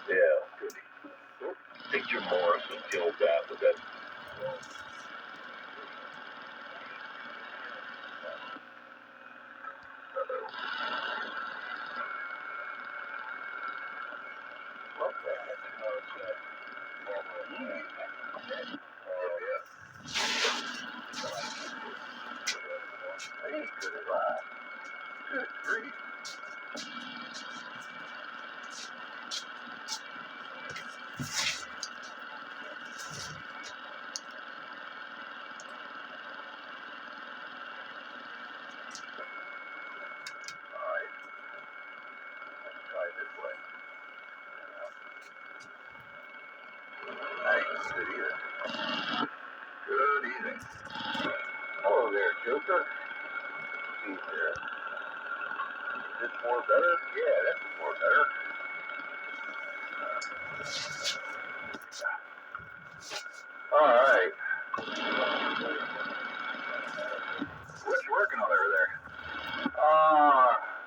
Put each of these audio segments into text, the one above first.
Yeah, good. Picture Morrison killed that with that. Good evening. Hello there, Joker. See there. Is this more better? Yeah, that's more better. All right. What's you working on over there?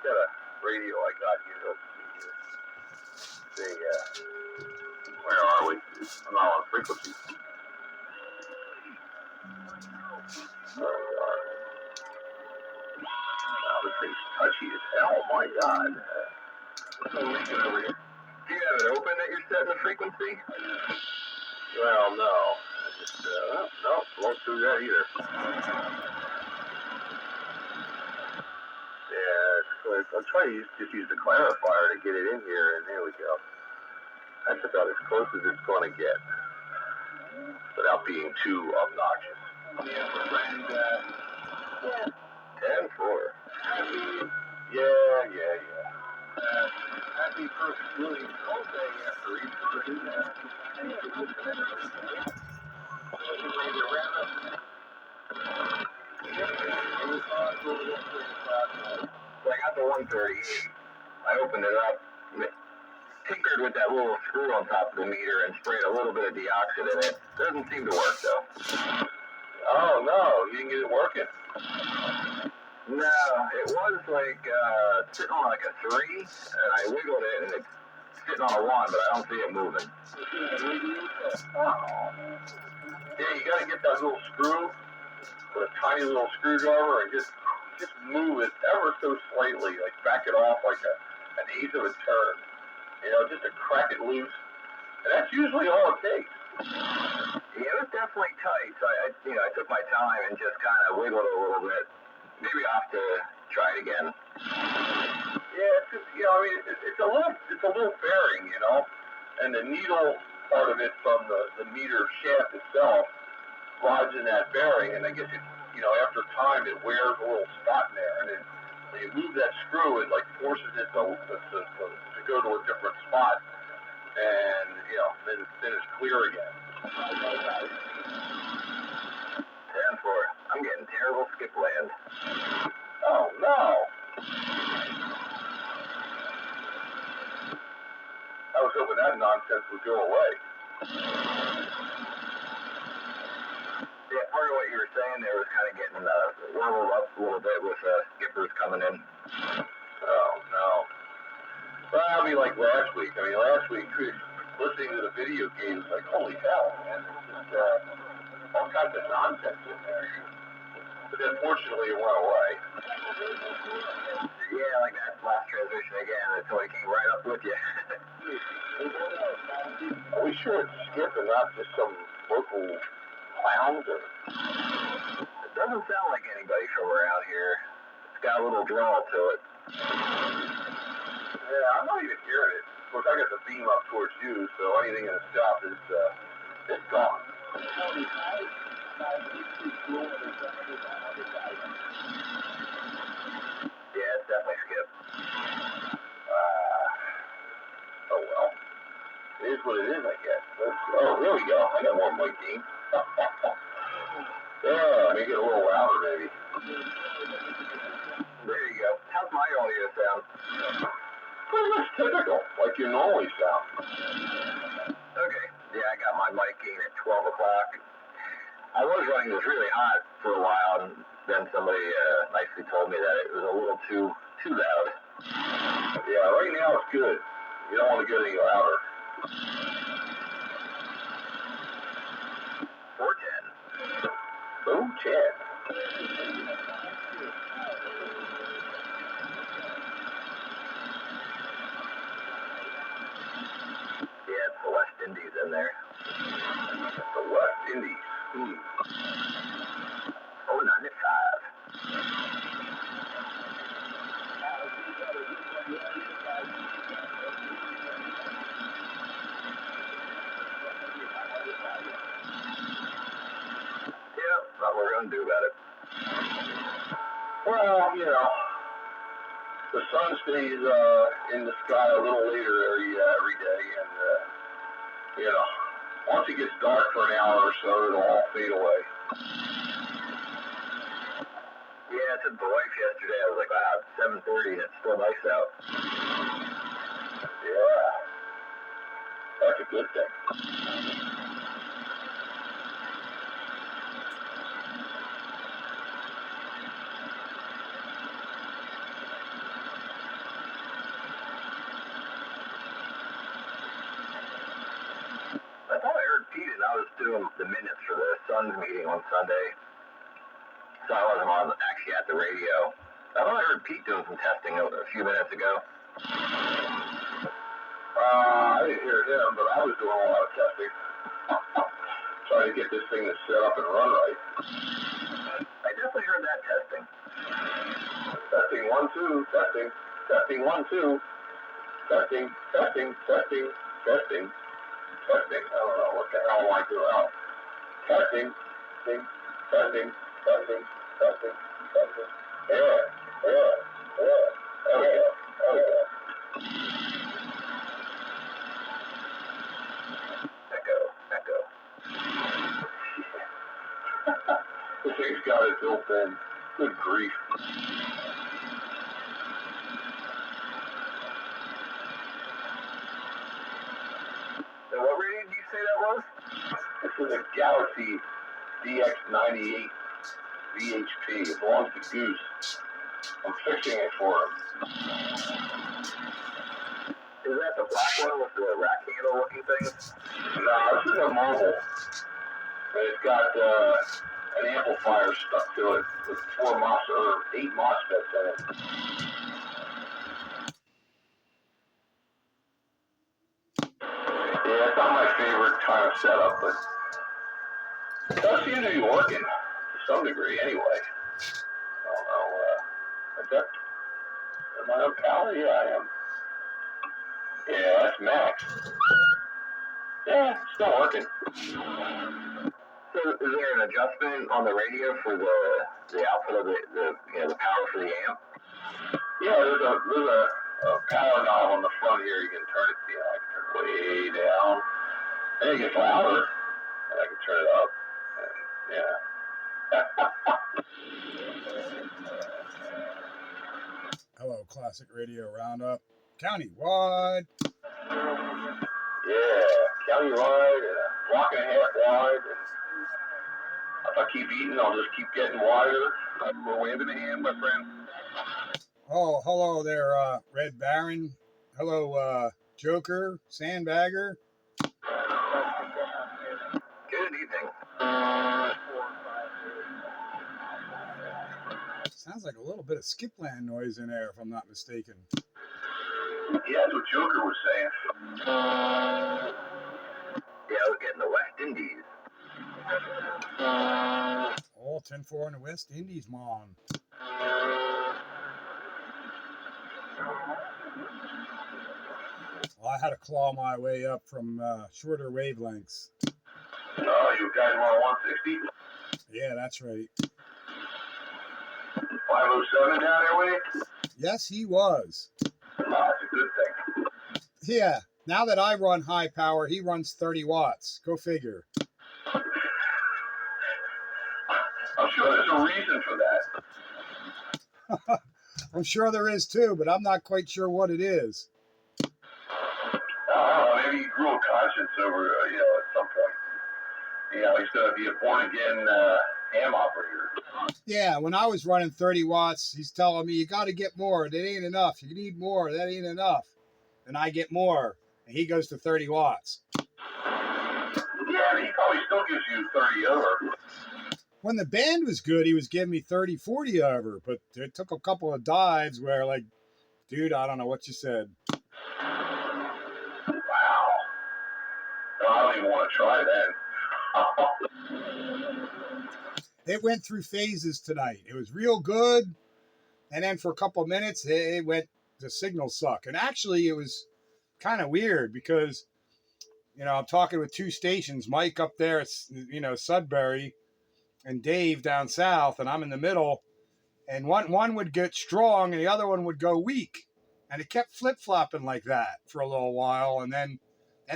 Got a radio I got here. Let's see here. Where are we? I'm not on frequency. There we are. Wow, this thing's touchy as hell. My God. What's the leaking over here? Do you have it open that you're setting the frequency? Well, no. I just, no, won't do that either. Yeah, I'll try to just use the clarifier to get it in here, and there we go. That's about as close as it's going to get, without being too obnoxious. Yeah, 10-4. Yeah. Happy first really cold day after Easter. So I got the 138. I opened it up, tinkered with that little screw on top of the meter and sprayed a little bit of deoxit in it. Doesn't seem to work though. Oh no, you didn't get it working? No, it was like sitting on like a 3, and I wiggled it and it's sitting on a 1, but I don't see it moving. Oh. Yeah, you gotta get that little screw with a tiny little screwdriver and just move it ever so slightly, like back it off like an eighth of a turn. You know, just to crack it loose. And that's usually all it takes. Yeah, it was definitely tight. So I took my time and just kind of wiggled it a little bit. Maybe I'll have to try it again. Yeah, it's just, it's a little bearing, and the needle part of it from the meter shaft itself lodged in that bearing, and I guess it, after time it wears a little spot in there, and then when you move that screw, it like forces it to go to a different spot, and then it's clear again. 10-4. I'm getting terrible skip land. Oh no! I was hoping that nonsense would go away. Yeah, part of what you were saying there was kind of getting leveled up a little bit with skippers coming in. Oh no. Well, that'll be like last week. Last week, listening to the video games, like, holy hell, man. It's just all kinds of nonsense in there. But then fortunately it went away. Yeah, like that last transmission again, until it came right up with you. Are we sure it's Skip and not just some local clowns? It doesn't sound like anybody from around here. It's got a little drawl to it. Yeah, I'm not even hearing it. Of course, I got the beam up towards you, so anything in the shop is gone. Yeah, it's definitely Skip. Oh well. It is what it is, I guess. Oh, there we go. I got more mic gain. Yeah, make it a little louder, maybe. There you go. How's my audio sound? Pretty much typical, like you normally sound. Okay. Yeah, I got my mic gain at 12 o'clock. I was running this really hot for a while, and somebody nicely told me that it was a little too loud. Yeah, right now it's good. You don't want to get any louder. 410. Oh, 10. Yeah, it's the West Indies in there. The West Indies. Oh, 95. Yeah, what we're going to do about it. Well, you know, the sun stays in the sky a little later every day, and you know, once it gets dark for an hour or so, it'll all fade away. Yeah, I said to the wife yesterday, I was like, wow, it's 7:30 and it's still nice out. Yeah, that's a good thing. I thought I heard Pete and I was doing the minutes for the Suns meeting on Sunday. So I wasn't on actually at the radio. I thought I heard Pete doing some testing a few minutes ago. I didn't hear him, but I was doing a lot of testing. Trying to get this thing to set up and run right. I definitely heard that testing. Testing 1, 2, testing. Testing 1, 2. Testing, testing, testing, testing, testing. I don't know what the hell am I doing out. Testing, testing, testing, testing, testing, testing. Yeah. There we go. Echo. This thing's got it built in. Good grief. And what rating did you say that was? This is a Galaxy DX98 VHP. It belongs to Goose. I'm fixing it for him. Is that the black one with the rack handle looking thing? No, this is a mobile. And it's got an amplifier stuck to it with 8 MOSFETs in it. Yeah, it's not my favorite kind of setup, but it does seem to be working to some degree anyway. I don't know. Am I on power? Yeah, I am. Yeah, that's max. Yeah, it's still working. So is there an adjustment on the radio for the output of the power for the amp? Yeah, there's a power knob on the front here. You can turn it, I can turn it way down. And it gets louder, and I can turn it up. And, yeah. Hello, Classic Radio Roundup. County-wide. Yeah, county-wide, and a block and a half wide. And if I keep eating, I'll just keep getting wider. We're waving a hand, my friend. Oh, hello there, Red Baron. Hello, Joker, Sandbagger. Good evening. Sounds like a little bit of Skipland noise in there, if I'm not mistaken. Yeah, that's what Joker was saying. Yeah, I was getting the West Indies. Oh, 10-4 in the West Indies, Mom. Well, I had to claw my way up from shorter wavelengths. Oh, you guys want 160? Yeah, that's right. 507 down there with you? Yes, he was. Oh, that's a good thing. Yeah, now that I run high power, he runs 30 watts. Go figure. I'm sure there's a reason for that. I'm sure there is too, but I'm not quite sure what it is. Maybe you grew a conscience over, at some point. He's going to be a born-again AM operator. Yeah, when I was running 30 watts, he's telling me, you got to get more. That ain't enough. You need more. That ain't enough. And I get more. And he goes to 30 watts. Yeah, he probably still gives you 30 over. When the band was good, he was giving me 30, 40 over. But it took a couple of dives where, like, dude, I don't know what you said. Wow. No, I don't even want to try that. It went through phases tonight. It was real good. And then for a couple of minutes, it went, the signal suck. And actually, it was kind of weird because, you know, I'm talking with two stations, Mike up there at, you know, Sudbury, and Dave down south, and I'm in the middle. And one would get strong and the other one would go weak. And it kept flip-flopping like that for a little while. And then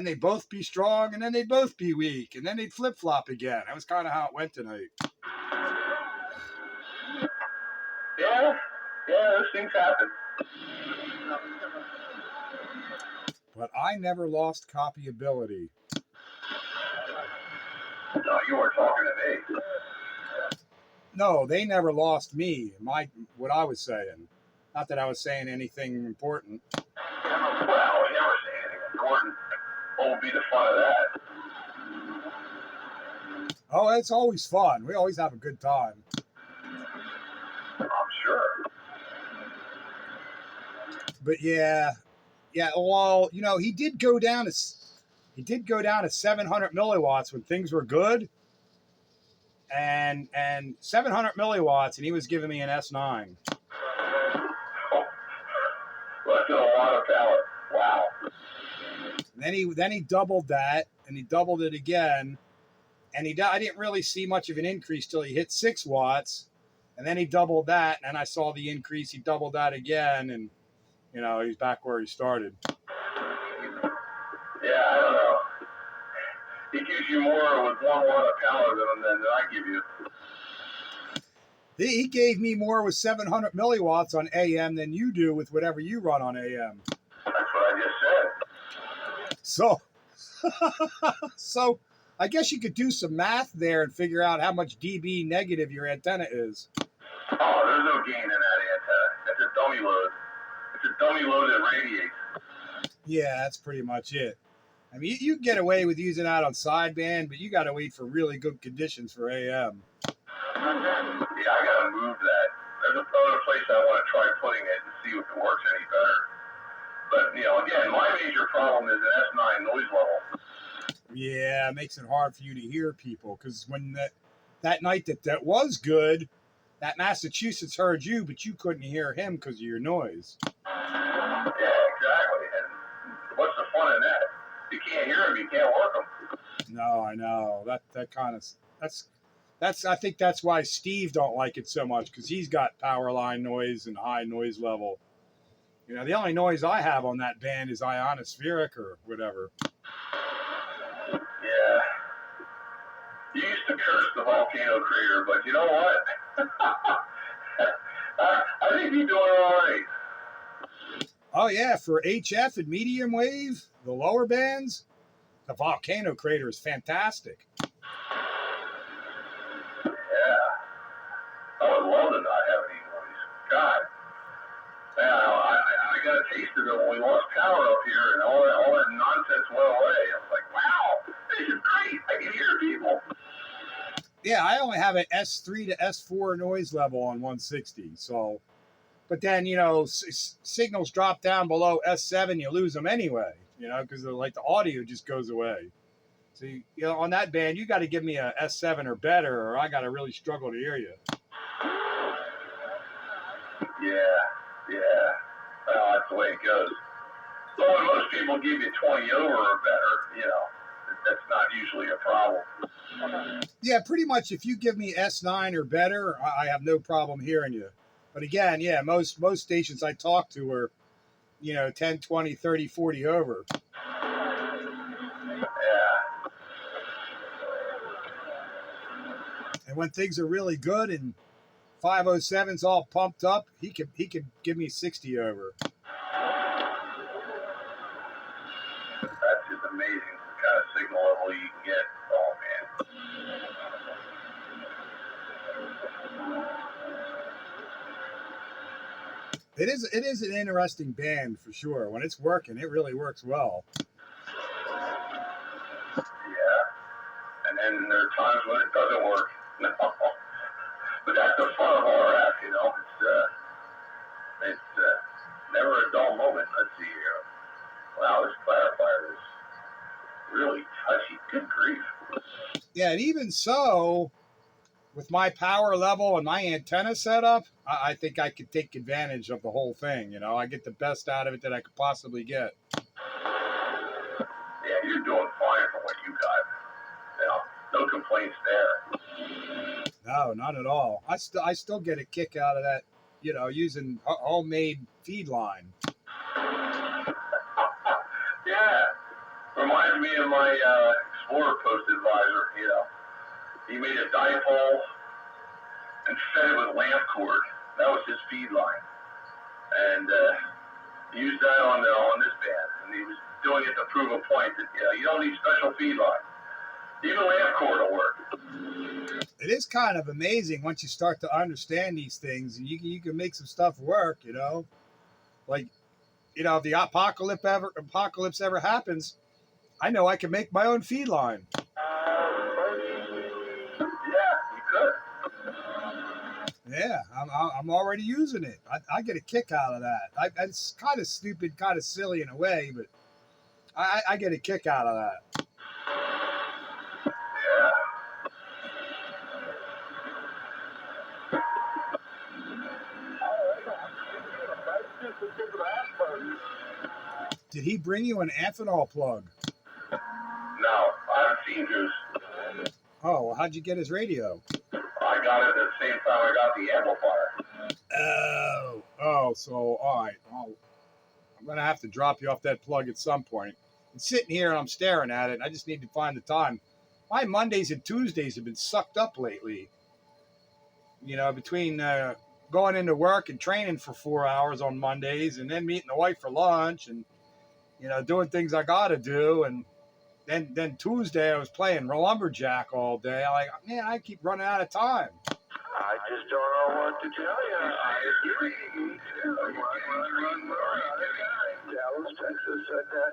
they'd both be strong and then they'd both be weak. And then they'd flip-flop again. That was kind of how it went tonight. Yeah, those things happen. But I never lost copyability. No, you weren't talking to me. No, they never lost me. What I was saying. Not that I was saying anything important. Well, we never say anything important. What would be the fun of that? Oh, it's always fun. We always have a good time. I'm sure. But yeah. Well, you know, he did go down to 700 milliwatts when things were good, and 700 milliwatts, and he was giving me an S9. Oh, that's a lot of power. Wow. And then he doubled that, and he doubled it again, and I didn't really see much of an increase till he hit 6 watts, and then he doubled that, and I saw the increase. He doubled that again, and you know, he's back where he started. Yeah, I don't know. He gives you more with 1 watt of power than I give you. He gave me more with 700 milliwatts on AM than you do with whatever you run on AM. That's what I just said. So I guess you could do some math there and figure out how much dB negative your antenna is. Oh, there's no gain in that antenna. That's a dummy load. It's a dummy load that radiates. Yeah, that's pretty much it. I mean, you get away with using that on sideband, but you got to wait for really good conditions for AM. Yeah, I got to move that. There's another place I want to try putting it and see if it works any better. But, you know, again, my major problem is an S9 noise level. Yeah, it makes it hard for you to hear people because when that night that was good, that Massachusetts heard you, but you couldn't hear him because of your noise. Yeah, exactly. And what's the fun in that? You can't hear them, you can't work them. No, I know that kind of that's I think that's why Steve don't like it so much because he's got power line noise and high noise level. You know, the only noise I have on that band is ionospheric or whatever. Yeah. You used to curse the volcano crater, but you know what? I think you're doing all right. Oh yeah, for HF and medium wave, the lower bands, the volcano crater is fantastic. Yeah. I would love to not have any noise. God. Man, I got a taste of it when we lost power up here and all that nonsense went away. I was like, wow, this is great. I can hear people. Yeah, I only have an S3 to S4 noise level on 160. So, but then, you know, signals drop down below S7, you lose them anyway, you know, because like the audio just goes away. So, you know, on that band, you got to give me a S7 or better, or I got to really struggle to hear you. Yeah. Well, that's the way it goes. So when most people give you 20 over or better, you know, that's not usually a problem. Yeah, pretty much if you give me S9 or better, I have no problem hearing you. But again, yeah, most stations I talk to are, you know, 10, 20, 30, 40 over. Yeah. And when things are really good and 507's all pumped up, he could give me 60 over. That's just amazing the kind of signal level you can get. Oh, man. It is an interesting band for sure. When it's working, it really works well. Yeah, and then there are times when it doesn't work. No, but that's the fun of RF, you know. It's never a dull moment. Let's see here. Wow, this clarifier is really touchy. Good grief. Yeah, and even so, with my power level and my antenna setup, I think I could take advantage of the whole thing. You know, I get the best out of it that I could possibly get. Yeah, you're doing fine for what you got. You know, no complaints there. No, not at all. I still get a kick out of that. You know, using homemade feed line. Yeah, reminds me of my Explorer Post advisor. You know, he made a dipole and fed it with lamp cord. That was his feed line, and he used that on this band, and he was doing it to prove a point that you don't need special feed line. Even lamp cord will work. It is kind of amazing once you start to understand these things, and you can make some stuff work. You know, like, you know, if the apocalypse ever happens, I know I can make my own feed line. Yeah, you could. Yeah, I'm already using it. I get a kick out of that. It's kind of stupid, kind of silly in a way, but I get a kick out of that. Yeah. Did he bring you an ethanol plug? No, I haven't seen Juice. Oh, well, how'd you get his radio? I got it at the same time I got the amplifier. Oh, so all right. I'm gonna have to drop you off that plug at some point. I'm sitting here and I'm staring at it. And I just need to find the time. My Mondays and Tuesdays have been sucked up lately. You know, between going into work and training for 4 hours on Mondays, and then meeting the wife for lunch, and you know, doing things I gotta do, and then Tuesday I was playing lumberjack all day. I'm like, man, I keep running out of time. I just don't know what to tell you. Dallas, Texas said that.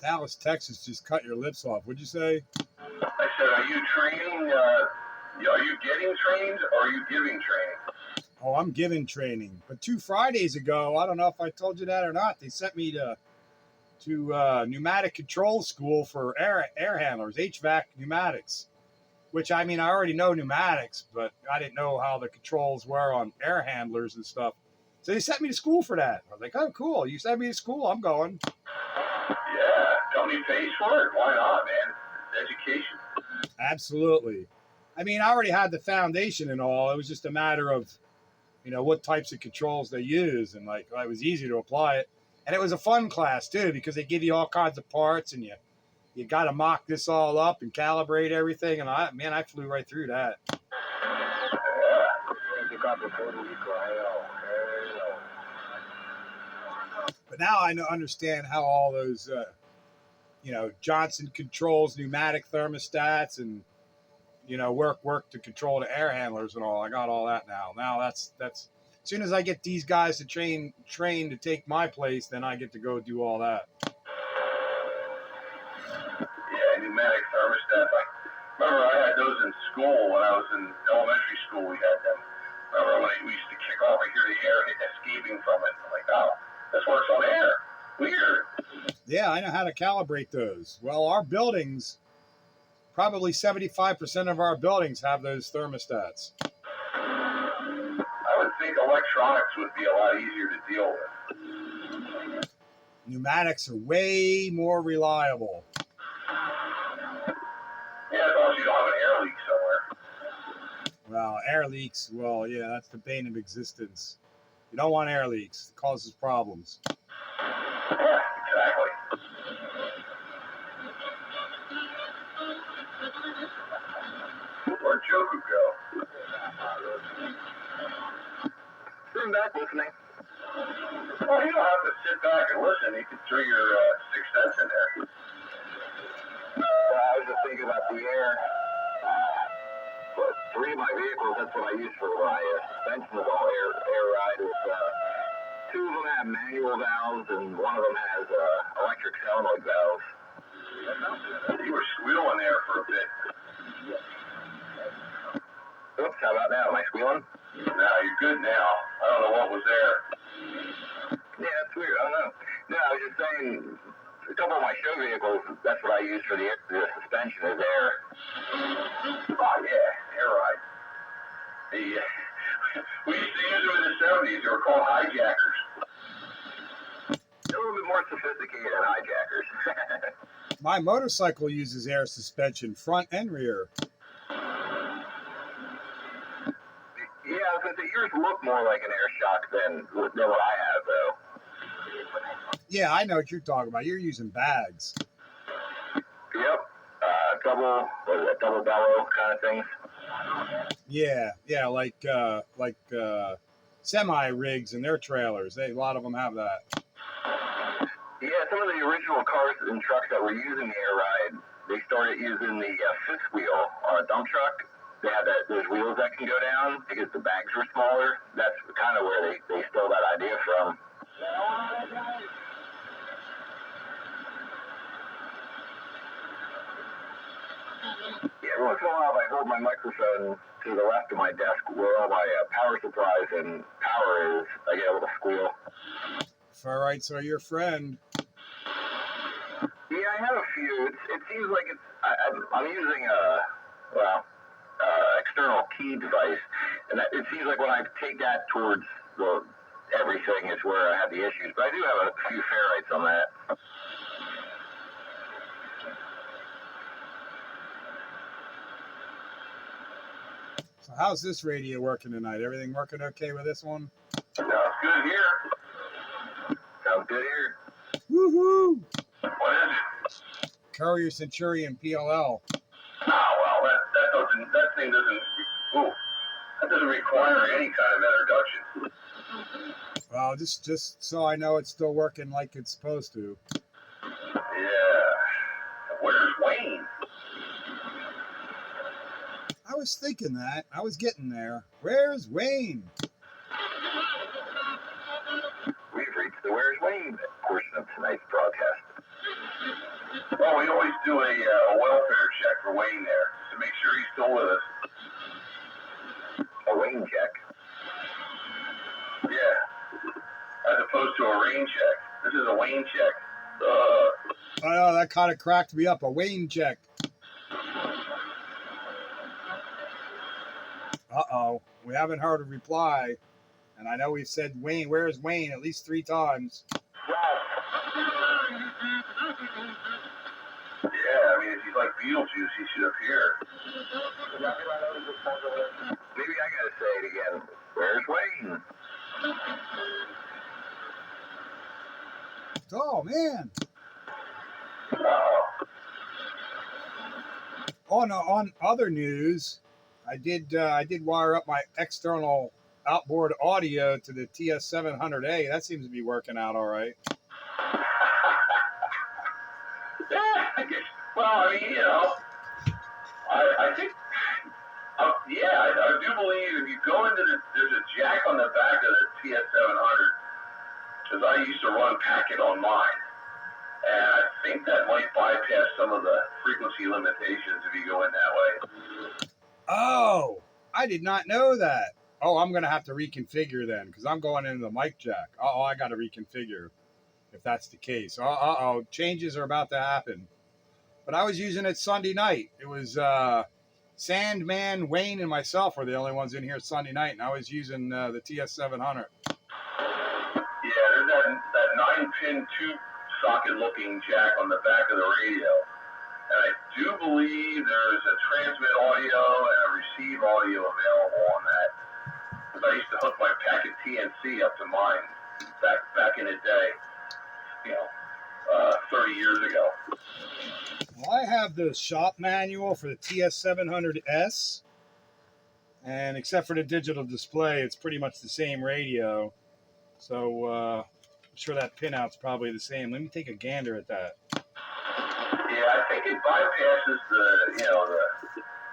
Dallas, Texas just cut your lips off. What'd you say? I said, are you training? Are you getting trained or are you giving training? Oh, I'm giving training. But 2 Fridays ago, I don't know if I told you that or not, they sent me to pneumatic control school for air handlers, HVAC pneumatics. Which, I mean, I already know pneumatics, but I didn't know how the controls were on air handlers and stuff. So they sent me to school for that. I was like, oh, cool. You sent me to school. I'm going. Yeah, company pays for it. Why not, man? It's education. Absolutely. I mean, I already had the foundation and all. It was just a matter of, you know, what types of controls they use. And, like, it was easy to apply it. And it was a fun class, too, because they give you all kinds of parts, and you got to mock this all up and calibrate everything. And I flew right through that. But now I understand how all those, you know, Johnson controls pneumatic thermostats and, you know, work to control the air handlers and all. I got all that now. Now that's as soon as I get these guys to train to take my place, then I get to go do all that. Yeah, pneumatic thermostat. Remember, I had those in school when I was in elementary school. We had them. Remember when we used to kick off, I hear the air escaping from it. I'm like, oh, this works on air. Weird. Yeah, I know how to calibrate those. Well, our buildings, probably 75% of our buildings have those thermostats. I would think electronics would be a lot easier to deal with. Pneumatics are way more reliable. Yeah, as long as you don't have an air leak somewhere. Well, air leaks, well, yeah, that's the bane of existence. You don't want air leaks. It causes problems. Yeah, exactly. Where'd Joku go? I'm back listening. Well, you don't have to sit back and listen. You can throw your sixth sense in there. I was just thinking about the air. But 3 of my vehicles, that's what I use for my suspension is all air ride with Two of them have manual valves, and one of them has electric solenoid valves. You were squealing there for a bit. Oops, how about now? Am I squealing? No, you're good now. I don't know what was there. Yeah, that's weird. I don't know. No, I was just saying, a couple of my show vehicles, that's what I use for the suspension is air. Oh, yeah, air ride. We used to use them in the 70s. They were called hijackers. They're a little bit more sophisticated than hijackers. My motorcycle uses air suspension, front and rear. Yeah, I was going to say, yours look more like an air shock than what I have, though. Yeah, I know what you're talking about. You're using bags. Yep. Double bellow kind of things. Yeah, like semi rigs and their trailers. A lot of them have that. Yeah, some of the original cars and trucks that were using the air ride, they started using the fifth wheel on a dump truck. They had those wheels that can go down because the bags were smaller. That's kind of where they stole that idea from. Yeah, every once in a while, I hold my microphone to the left of my desk where all my power supplies and power is. I get a little squeal. Ferrites are your friend. Yeah, I have a few. It seems like I'm using external key device, and it seems like when I take that towards everything is where I have the issues. But I do have a few ferrites on that. So how's this radio working tonight? Everything working okay with this one? Sounds good here. Sounds good here. Woohoo! What is it? Courier Centurion PLL. Oh, well, that thing doesn't require any kind of introduction. Well, just so I know it's still working like it's supposed to. Yeah. Where's Wayne? I was thinking that. I was getting there. Where's Wayne? We've reached the Where's Wayne portion of tonight's broadcast. Well, we always do a welfare check for Wayne there, just to make sure he's still with us. A Wayne check? Yeah. As opposed to a rain check. This is a Wayne check. Oh, no, that kind of cracked me up. A Wayne check. Uh-oh. We haven't heard a reply. And I know we've said Wayne, where's Wayne, at least 3 times. Yeah, I mean, if he's like Beetlejuice, he should appear. Maybe I gotta say it again. Where's Wayne? Oh, man. Uh-oh. On other news, I did wire up my external outboard audio to the TS700A. That seems to be working out all right. Well, I mean, I think, I do believe if you go into there's a jack on the back of the TS700, because I used to run packet on mine, and I think that might bypass some of the frequency limitations if you go in that way. Oh, I did not know that. Oh, I'm going to have to reconfigure then, because I'm going into the mic jack. Uh-oh, I got to reconfigure if that's the case. Uh-oh, changes are about to happen. But I was using it Sunday night. It was Sandman, Wayne, and myself were the only ones in here Sunday night, and I was using the TS700. Yeah, there's that 9-pin tube socket-looking jack on the back of the radio. And I do believe there's a transmit audio and a receive audio available on that. Because I used to hook my packet TNC up to mine back in the day, 30 years ago. Well, I have the shop manual for the TS700S, and except for the digital display, it's pretty much the same radio. So I'm sure that pinout's probably the same. Let me take a gander at that. Yeah, I think it bypasses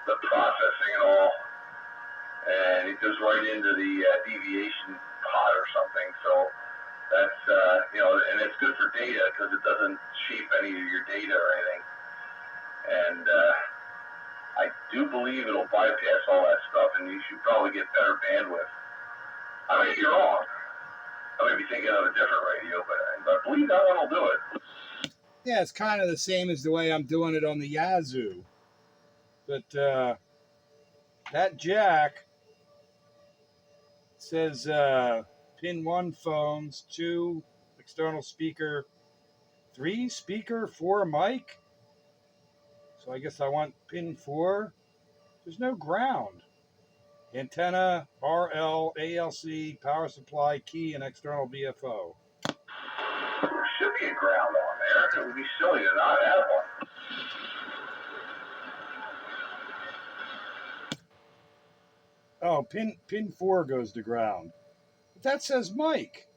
the processing and all, and it goes right into the deviation pot or something. So That's, and it's good for data because it doesn't shape any of your data or anything. And I do believe it'll bypass all that stuff, and you should probably get better bandwidth. I may be wrong. I may be thinking of a different radio, but I believe that one will do it. Yeah, it's kind of the same as the way I'm doing it on the Yazoo. But that jack says pin 1 phones, 2 external speaker, 3 speaker, 4 mic. So I guess I want pin 4. There's no ground. Antenna, RL, ALC, power supply, key, and external VFO. There should be a ground on there. It would be silly to not have one. Oh, pin 4 goes to ground. But that says mic.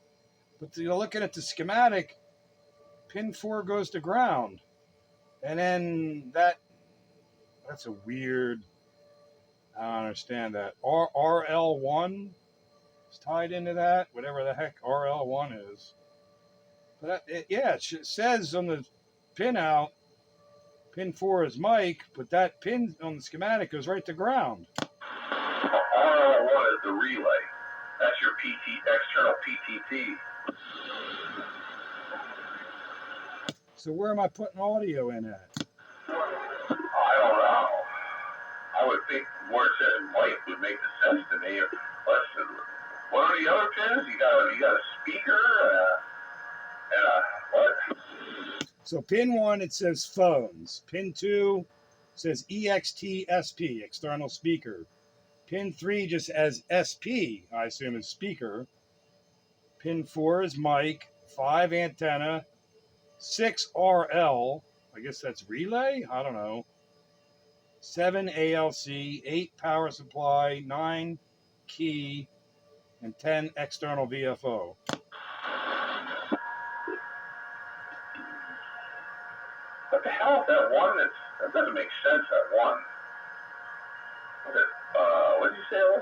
But you're looking at the schematic, pin 4 goes to ground. And then that's a weird, I don't understand that. RL1 is tied into that, whatever the heck RL1 is. But it says on the pin out, pin 4 is mic, but that pin on the schematic goes right to ground. RL1 is the relay. That's your external PTT. So where am I putting audio in at? I don't know. I would think where it says mic would make the sense to me. What are the other pins? You got a speaker and a what? So pin 1, it says phones. Pin 2 says EXT-SP, external speaker. Pin 3 just as SP, I assume is speaker. Pin 4 is mic. 5 antenna. 6 RL, I guess that's relay? I don't know. 7 ALC, 8 power supply, 9 key, and 10 external VFO. What the hell is that one? That doesn't make sense, that one. What did you say it was?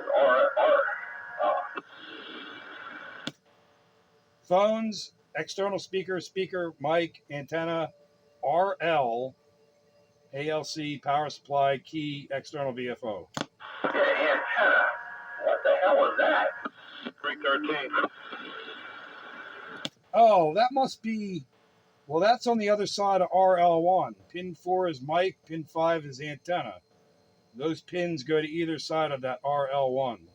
Phones, external speaker, mic, antenna, RL, ALC, power supply, key, external VFO. Yeah, antenna. What the hell was that? 313. Oh, that must be, well, that's on the other side of RL1. Pin 4 is mic, pin 5 is antenna. Those pins go to either side of that RL1. I'm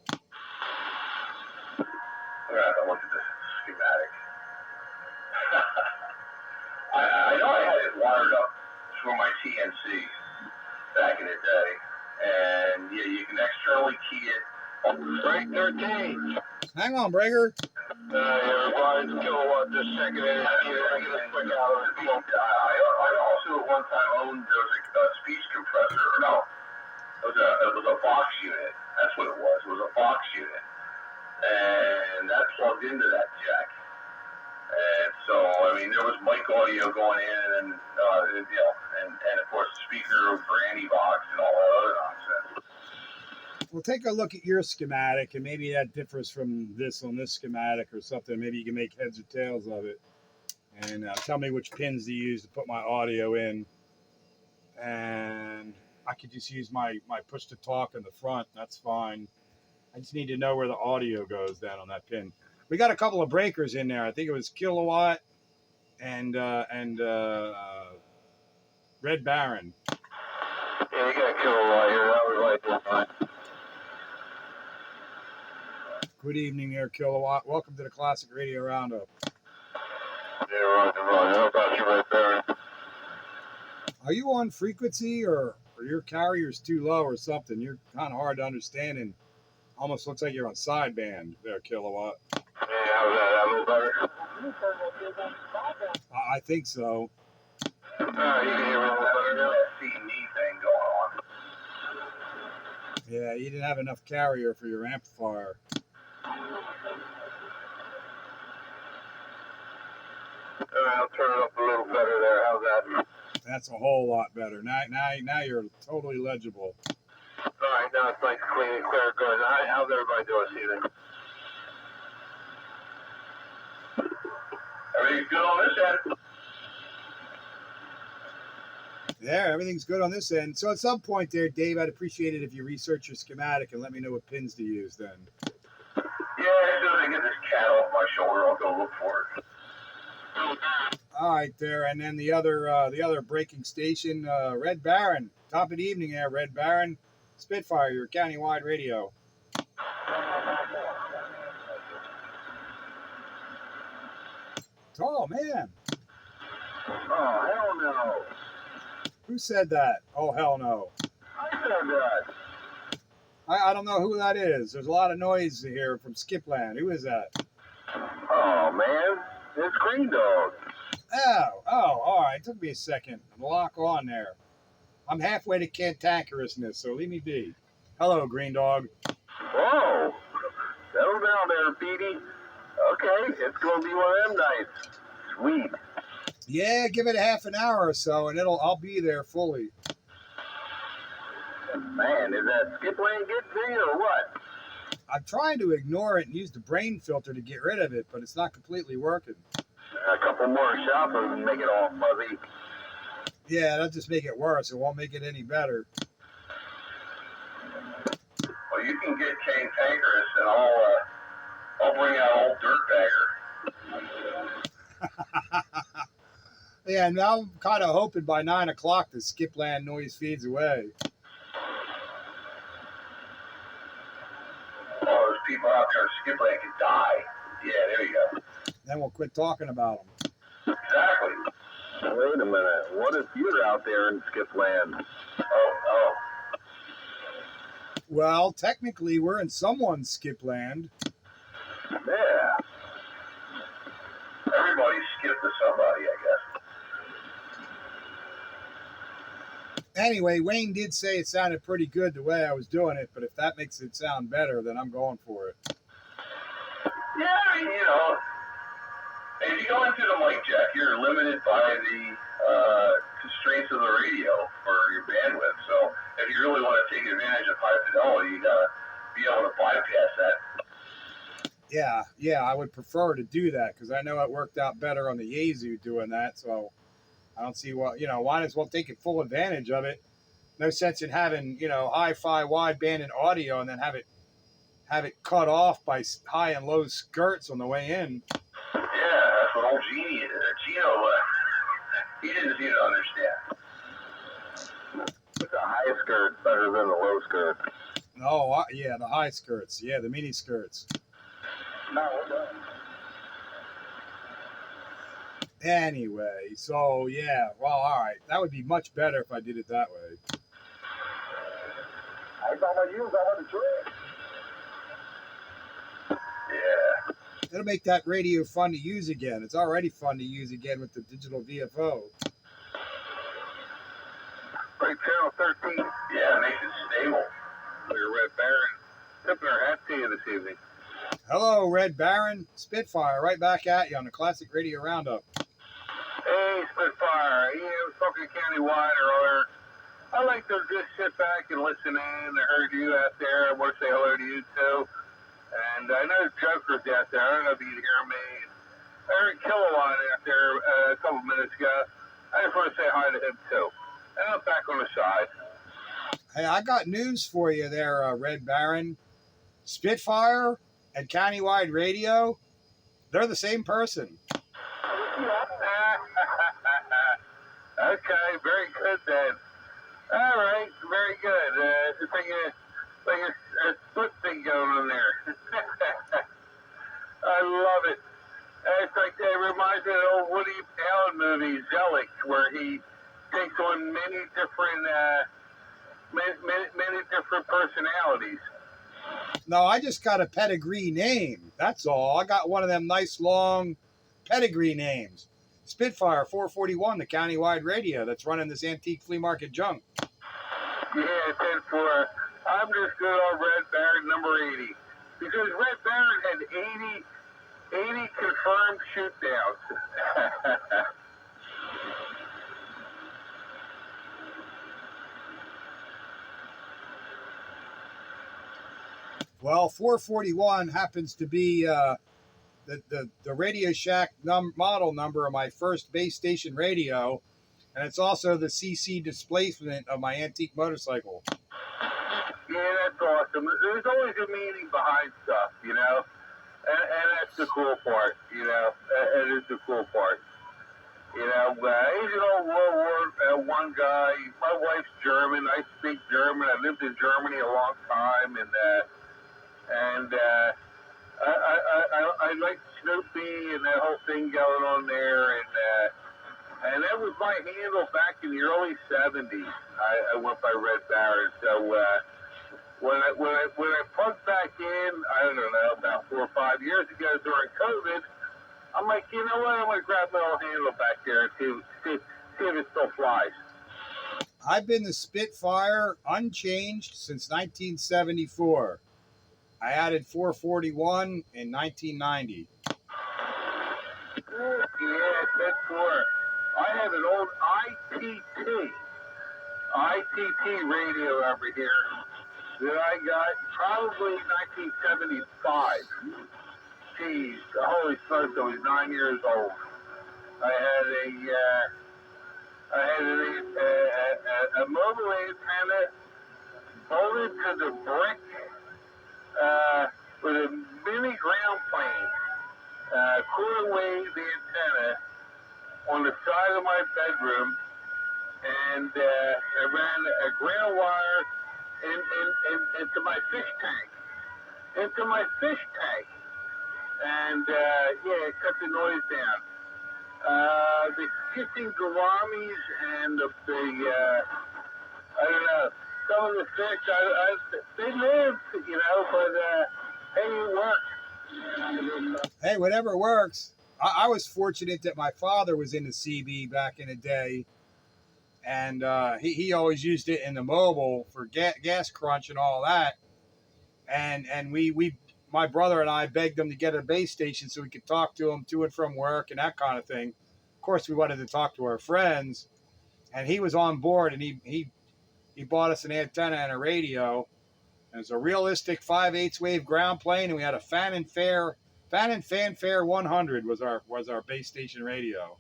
gonna have to look at this schematic. I know I had it wired up through my TNC back in the day, and yeah, you can externally key it. Right 13. Hang on, Breaker. Ryan's kilowatt just checking in. I also at one time owned there was a speech compressor. No, it was a box unit. That's what it was. It was a box unit, and that plugged into that jack. And so, I mean, there was mic audio going in, and and of course, speaker for Box and all that other nonsense. We'll take a look at your schematic, and maybe that differs from this on this schematic or something. Maybe you can make heads or tails of it, and tell me which pins to use to put my audio in. And I could just use my push to talk in the front. That's fine. I just need to know where the audio goes then on that pin. We got a couple of breakers in there. I think it was Kilowatt and Red Baron. Yeah, we got Kilowatt here. That was like fine. Good evening there, Kilowatt. Welcome to the Classic Radio Roundup. Yeah, right. How about you, Red Baron? Are you on frequency or your carrier's too low or something? You're kind of hard to understand and almost looks like you're on sideband there, Kilowatt. Yeah, how's that? A little better? I think so. You can hear me a little better now. That C&E thing going on. Yeah, you didn't have enough carrier for your amplifier. I'll turn it up a little better there. How's that? That's a whole lot better. Now you're totally legible. All right, now it's nice, clean, and clear. Good. How's everybody doing this evening? Everything's good on this end. Yeah, everything's good on this end. So at some point there, Dave, I'd appreciate it if you research your schematic and let me know what pins to use then. Yeah, as soon as I get this cat off my shoulder, I'll go look for it. All right, there, and then the other breaking station, Red Baron. Top of the evening there, Red Baron. Spitfire, your countywide radio. Oh, man. Oh, hell no. Who said that? Oh, hell no. I said that. I don't know who that is. There's a lot of noise here from Skipland. Who is that? Oh, man. It's Green Dog. Oh, all right. It took me a second to lock on there. I'm halfway to cantankerousness, so leave me be. Hello, Green Dog. Whoa. Settle down there, Petey. Okay, it's going to be one of them nights. Sweet. Yeah, give it a half an hour or so, and I'll be there fully. Man, is that skip lane getting to you or what? I'm trying to ignore it and use the brain filter to get rid of it, but it's not completely working. A couple more shots and make it all fuzzy. Yeah, that'll just make it worse. It won't make it any better. Well, you can get cantankerous and I'll bring out old dirtbagger. Yeah, now I'm kind of hoping by 9 o'clock the Skipland noise fades away. Oh, there's people out there in skip lane could die. Yeah, there you go. Then we'll quit talking about them. Exactly. Wait a minute. What if you're out there in skip land? Oh. Well, technically, we're in someone's Skipland. Yeah. Everybody skipped to somebody, I guess. Anyway, Wayne did say it sounded pretty good the way I was doing it, but if that makes it sound better, then I'm going for it. Yeah, I mean, you know, if you go into the mic jack, you're limited by the constraints of the radio for your bandwidth. So if you really want to take advantage of high fidelity, you gotta be able to bypass that. Yeah, I would prefer to do that because I know it worked out better on the Yazoo doing that. So I don't see what, might as well take full advantage of it. No sense in having, hi-fi widebanded audio and then have it cut off by high and low skirts on the way in. Yeah, that's what old Gino, he didn't seem to understand. But the high skirt's better than the low skirt. Oh, yeah, the high skirts. Yeah, the mini skirts. No, it doesn't. Anyway, so yeah, well, all right. That would be much better if I did it that way. I ain't talking about you, I'm talking about the trick. Yeah. It'll make that radio fun to use again. It's already fun to use again with the digital VFO. Break channel 13. Yeah, it makes it stable. We're Red Baron. Tipping our hat to you this evening. Hello, Red Baron. Spitfire, right back at you on the Classic Radio Roundup. Hey, Spitfire. Yeah, I was talking countywide earlier. I like to just sit back and listen in. I heard you out there. I want to say hello to you, too. And I know Joker's out there. I don't know if you can hear me. I heard Kilowatt out there a couple minutes ago. I just want to say hi to him, too. And I'm back on the side. Hey, I got news for you there, Red Baron. Spitfire and Countywide Radio, they're the same person. Okay, very good then. All right, very good. It's like a split thing going on there. I love it. It's like it reminds me of the old Woody Allen movie, Zelig, where he takes on many different personalities. No, I just got a pedigree name. That's all. I got one of them nice long pedigree names. Spitfire 441, the countywide radio that's running this antique flea market junk. Yeah, 10-4. I'm just good on Red Baron number 80. Because Red Baron had 80 confirmed shoot-downs. Well, 441 happens to be the Radio Shack model number of my first base station radio, and it's also the CC displacement of my antique motorcycle. Yeah, that's awesome. There's always a meaning behind stuff, you know, and that's the cool part, you know. It is the cool part. You know, he's an old World War I guy. My wife's German. I speak German. I lived in Germany a long time, and I like Snoopy and that whole thing going on there, and that was my handle back in the early '70s. I went by Red Baron. So when I plugged back in, I don't know, about 4 or 5 years ago during COVID, I'm like, you know what? I'm gonna grab my old handle back there and see if it still flies. I've been the Spitfire unchanged since 1974. I added 441 in 1990. Yeah, that's for. I have an old ITT radio over here that I got probably 1975. Geez, holy smokes, I was 9 years old. I had a mobile antenna bolted to the brick with a mini ground plane. Clear away the antenna on the side of my bedroom, and I ran a ground wire into my fish tank. And yeah, it cut the noise down. The kissing gouramis and the I don't know, some of the fish, they lived, you know, but hey, it worked. Hey, whatever works. I was fortunate that my father was in the CB back in the day, and he always used it in the mobile for gas crunch and all that. And we my brother and I begged him to get a base station so we could talk to him to and from work and that kind of thing. Of course, we wanted to talk to our friends, and he was on board, and he bought us an antenna and a radio. And it was a realistic 5/8 wave ground plane, and we had a fan and fanfare 100 was our base station radio.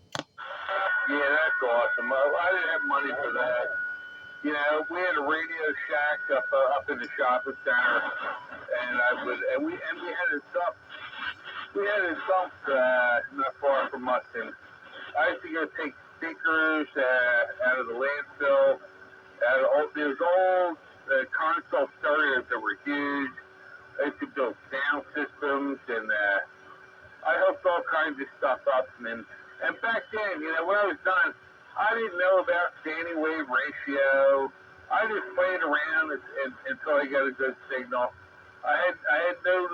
Yeah, that's awesome. I didn't have money for that. You know, we had a Radio Shack up in the shopping center, and we had a dump. We had a dump not far from us, and I used to go take speakers out of the landfill. There's old console stereos that were huge. I used to build sound systems, and I hooked all kinds of stuff up. And back then, you know, when I was done, I didn't know about standing wave ratio. I just played around until I got a good signal. I had no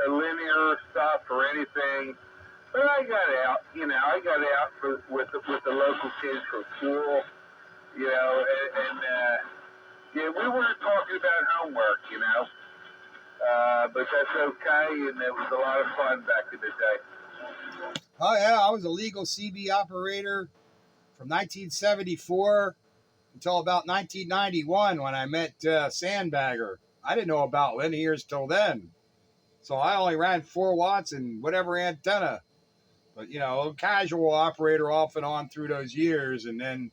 linear stuff or anything, but I got out. You know, I got out with the local kids from school. You know, and yeah, we weren't talking about homework. You know, but that's okay, and it was a lot of fun back in the day. Oh yeah, I was a legal CB operator from 1974 until about 1991 when I met Sandbagger. I didn't know about linears till then, so I only ran 4 watts and whatever antenna. But you know, a casual operator off and on through those years, and then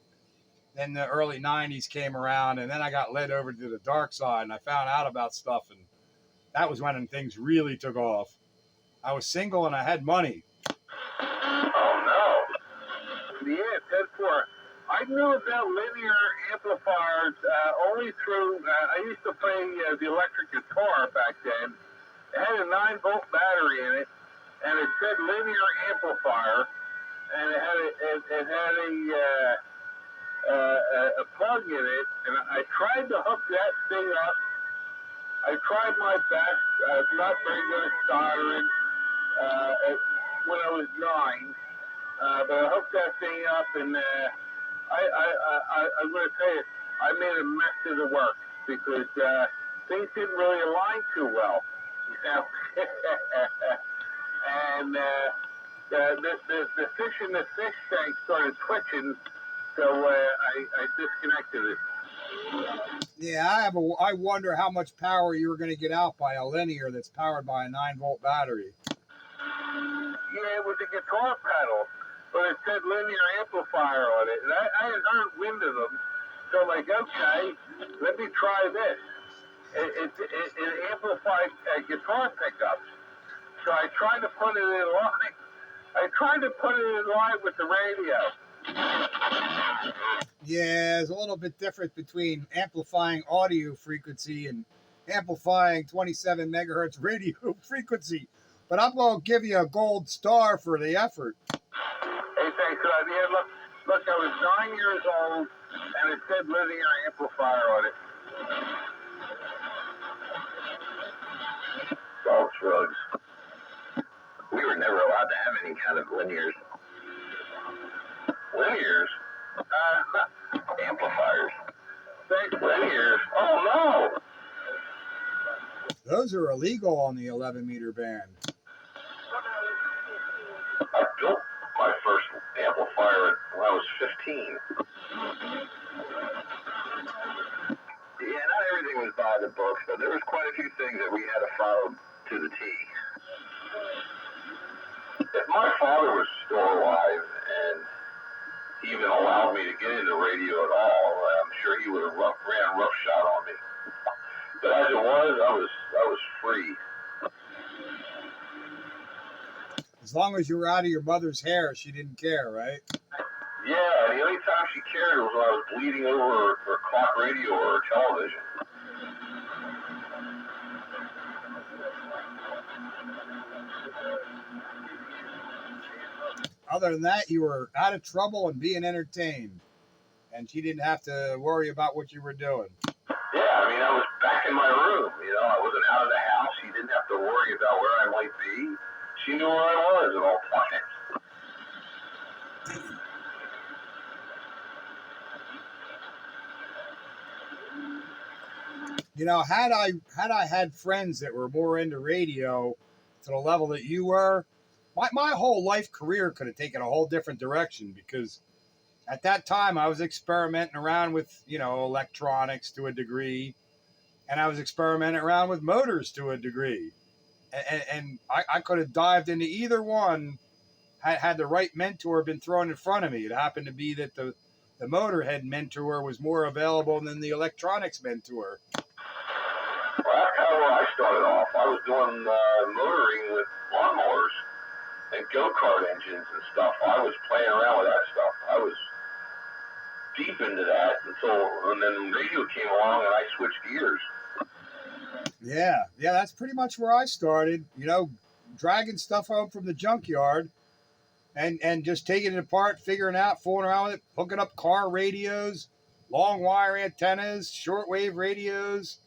the early 90s came around, and then I got led over to the dark side, and I found out about stuff, and that was when things really took off. I was single and I had money. Oh no! Yeah, 10-4. I knew about linear amplifiers only through. I used to play the electric guitar back then. It had a 9-volt battery in it, and it said linear amplifier, and it had a plug in it, and I tried to hook that thing up. I tried my best. I was not very good at soldering when I was 9, but I hooked that thing up, and I'm going to tell you, I made a mess of the work because things didn't really align too well, you know. And the fish in the fish tank started twitching, so I disconnected it. Yeah, I wonder how much power you were going to get out by a linear that's powered by a 9-volt battery. Yeah, it was a guitar pedal, but it said linear amplifier on it, and I had heard wind of them, so I'm like, okay, let me try this. It amplified guitar pickups, so I tried to put it in line. I tried to put it in line with the radio. Yeah, there's a little bit different between amplifying audio frequency and amplifying 27 megahertz radio frequency. But I'm going to give you a gold star for the effort. Hey, thanks for that. Yeah, look, I was 9 years old, and it said linear amplifier on it. Salt drugs. We were never allowed to have any kind of linears. Linears? Amplifiers. Thanks, linears. Oh, no! Those are illegal on the 11 meter band. I built my first amplifier when I was 15. Yeah, not everything was by the books, but there was quite a few things that we had to follow to the T. If my father was still alive and he even allowed me to get into radio at all, I'm sure he would have ran roughshod on me. But as it was, I was free. As long as you were out of your mother's hair, she didn't care, right? Yeah, the only time she cared was when I was bleeding over her clock radio or her television. Other than that, you were out of trouble and being entertained. And she didn't have to worry about what you were doing. Yeah, I mean, I was back in my room. I wasn't out of the house. She didn't have to worry about where I might be. She knew where I was at all times. Had I had friends that were more into radio to the level that you were, my whole life career could have taken a whole different direction, because at that time I was experimenting around with, electronics to a degree, and I was experimenting around with motors to a degree. And I could have dived into either one had the right mentor been thrown in front of me. It happened to be that the Motorhead mentor was more available than the electronics mentor. Well, that's kind of where I started off. I was doing motoring with lawnmowers and go-kart engines and stuff. I was playing around with that stuff. I was deep into that and then radio came along and I switched gears. Yeah, that's pretty much where I started, dragging stuff home from the junkyard and just taking it apart, figuring out, fooling around with it, hooking up car radios, long wire antennas, shortwave radios,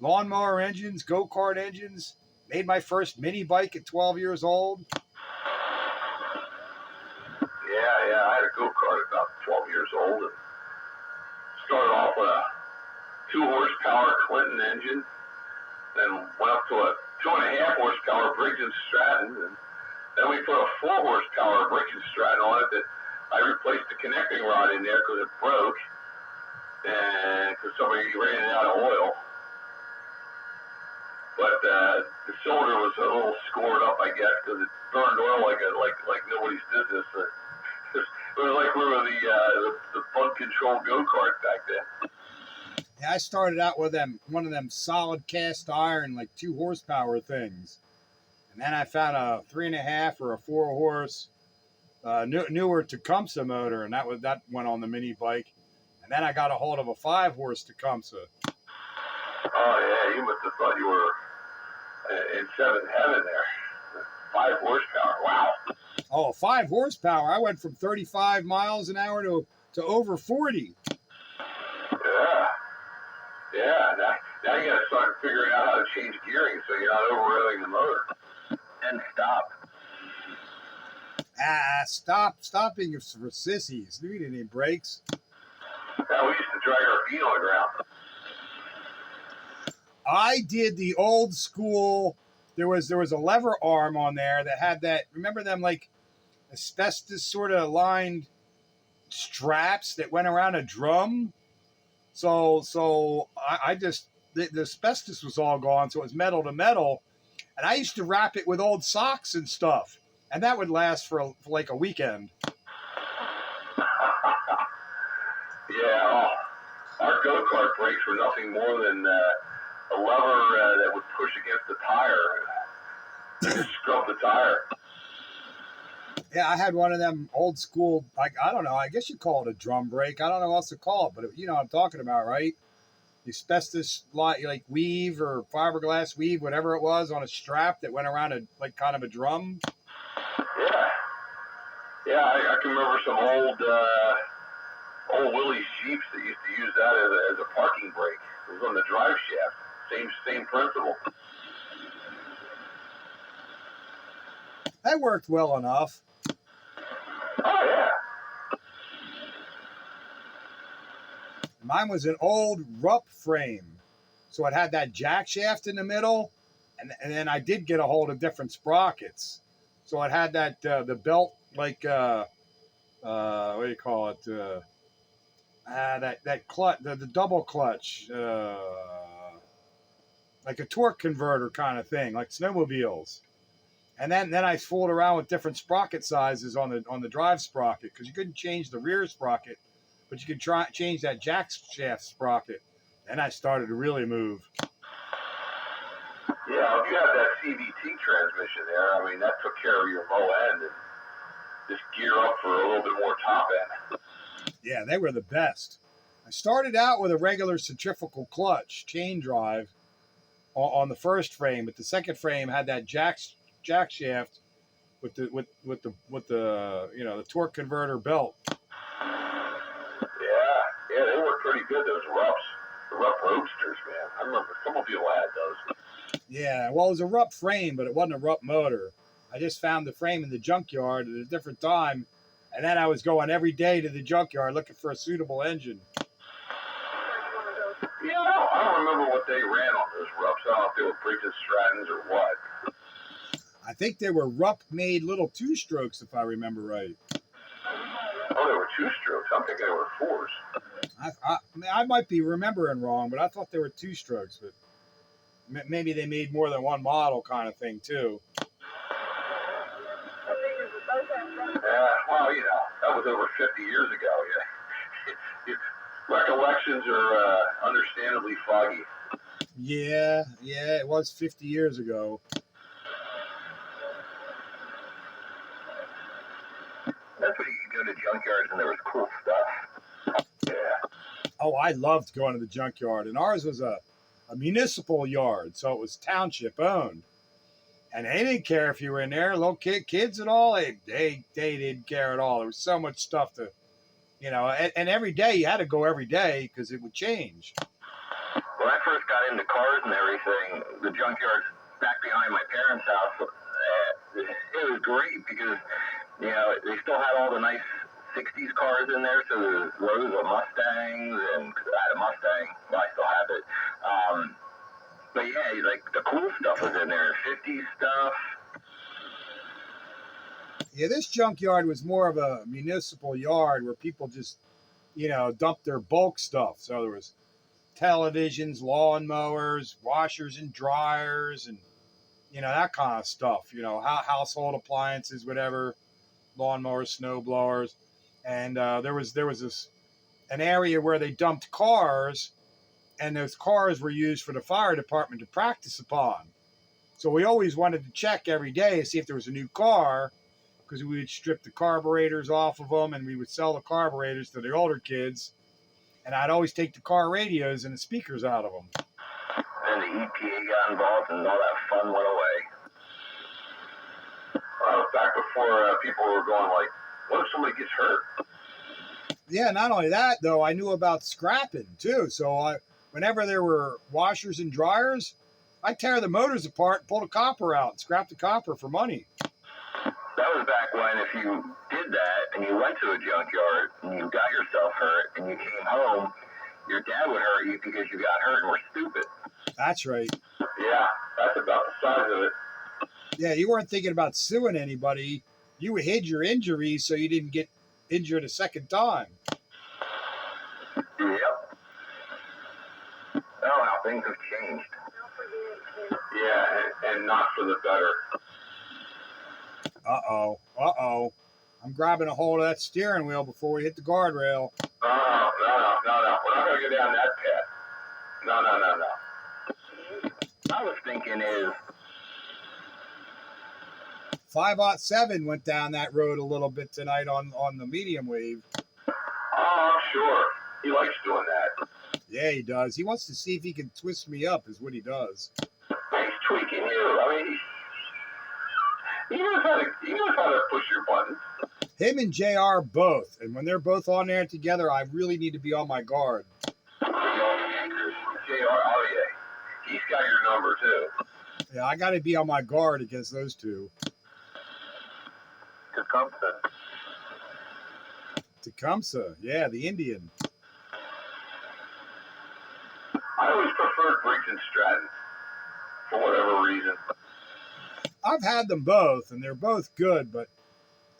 lawnmower engines, go-kart engines. Made my first mini bike at 12 years old. Yeah, I had a go-kart at about 12 years old and started off with a 2-horsepower Clinton engine, then went up to a 2.5 horsepower Briggs & Stratton, and then we put a 4 horsepower Briggs & Stratton on it that I replaced the connecting rod in there because it broke and because somebody ran out of oil. But the cylinder was a little scored up, I guess, because it burned oil like nobody's business. It was like we were the bug control go-kart back then. Yeah, I started out with one of them solid cast iron, like 2 horsepower things. And then I found a 3.5 or a 4 horse newer Tecumseh motor, and that went on the mini bike. And then I got a hold of a 5 horse Tecumseh. Oh yeah, you must have thought you were in seventh heaven there. 5 horsepower, wow. Oh, 5 horsepower. I went from 35 miles an hour to over 40. Yeah. Now you got to start figuring out how to change gearing so you're not overrevving the motor. And stop. Stopping is for sissies. Do we need any brakes? Yeah, we used to drag our feet on the ground. I did the old school. There was a lever arm on there that had that. Remember them like asbestos sort of lined straps that went around a drum? So I just the asbestos was all gone, so it was metal to metal, And I used to wrap it with old socks and stuff. And that would last for like a weekend. Yeah, our go-kart brakes were nothing more than a lever that would push against the tire. Just scrub the tire. Yeah, I had one of them old school, like, I don't know, I guess you call it a drum brake. I don't know what else to call it, but you know what I'm talking about, right? The asbestos like weave or fiberglass weave, whatever it was, on a strap that went around like kind of a drum. Yeah. Yeah, I can remember some old Willie's Jeeps that used to use that as a parking brake. It was on the drive shaft. Same principle. That worked well enough. Oh, yeah. Mine was an old Rupp frame. So it had that jack shaft in the middle. And then I did get a hold of different sprockets. So it had that, the belt, like, what do you call it? That clutch, the double clutch, like a torque converter kind of thing, like snowmobiles. And then I fooled around with different sprocket sizes on the drive sprocket because you couldn't change the rear sprocket, but you could change that jack shaft sprocket. Then I started to really move. Yeah, if you had that CVT transmission there, I mean, that took care of your low end and just gear up for a little bit more top end. Yeah, they were the best. I started out with a regular centrifugal clutch chain drive on the first frame, but the second frame had that jack shaft with the the torque converter belt. Yeah, they were pretty good, those Rupps. The Rupp Roadsters, man. I remember a couple people had those. Yeah, well, it was a Rupp frame, but it wasn't a Rupp motor. I just found the frame in the junkyard at a different time, and then I was going every day to the junkyard looking for a suitable engine. You know, I don't remember what they ran on those Rupps. I don't know if they were Briggs Strattons or what. I think they were Rupp-made little two-strokes, if I remember right. Oh, they were two-strokes. I'm thinking they were fours. I might be remembering wrong, but I thought they were two-strokes. But maybe they made more than one model kind of thing, too. Yeah, well, you know, that was over 50 years ago. Yeah. Recollections are understandably foggy. Yeah, it was 50 years ago. That's when you could go to junkyards and there was cool stuff. Yeah. Oh, I loved going to the junkyard. And ours was a municipal yard, so it was township owned. And they didn't care if you were in there, little kids and all. They didn't care at all. There was so much stuff to, and every day you had to go every day because it would change. When I first got into cars and everything, the junkyard's back behind my parents' house. It was great because, they still had all the nice 60s cars in there, so there's rows of Mustangs, and I had a Mustang. Well, I still have it. But yeah, like the cool stuff was in there, 50s stuff. Yeah, this junkyard was more of a municipal yard where people just, dumped their bulk stuff. So there was televisions, lawnmowers, washers and dryers, and, that kind of stuff, household appliances, whatever, lawnmowers, snow blowers. And there was an area where they dumped cars, and those cars were used for the fire department to practice upon. So we always wanted to check every day to see if there was a new car, because we would strip the carburetors off of them and we would sell the carburetors to the older kids. And I'd always take the car radios and the speakers out of them. And the EPA got involved and all that fun went away. Back before people were going like, what if somebody gets hurt? Yeah, not only that, though, I knew about scrapping, too. So whenever there were washers and dryers, I'd tear the motors apart, pull the copper out, and scrap the copper for money. That was back when if you did that and you went to a junkyard and you got yourself hurt and you came home, your dad would hurt you because you got hurt and were stupid. That's right. Yeah, that's about the size of it. Yeah, you weren't thinking about suing anybody. You hid your injuries so you didn't get injured a second time. Yep. Oh, how things have changed. Yeah, and and not for the better. Uh-oh. I'm grabbing a hold of that steering wheel before we hit the guardrail. No. We're not going to go down that path. No. I was thinking is 507 went down that road a little bit tonight on the medium wave. Oh, I'm sure. He likes doing that. Yeah, he does. He wants to see if he can twist me up, is what he does. He's tweaking you. I mean, he knows how to push your buttons. Him and JR both. And when they're both on there together, I really need to be on my guard. JR, oh yeah. He's got your number too. Yeah, I got to be on my guard against those two. Tecumseh, yeah, the Indian. I always preferred Briggs and Stratton for whatever reason. I've had them both, and they're both good, but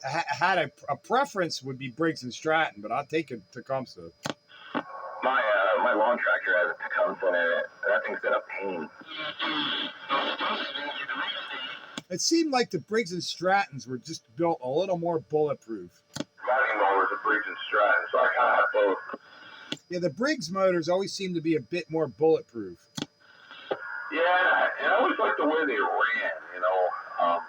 I had a preference would be Briggs and Stratton, but I'll take a Tecumseh. My lawn tractor has a Tecumseh in it. That thing's been a pain. It seemed like the Briggs and Strattons were just built a little more bulletproof. Riding mowers are Briggs and Stratton, so I kind of have both. Yeah, the Briggs motors always seem to be a bit more bulletproof. Yeah, and I always liked the way they ran, you know.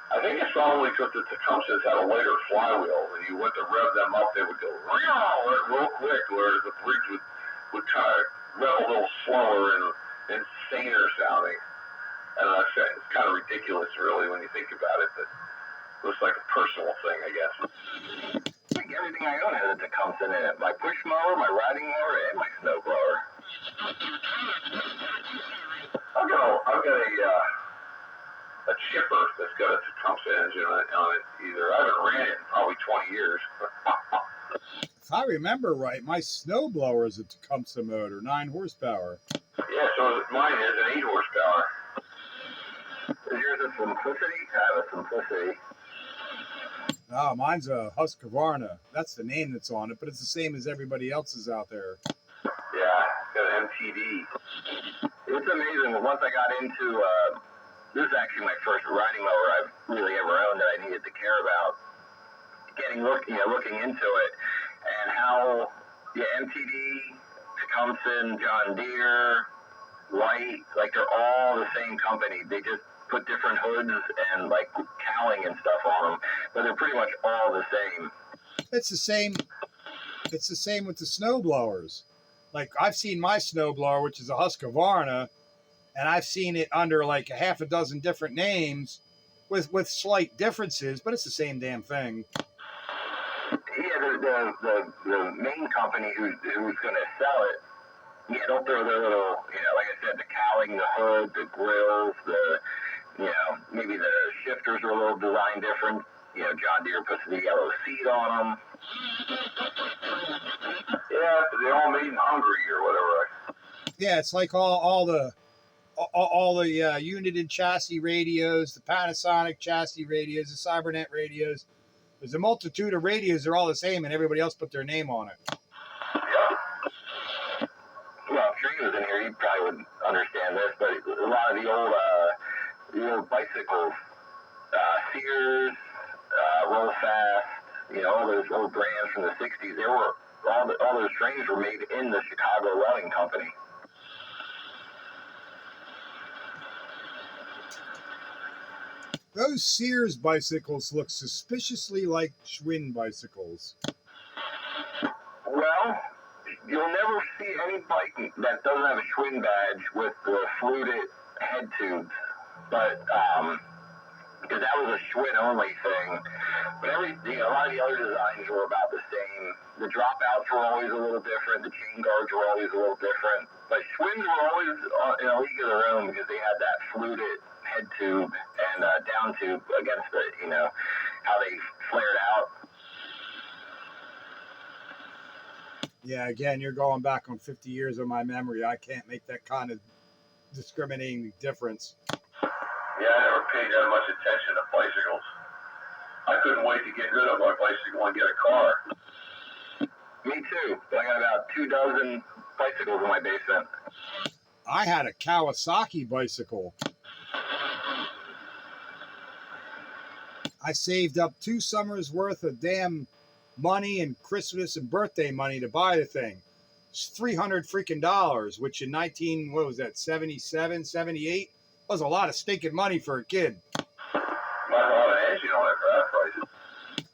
I think it's probably because the Tecumsehs had a lighter flywheel. When you went to rev them up, they would go real quick, whereas the Briggs would kind of rev a little slower and saner sounding. And it's kind of ridiculous, really, when you think about it. But it looks like a personal thing, I guess. I think everything I own has a Tecumseh in it. My push mower, my riding mower, and my snow blower. I've got a chipper that's got a Tecumseh engine on it either. I haven't ran it in probably 20 years. If I remember right, my snowblower is a Tecumseh motor, 9 horsepower. Yeah, so mine is an 8 horsepower. Is yours a Simplicity? I have a Simplicity. No, mine's a Husqvarna. That's the name that's on it, but it's the same as everybody else's out there. Yeah, it's got an MTD. It's amazing. Once I got into this is actually my first riding mower I've really ever owned that I needed to care about. Looking into it, and how MTD, Tecumseh, John Deere, White, like they're all the same company. They just put different hoods and like cowling and stuff on them, but they're pretty much all the same. It's the same. It's the same with the snow blowers. Like I've seen my snow blower, which is a Husqvarna, and I've seen it under like a half a dozen different names with slight differences, but it's the same damn thing. Yeah, the main company who's going to sell it, yeah, they'll throw their little, like I said, the cowling, the hood, the grills, maybe the shifters are a little design different. John Deere puts the yellow seat on them. Yeah, they're all made in Hungary or whatever. Yeah, it's like all the United chassis radios, the Panasonic chassis radios, the Cybernet radios. There's a multitude of radios. They're all the same, and everybody else put their name on it. Yeah. Well, if Tree was in here, he probably would understand this, but a lot of the old bicycles, Sears, Roll Fast, all those old brands from the 60s, they were all those trains were made in the Chicago Welding Company. Those Sears bicycles look suspiciously like Schwinn bicycles. Well, you'll never see any bike that doesn't have a Schwinn badge with the fluted head tubes, but because that was a Schwinn only thing. But a lot of the other designs were about the same. The dropouts were always a little different. The chain guards were always a little different. But Schwinns were always in a league of their own because they had that fluted head tube and down tube against the, how they flared out. Yeah, again, you're going back on 50 years of my memory. I can't make that kind of discriminating difference. Yeah, I never paid that much attention to bicycles. I couldn't wait to get rid of my bicycle and get a car. Me too. I got about 24 bicycles in my basement. I had a Kawasaki bicycle. I saved up 2 summers worth of damn money and Christmas and birthday money to buy the thing. It's $300 freaking dollars, which in 19, what was that, 77, 78, was a lot of stinking money for a kid. Might have an engine on it for that price.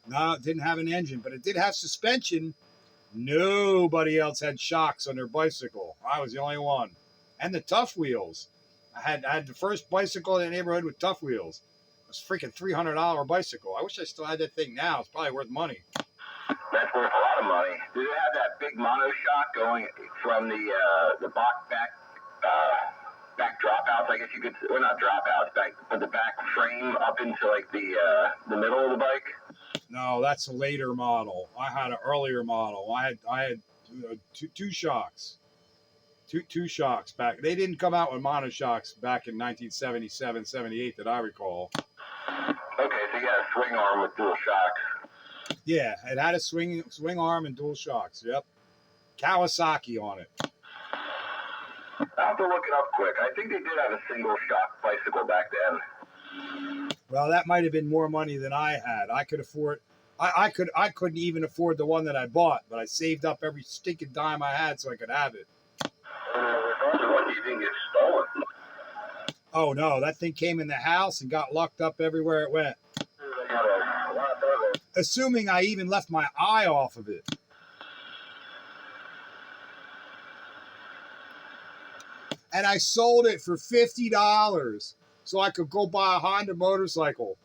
No, it didn't have an engine, but it did have suspension. Nobody else had shocks on their bicycle. I was the only one. And the tough wheels. I had the first bicycle in the neighborhood with tough wheels. It was a freaking $300 bicycle. I wish I still had that thing now. It's probably worth money. That's worth a lot of money. Did it have that big monoshock going from the back dropouts? I guess you could, well, not dropouts, but the back frame up into like the middle of the bike. No, that's a later model. I had an earlier model. I had two shocks. Two shocks back. They didn't come out with monoshocks back in 1977, 78 that I recall. Okay, so you got a swing arm with dual shocks. Yeah, it had a swing arm and dual shocks. Yep. Kawasaki on it. I'll have to look it up quick. I think they did have a single shock bicycle back then. Well, that might have been more money than I had. I could afford. I couldn't even afford the one that I bought, but I saved up every stinking dime I had so I could have it. Lucky you didn't get stolen. Oh no, that thing came in the house and got locked up everywhere it went. Assuming I even left my eye off of it. And I sold it for $50 so I could go buy a Honda motorcycle.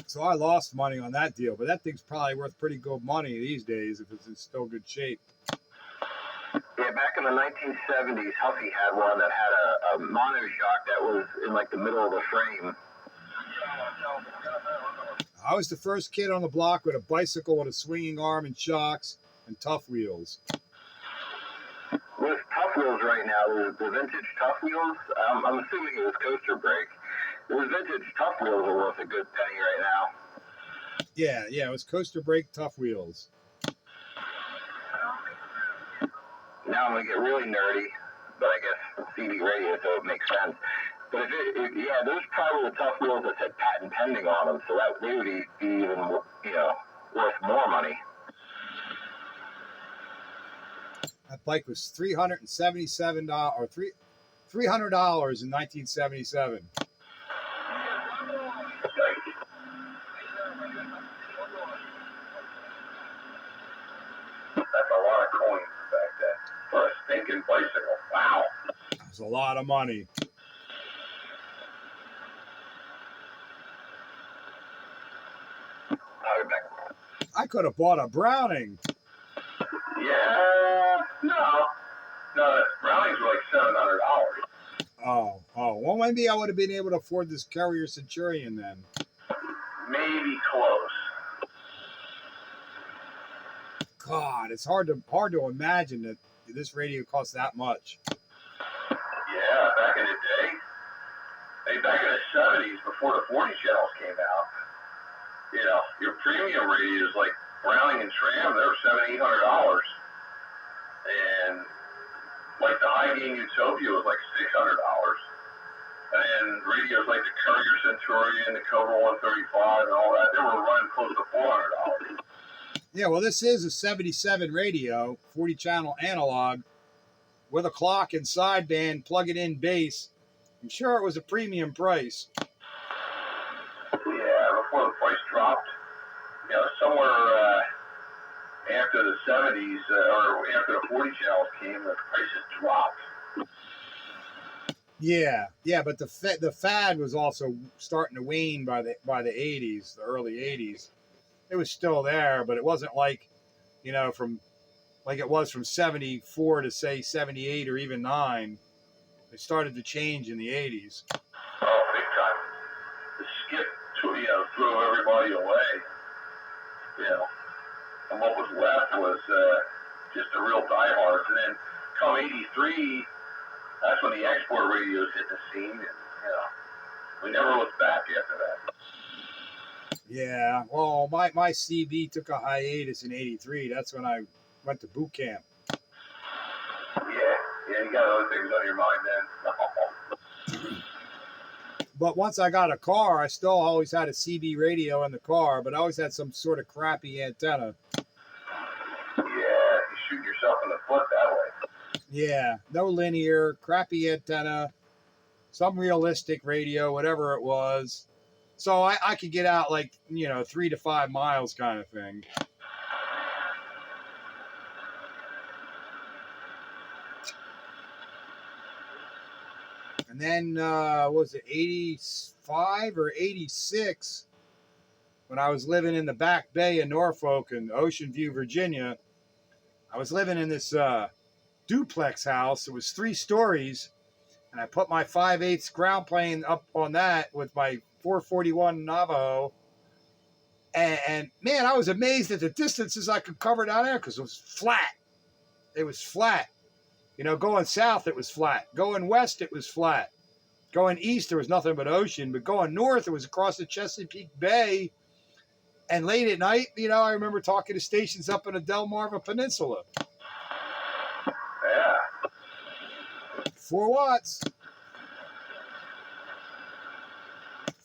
So I lost money on that deal, but that thing's probably worth pretty good money these days if it's in still good shape. Yeah, back in the 1970s, Huffy had one that had a monoshock that was in like the middle of the frame. I was the first kid on the block with a bicycle with a swinging arm and shocks and tough wheels. With tough wheels right now, the vintage tough wheels, I'm assuming it was coaster brake. Those vintage tough wheels are worth a good penny right now. Yeah, it was coaster brake tough wheels. Now I'm going to get really nerdy, but I guess CD radio, so it makes sense. But those probably the tough wheels that said patent pending on them, so that they would be even, worth more money. That bike was $377 or $300 in 1977. That's a lot of coins back then for a stinking bicycle. Wow. That's a lot of money. I could have bought a Browning. Yeah, no, Brownings were like $700. Well, maybe I would have been able to afford this Courier Centurion then. Maybe close. God, it's hard to imagine that this radio costs that much. Yeah, back in the day, back in the 70s, before the 40 channels came out, your premium radios like Browning and Tram, they were $700, $800. And like the high gain Utopia was like $600. And radios like the Courier Centurion, the Cobra 135, and all that, they were running close to $400. Yeah, well, this is a 77 radio, 40 channel analog, with a clock and sideband, plug-it-in bass. I'm sure it was a premium price. Yeah, before the price dropped, somewhere after the 70s or after the 40 channels came, the prices dropped. Yeah, but the fad was also starting to wane by the 80s, the early 80s. It was still there, but it wasn't like, from like it was from 74 to say 78 or even 9. It started to change in the 80s. Oh, big time. The skip, threw everybody away. And what was left was just the real diehards. And then come 83, that's when the export radios hit the scene. And, we never looked back after that. Yeah, well, my CB took a hiatus in 83. That's when I went to boot camp. Yeah, you got other things on your mind then. But once I got a car, I still always had a CB radio in the car, but I always had some sort of crappy antenna. Yeah, you shoot yourself in the foot that way. Yeah, no linear, crappy antenna, some realistic radio, whatever it was. So I could get out like, 3 to 5 miles kind of thing. And then, what was it, 85 or 86, when I was living in the Back Bay in Norfolk in Ocean View, Virginia, I was living in this duplex house. It was 3 stories, and I put my 5/8 ground plane up on that with my 441 Navajo. And man, I was amazed at the distances I could cover down there because it was flat. It was flat. Going south, it was flat. Going west, it was flat. Going east, there was nothing but ocean. But going north, it was across the Chesapeake Bay. And late at night, I remember talking to stations up in the Delmarva Peninsula. Yeah. 4 watts.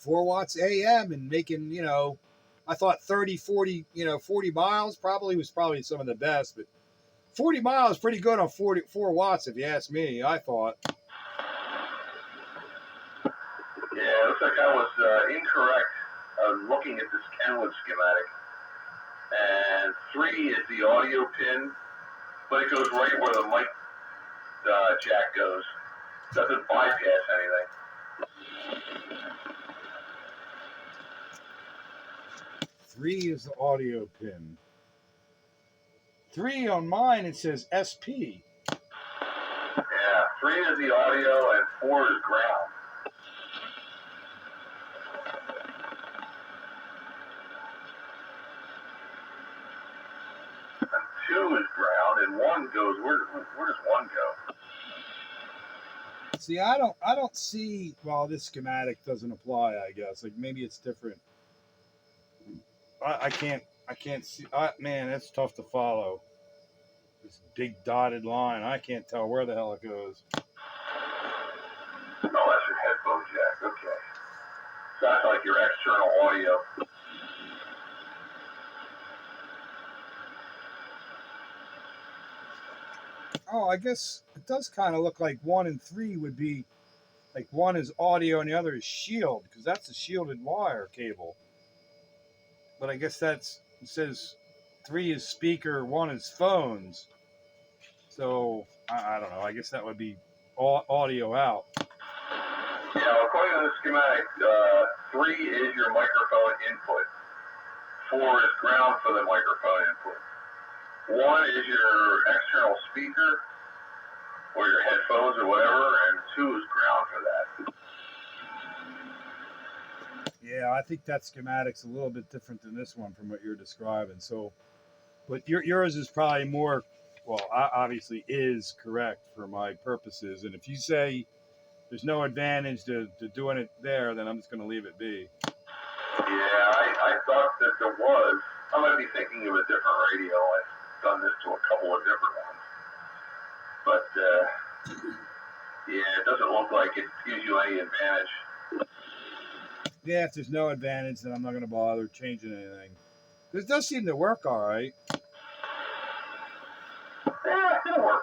4 watts AM and making, I thought 30, 40, 40 miles was probably some of the best. But 40 miles is pretty good on 4 watts, if you ask me, I thought. Yeah, it looks like I was incorrect. I was looking at this Kenwood schematic. And 3 is the audio pin, but it goes right where the mic jack goes. Doesn't bypass anything. 3 is the audio pin. 3 on mine, it says SP. Yeah, 3 is the audio and 4 is ground. And 2 is ground and 1 goes, where does 1 go? See, I don't see, well, this schematic doesn't apply, I guess. Like maybe it's different. I can't see, man, that's tough to follow. This big dotted line, I can't tell where the hell it goes. Oh, that's your headphone jack, okay. Sounds like your external audio. Oh, I guess it does kind of look like 1 and 3 would be, like 1 is audio and the other is shield, because that's a shielded wire cable. But I guess it says 3 is speaker, 1 is phones. So, I don't know, I guess that would be audio out. Yeah, according to the schematic, 3 is your microphone input. 4 is ground for the microphone input. 1 is your external speaker or your headphones or whatever, and 2 is ground for that. Yeah, I think that schematic's a little bit different than this one from what you're describing. So, but yours is probably more, well, obviously is correct for my purposes. And if you say there's no advantage to doing it there, then I'm just going to leave it be. Yeah, I thought that there was. I might be thinking of a different radio. I've done this to a couple of different ones. But, yeah, it doesn't look like it gives you any advantage. Yeah, if there's no advantage, then I'm not going to bother changing anything. This does seem to work all right. Yeah, it'll work,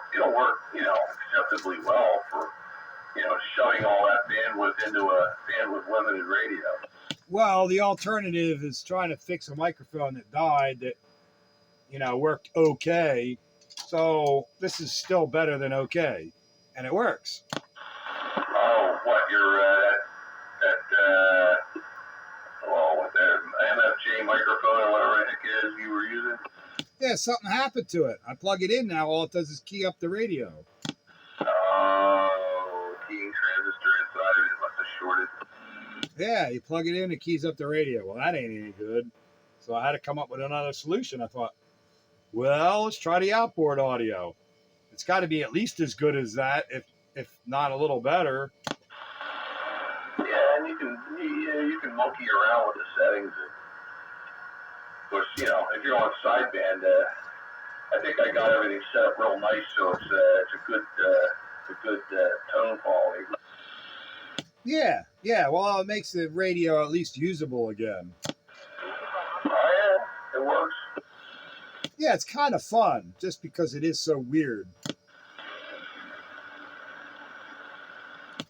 acceptably well for, shoving all that bandwidth into a bandwidth limited radio. Well, the alternative is trying to fix a microphone that died that, worked okay. So this is still better than okay. And it works. Oh, what, what the MFJ microphone or whatever the heck it is you were using? Yeah, something happened to it. I plug it in now. All it does is key up the radio. Oh, keying transistor inside of it must have shorted. Yeah, you plug it in, it keys up the radio. Well, that ain't any good. So I had to come up with another solution. I thought, well, let's try the outboard audio. It's got to be at least as good as that, if not a little better. Yeah, and you can monkey around with the settings. Of course, if you're on sideband, I think I got everything set up real nice, so it's a good tone quality. Yeah, Yeah, well, it makes the radio at least usable again. Oh, yeah, it works. Yeah, it's kind of fun just because it is so weird.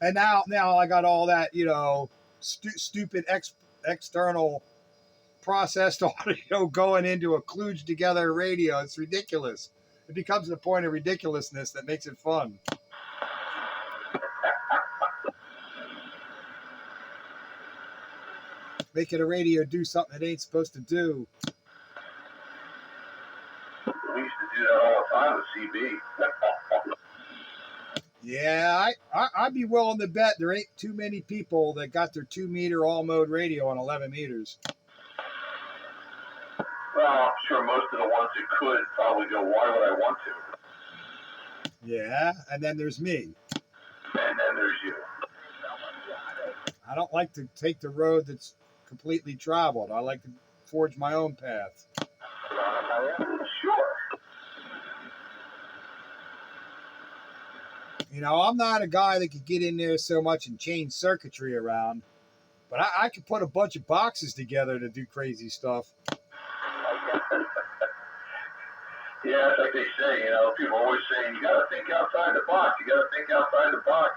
And now I got all that, stupid external processed audio going into a kludged together radio. It's ridiculous. It becomes the point of ridiculousness that makes it fun. Making a radio do something it ain't supposed to do. We used to do that all the time with CB. Yeah, I'd be willing to bet there ain't too many people that got their 2-meter all-mode radio on 11 meters. Well, I'm sure most of the ones that could probably go, why would I want to? Yeah, and then there's me. And then there's you. I don't like to take the road that's completely traveled. I like to forge my own path. Sure. I'm not a guy that could get in there so much and change circuitry around, but I could put a bunch of boxes together to do crazy stuff. Yeah, it's like they say, people always saying, you got to think outside the box. You got to think outside the box.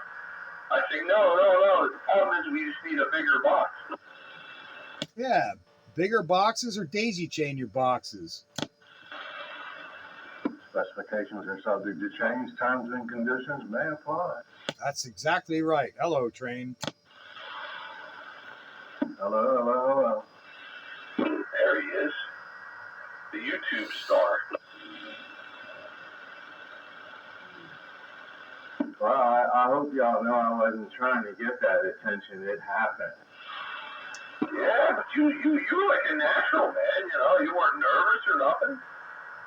I say, no. The problem is we just need a bigger box. Yeah, bigger boxes or daisy chain your boxes. Specifications are subject to change. Terms and conditions may apply. That's exactly right. Hello, Train. Hello. There he is. The YouTube star. Well, I hope y'all know I wasn't trying to get that attention. It happened. Yeah, but you like a natural, man. You weren't nervous or nothing.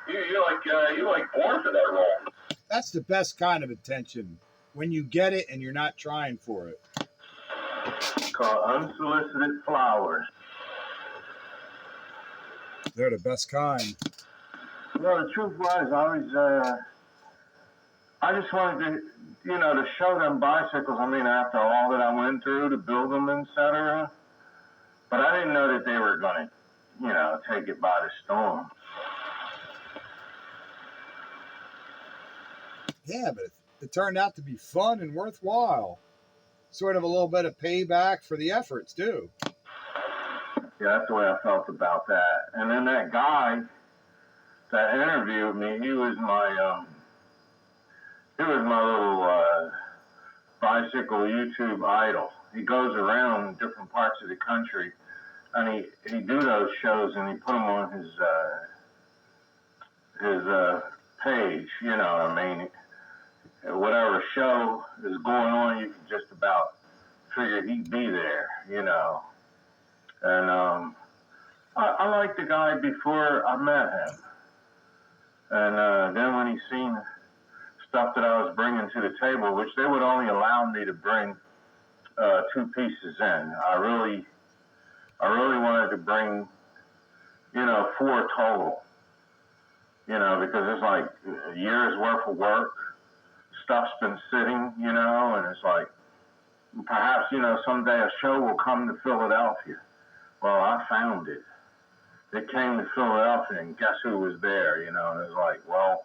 You're like born for that role. That's the best kind of attention, when you get it and you're not trying for it. It's called unsolicited flowers. They're the best kind. Well, the truth was, I just wanted to, to show them bicycles. I mean, after all that I went through to build them, etc. But I didn't know that they were going to, take it by the storm. Yeah, but it turned out to be fun and worthwhile. Sort of a little bit of payback for the efforts, too. Yeah, that's the way I felt about that. And then that guy that interviewed me, he was my little bicycle YouTube idol. He goes around different parts of the country, and he do those shows, and he put them on his page. You know what I mean? Whatever show is going on, you can just about figure he'd be there. And I liked the guy before I met him, and then when he seen stuff that I was bringing to the table, which they would only allow me to bring 2 pieces in. I really wanted to bring, 4 total, because it's like a year's worth of work. Stuff's been sitting, and it's like, perhaps, someday a show will come to Philadelphia. Well, I found it. It came to Philadelphia, and guess who was there, and it was like, well,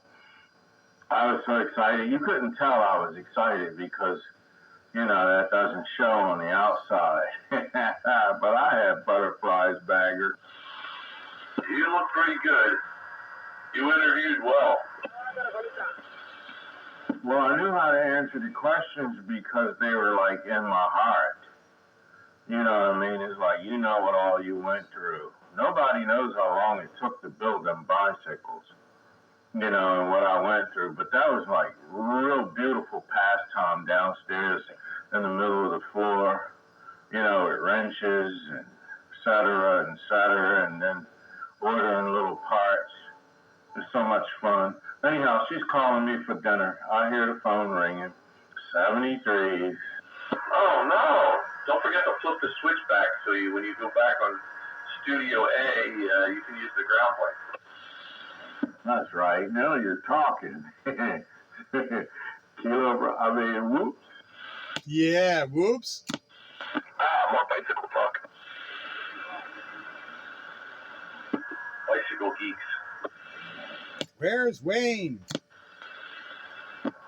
I was so excited. You couldn't tell I was excited because, that doesn't show on the outside. But I had butterflies, Bagger. You look pretty good. You interviewed well. Well, I knew how to answer the questions because they were like in my heart. You know what I mean? It's like, what all you went through. Nobody knows how long it took to build them bicycles, and what I went through. But that was like real beautiful pastime downstairs in the middle of the floor, with wrenches and et cetera, and then ordering little parts. It's so much fun. Anyhow, she's calling me for dinner. I hear the phone ringing. 73. Oh, no. Don't forget to flip the switch back so when you go back on Studio A, you can use the ground plane. That's right. Now you're talking. Whoops. Yeah, whoops. I more bicycle talk. Bicycle geeks. Where's Wayne?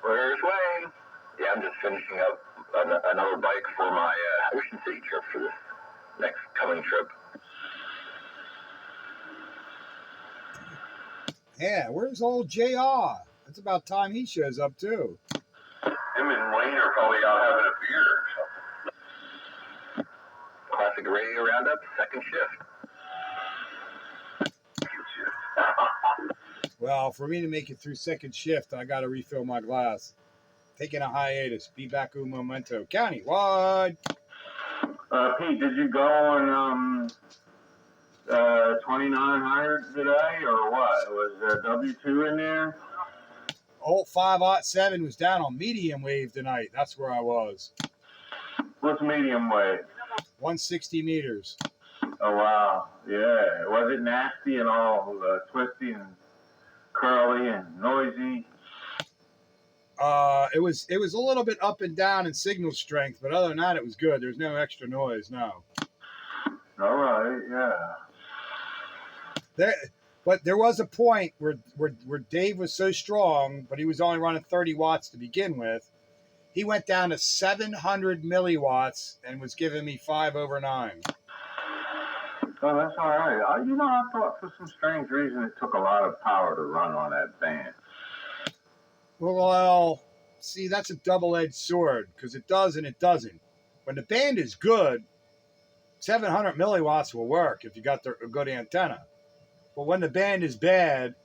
Where's Wayne? Yeah, I'm just finishing up another bike for my Ocean City trip for this next coming trip. Yeah, where's old JR? It's about time he shows up too. Him and Wayne are probably out having a beer or something. Classic Radio Roundup, second shift. Well, for me to make it through second shift, I got to refill my glass. Taking a hiatus. Be back un momento. Countywide. Pete, did you go on 29 hired today or what? Was there W2 in there? Old 507 was down on medium wave tonight. That's where I was. What's medium wave? 160 meters. Oh, wow. Yeah. Was it nasty and all twisty and curly and noisy? It was a little bit up and down in signal strength, but other than that, it was good. There's no extra noise, no. All right, yeah. But there was a point where Dave was so strong, but he was only running 30 watts to begin with. He went down to 700 milliwatts and was giving me 5/9. Oh, that's all right. I thought for some strange reason it took a lot of power to run on that band. Well, see, that's a double-edged sword because it does and it doesn't. When the band is good, 700 milliwatts will work if you got a good antenna. But when the band is bad,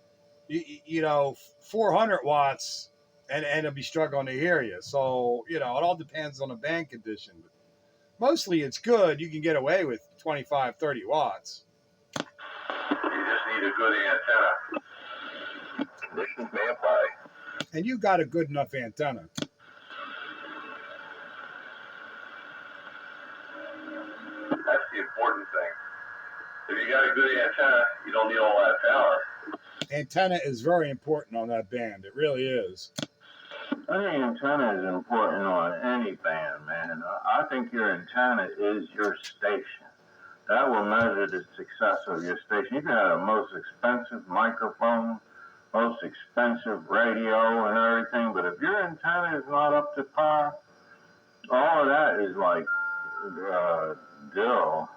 you know, 400 watts and it'll be struggling to hear you. So, you know, it all depends on the band condition. But mostly it's good. You can get away with 25, 30 watts. You just need a good antenna. Conditions may apply. And you got a good enough antenna. That's the important thing. If you got a good antenna, you don't need all that power. Antenna is very important on that band. It really is. I think antenna is important on any band, man. I think your antenna is your station. That will measure the success of your station. You can have the most expensive microphone, most expensive radio and everything, but if your antenna is not up to par, all of that is like dill.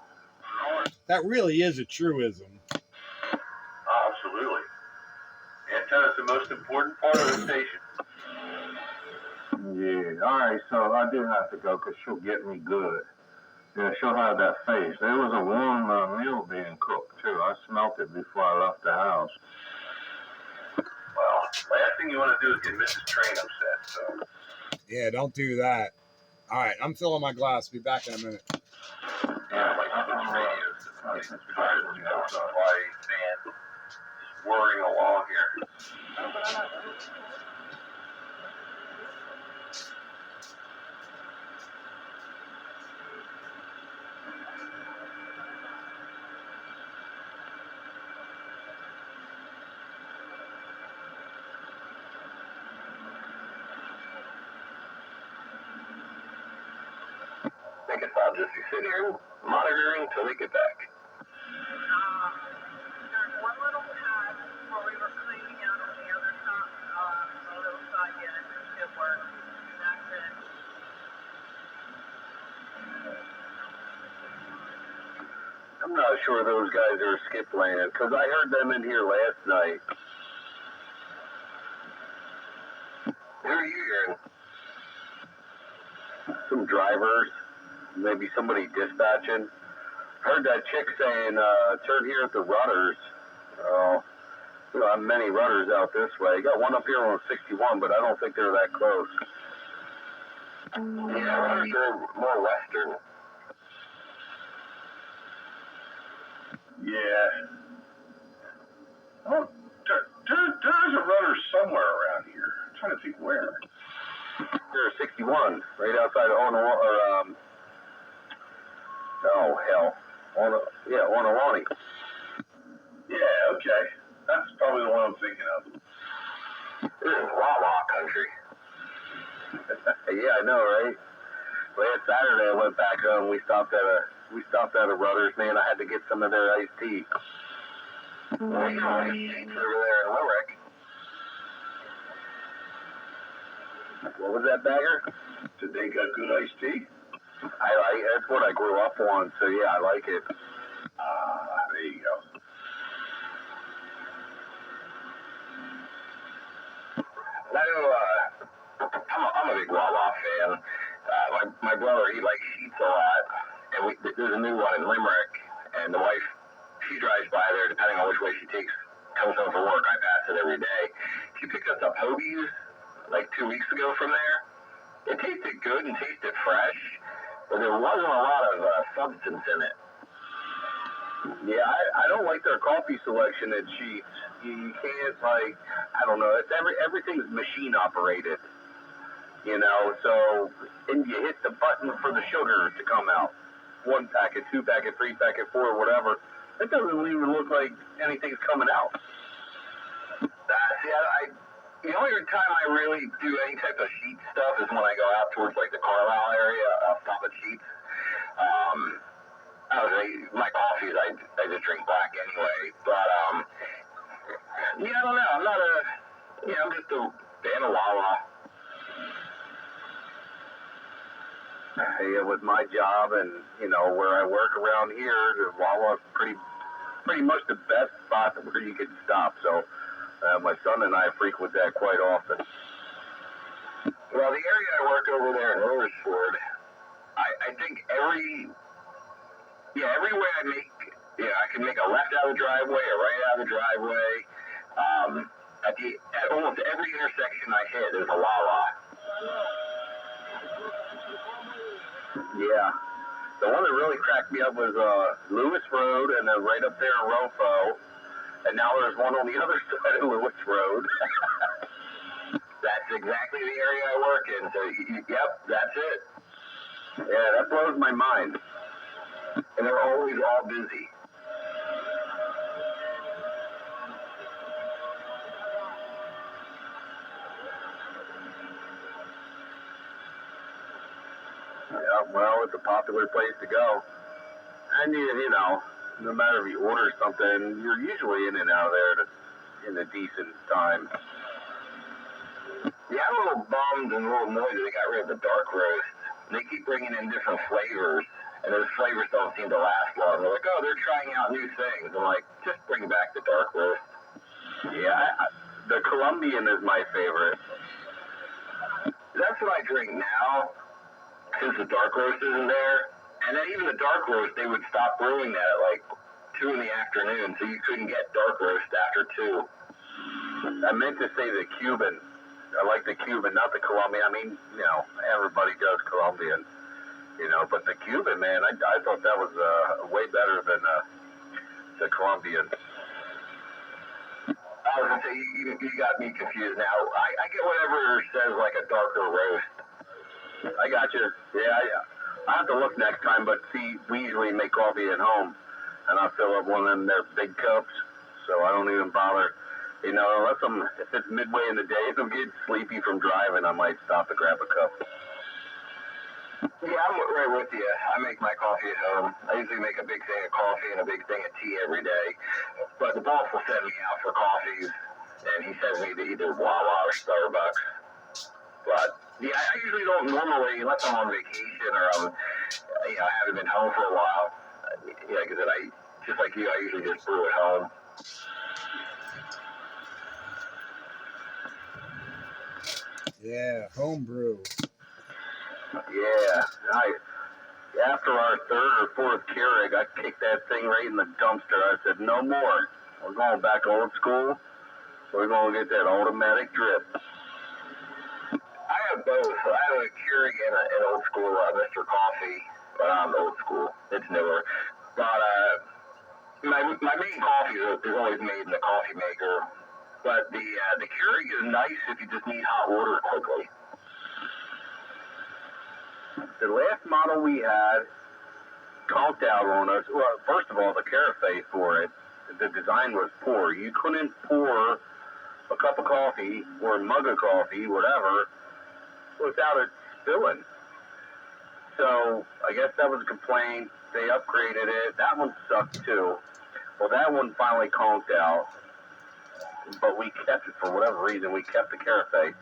That really is a truism. Absolutely. Antenna's the most important part of the station. Yeah, all right, so I do have to go because she'll get me good. Yeah, she'll have that face. There was a warm meal being cooked, too. I smelt it before I left the house. Well, last thing you want to do is get Mrs. Train upset, so. Yeah, don't do that. All right, I'm filling my glass. Be back in a minute. Yeah, like Mrs. Radio is tired of the supply band just whirring along here. I guess I'll just be sitting here monitoring until they get back. There's one little pad where we were cleaning out on the other side, the little side unit that still works. That's it. I'm not sure those guys are skip laning because I heard them in here last night. Who are you hearing? Some drivers, maybe somebody dispatching. Heard that chick saying, turn here at the rudders. Oh, we don't have many rudders out this way. Got one up here on 61, but I don't think they're that close. Yeah, rudders are more western. Yeah. Oh, there's a rudder somewhere around here. I'm trying to think where. There's 61, right outside of Onawani. Yeah, okay. That's probably the one I'm thinking of. This is Wawa country. Yeah, I know, right? Last Saturday I went back home. We stopped at a Rudders, man. I had to get some of their iced tea. Well, you know, iced tea's over there in Limerick. What was that, Bagger? Did they got good iced tea? That's what I grew up on, so yeah, I like it. There you go. I'm a big Wawa fan. My brother, he likes sheets a lot, and there's a new one in Limerick, and the wife, she drives by there, depending on which way she comes home from work. I pass it every day. She picked us up hoagies like 2 weeks ago from there. It tasted good and tasted fresh, but there wasn't a lot of substance in it. Yeah, I don't like their coffee selection at Sheets. You can't, like, I don't know, everything's machine operated, you know, so, and you hit the button for the sugar to come out. 1 packet, 2 packet, 3 packet, 4, whatever. It doesn't even look like anything's coming out. The only time I really do any type of sheet stuff is when I go out towards, like, the Carlisle area, stop at Sheets. My coffees, I just drink black anyway. But, yeah, I don't know. I'm just a fan of Wawa. Yeah, with my job and, you know, where I work around here, the Wawa's pretty much the best spot where you can stop. So, my son and I frequent that quite often. Well, the area I work over there in Royersford, I think every way I can make a left out of the driveway, a right out of the driveway. At almost every intersection I hit, there's a Wawa. Yeah. The one that really cracked me up was Lewis Road, and then right up there in Rofo. And now there's one on the other side of Lewis Road. That's exactly the area I work in. So, yep, that's it. Yeah, that blows my mind. And they're always all busy. Yeah, well, it's a popular place to go. And, you know, no matter if you order something, you're usually in and out of there in a decent time. Yeah, I'm a little bummed and a little annoyed that they got rid of the dark roast. They keep bringing in different flavors, and those flavors don't seem to last long. They're like, oh, they're trying out new things. I'm like, just bring back the dark roast. Yeah, the Colombian is my favorite. That's what I drink now, since the dark roast isn't there. And then even the dark roast, they would stop brewing that at like 2 in the afternoon, so you couldn't get dark roast after 2. I meant to say the Cuban. I like the Cuban, not the Colombian. I mean, you know, everybody does Colombian, you know, but the Cuban, man, I thought that was way better than the Colombian. I was going to say, you got me confused now. I get whatever says like a darker roast. I got you. Yeah, I have to look next time, but see, we usually make coffee at home, and I'll fill up one of them their big cups, so I don't even bother. You know, if it's midway in the day, if I'm getting sleepy from driving, I might stop to grab a cup. Yeah, I'm right with you. I make my coffee at home. I usually make a big thing of coffee and a big thing of tea every day. But the boss will send me out for coffees, and he sends me to either Wawa or Starbucks. But yeah, I usually don't normally, unless I'm on vacation or I haven't been home for a while. Yeah, because just like you, I usually just brew at home. Yeah, homebrew. Yeah, after our 3rd or 4th Keurig, I kicked that thing right in the dumpster. I said, no more. We're going back old school. We're going to get that automatic drip. I have both. I have a Keurig and an old school Mr. Coffee, but I'm old school. It's newer. But my main coffee is always made in the coffee maker. But the Keurig is nice if you just need hot water quickly. The last model we had conked out on us. Well, first of all, the carafe for it, the design was poor. You couldn't pour a cup of coffee or a mug of coffee, whatever, without it spilling. So I guess that was a complaint. They upgraded it. That one sucked too. Well, that one finally conked out, but we kept it for whatever reason. We kept the Carafe.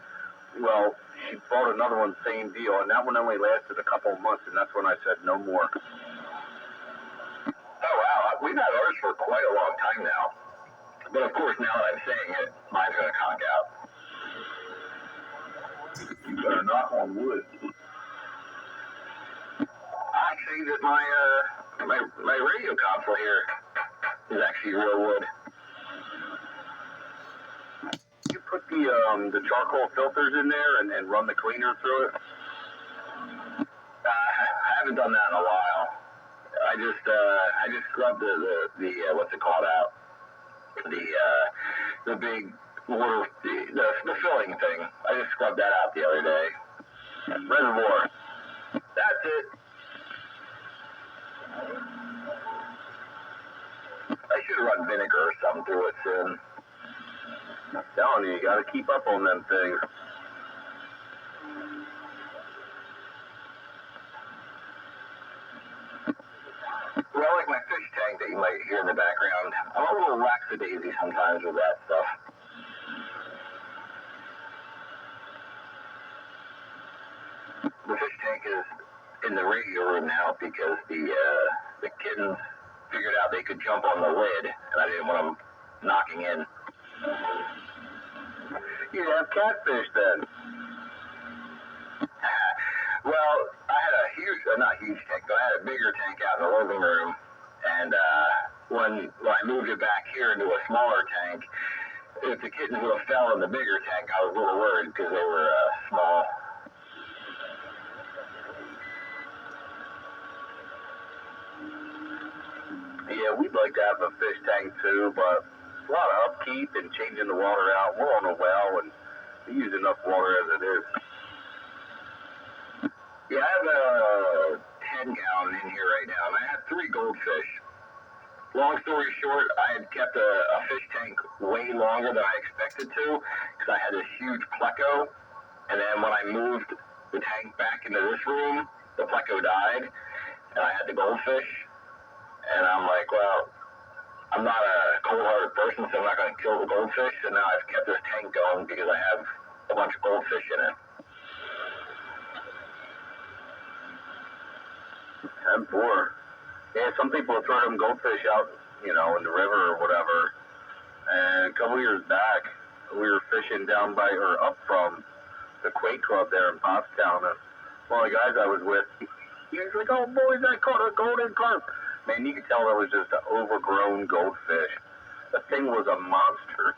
Well, she bought another one, same deal, and that one only lasted a couple of months, and that's when I said no more. Oh wow, we've had ours for quite a long time now. But of course, now that I'm saying it, mine's gonna conk out. You better knock on wood. Actually, that my radio console here is actually real wood. You put the charcoal filters in there and run the cleaner through it. I haven't done that in a while. I just scrubbed the what's it called out? The big water the filling thing. I just scrubbed that out the other day. Reservoir. That's it. I should run vinegar or something through it soon. I'm telling you, you gotta keep up on them things. Well, like my fish tank that you might hear in the background, I'm a little lackadaisy sometimes with that stuff. The fish tank is in the radio room now because the kittens figured out they could jump on the lid, and I didn't want them knocking in. You have catfish then. Well, I had a huge, not huge tank, but I had a bigger tank out in the living room, and when I moved it back here into a smaller tank, if the kittens would have fell in the bigger tank, I was a little worried because they were small. Yeah, we'd like to have a fish tank too, but a lot of upkeep and changing the water out. We're on a well, and we use enough water as it is. Yeah, I have a 10-gallon in here right now, and I have 3 goldfish. Long story short, I had kept a fish tank way longer than I expected to, because I had this huge pleco, and then when I moved the tank back into this room, the pleco died, and I had the goldfish, and I'm like, well, I'm not a cold-hearted person, so I'm not going to kill the goldfish, and now I've kept this tank going because I have a bunch of goldfish in it. 10-4. Yeah, some people will throw them goldfish out, in the river or whatever. And a couple years back, we were fishing down by, or up from the Quake Club there in Pottstown. And one of the guys I was with, he was like, oh, boys, I caught a golden carp. Man, you could tell that was just an overgrown goldfish. The thing was a monster.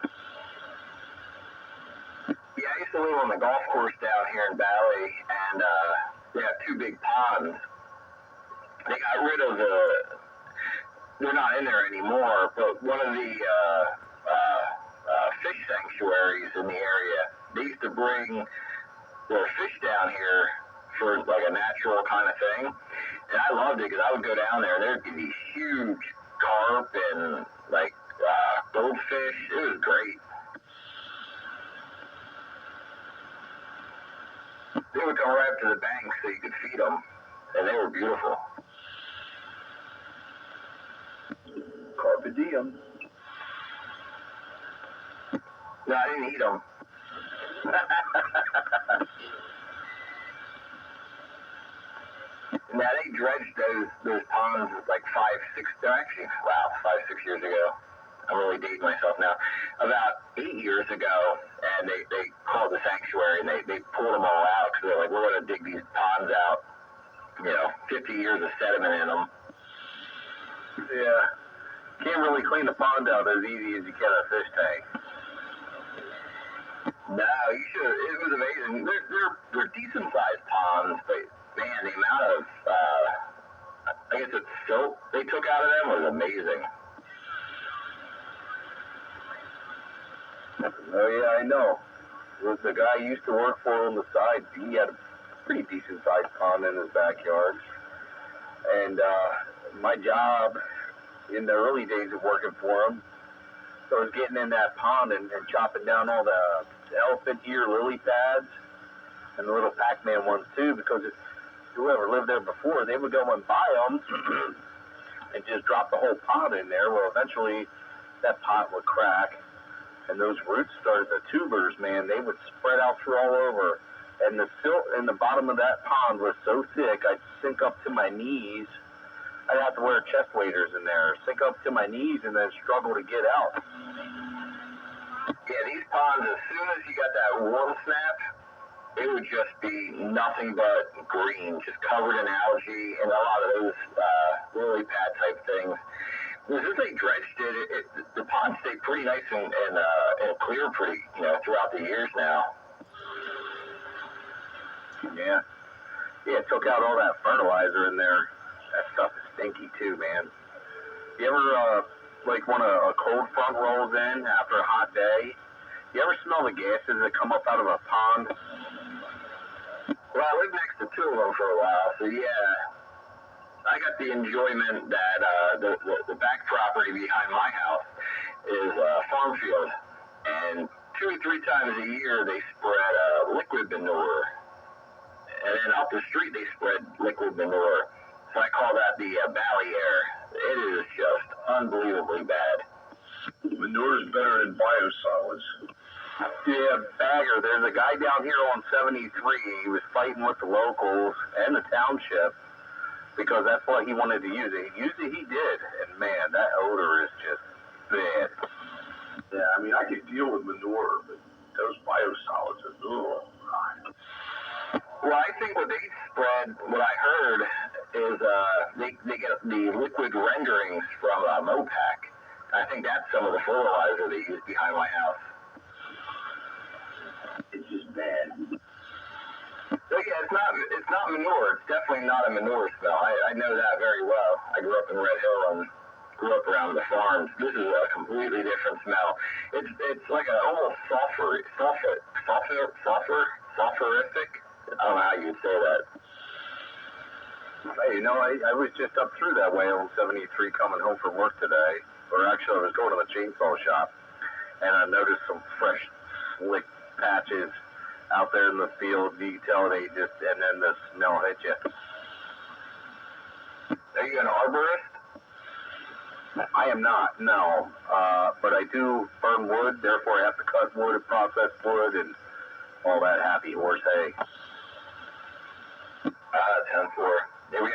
Yeah, I used to live on the golf course down here in Valley, and they have 2 big ponds. They got rid of they're not in there anymore, but one of the fish sanctuaries in the area, they used to bring their fish down here for like a natural kind of thing. And I loved it because I would go down there and there'd be these huge carp and like goldfish. It was great. They would come right up to the bank so you could feed them, and they were beautiful. Carpe diem. No, I didn't eat them. Now they dredged those ponds like 5, 6 years ago. I'm really dating myself now. About 8 years ago, and they called the sanctuary and they pulled them all out because they're like, we're going to dig these ponds out. 50 years of sediment in them. Yeah. Can't really clean the pond out as easy as you can a fish tank. No, you should. It was amazing. They're decent sized ponds, but man, the amount of I guess it's soap they took out of them was amazing. Oh yeah, I know. It was the guy I used to work for on the side. He had a pretty decent sized pond in his backyard, and my job in the early days of working for him, so I was getting in that pond and chopping down all the elephant ear lily pads and the little Pac-Man ones too, because whoever lived there before, they would go and buy them and just drop the whole pot in there. Well, eventually that pot would crack, and those roots started, the tubers, man, they would spread out through all over. And the silt in the bottom of that pond was so thick, I'd sink up to my knees. I'd have to wear chest waders in there, sink up to my knees, and then struggle to get out. Yeah, these ponds, as soon as you got that warm snap, it would just be nothing but green, just covered in algae and a lot of those lily pad type things. Since they dredged it, the pond stayed pretty nice and clear pretty, throughout the years now. Yeah. Yeah, it took out all that fertilizer in there. That stuff is stinky too, man. You ever, when a cold front rolls in after a hot day, you ever smell the gases that come up out of a pond? Well, I lived next to two of them for a while, so yeah. I got the enjoyment that the back property behind my house is a farm field. And 2 or 3 times a year they spread liquid manure. And then up the street they spread liquid manure. So I call that the valley air. It is just unbelievably bad. Manure is better than biosolids. Yeah, bagger. There's a guy down here on 73. He was fighting with the locals and the township because that's what he wanted to use it. Use it, he did. And man, that odor is just bad. Yeah, I mean, I could deal with manure, but those biosolids are, ugh. Well, I think what they spread, what I heard, is they get the liquid renderings from Mopac. I think that's some of the fertilizer they use behind my house. It's just bad. So yeah, it's not manure. It's definitely not a manure smell. I know that very well. I grew up in Red Hill and grew up around the farms. This is a completely different smell. It's like a almost sulfurific. I don't know how you'd say that. Hey, I was just up through that way on 73 coming home from work today. Or actually, I was going to the chainsaw shop, and I noticed some fresh, slick patches out there in the field. You tell and then the smell hit you. Are you an arborist? I am not, no. But I do burn wood, therefore I have to cut wood and process wood and all that happy horse hay. 10-4. Yeah, we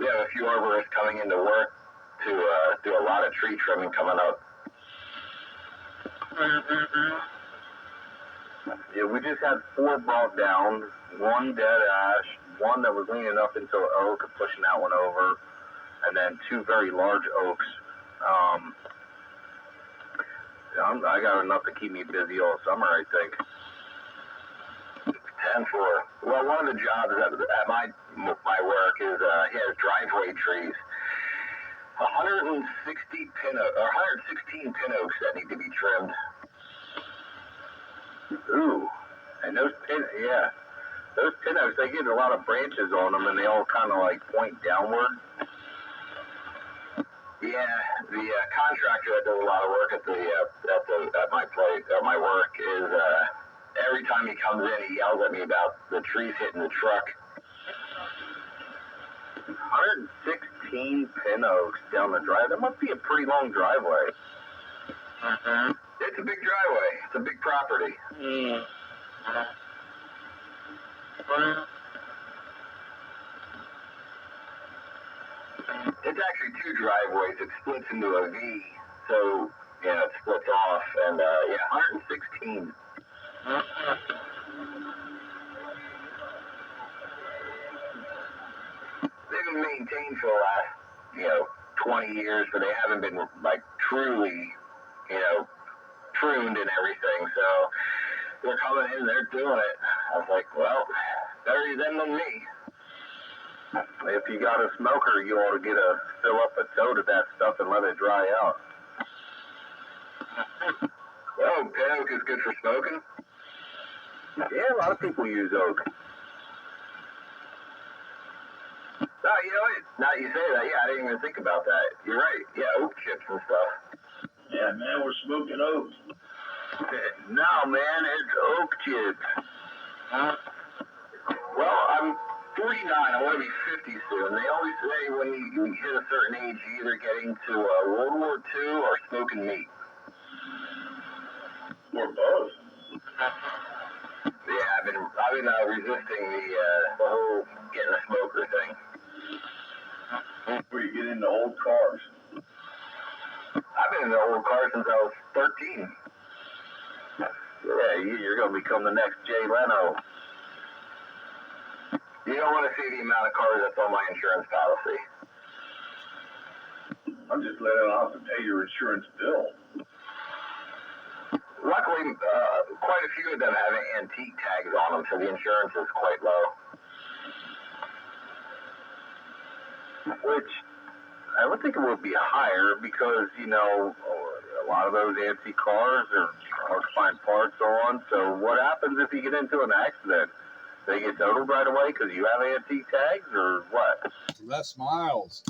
have a few arborists coming into work to do a lot of tree trimming coming up. Yeah, we just had 4 brought down, 1 dead ash, 1 that was leaning up into an oak and pushing that one over, and then 2 very large oaks. I got enough to keep me busy all summer, I think. 10-4. Well, one of the jobs at my work is he has driveway trees. 116 pin oaks that need to be trimmed. Ooh, and those pin oaks, they get a lot of branches on them, and they all kind of like point downward. Yeah, the contractor that does a lot of work at my work is every time he comes in, he yells at me about the trees hitting the truck. 116 pin oaks down the drive. That must be a pretty long driveway. It's a big driveway. It's a big property. It's actually 2 driveways. It splits into a V, so it splits off, and 116. They've been maintained for the last 20 years, but they haven't been like truly pruned and everything. So they're coming in, they're doing it. I was like, well, better them than me. If you got a smoker, you ought to fill up a tote of that stuff and let it dry out. Oh, pin oak is good for smoking? Yeah, a lot of people use oak. No, now you say that, yeah, I didn't even think about that. You're right. Yeah, oak chips and stuff. Yeah, man, we're smoking oak. No, man, it's oak chips. Well, 49. I want to be 50 soon. They always say when you hit a certain age, you either get into World War II or smoking meat. Or both. Yeah, I've been resisting the whole getting a smoker thing. Where you get into old cars. I've been in the old car since I was 13. Yeah, you're going to become the next Jay Leno. You don't want to see the amount of cars that's on my insurance policy. I'm just letting it off to pay your insurance bill. Luckily, quite a few of them have antique tags on them, so the insurance is quite low. Which I would think it would be higher because, you know, a lot of those antique cars are hard to find parts on. So what happens if you get into an accident? They get totaled right away because you have antique tags, or what? Less miles.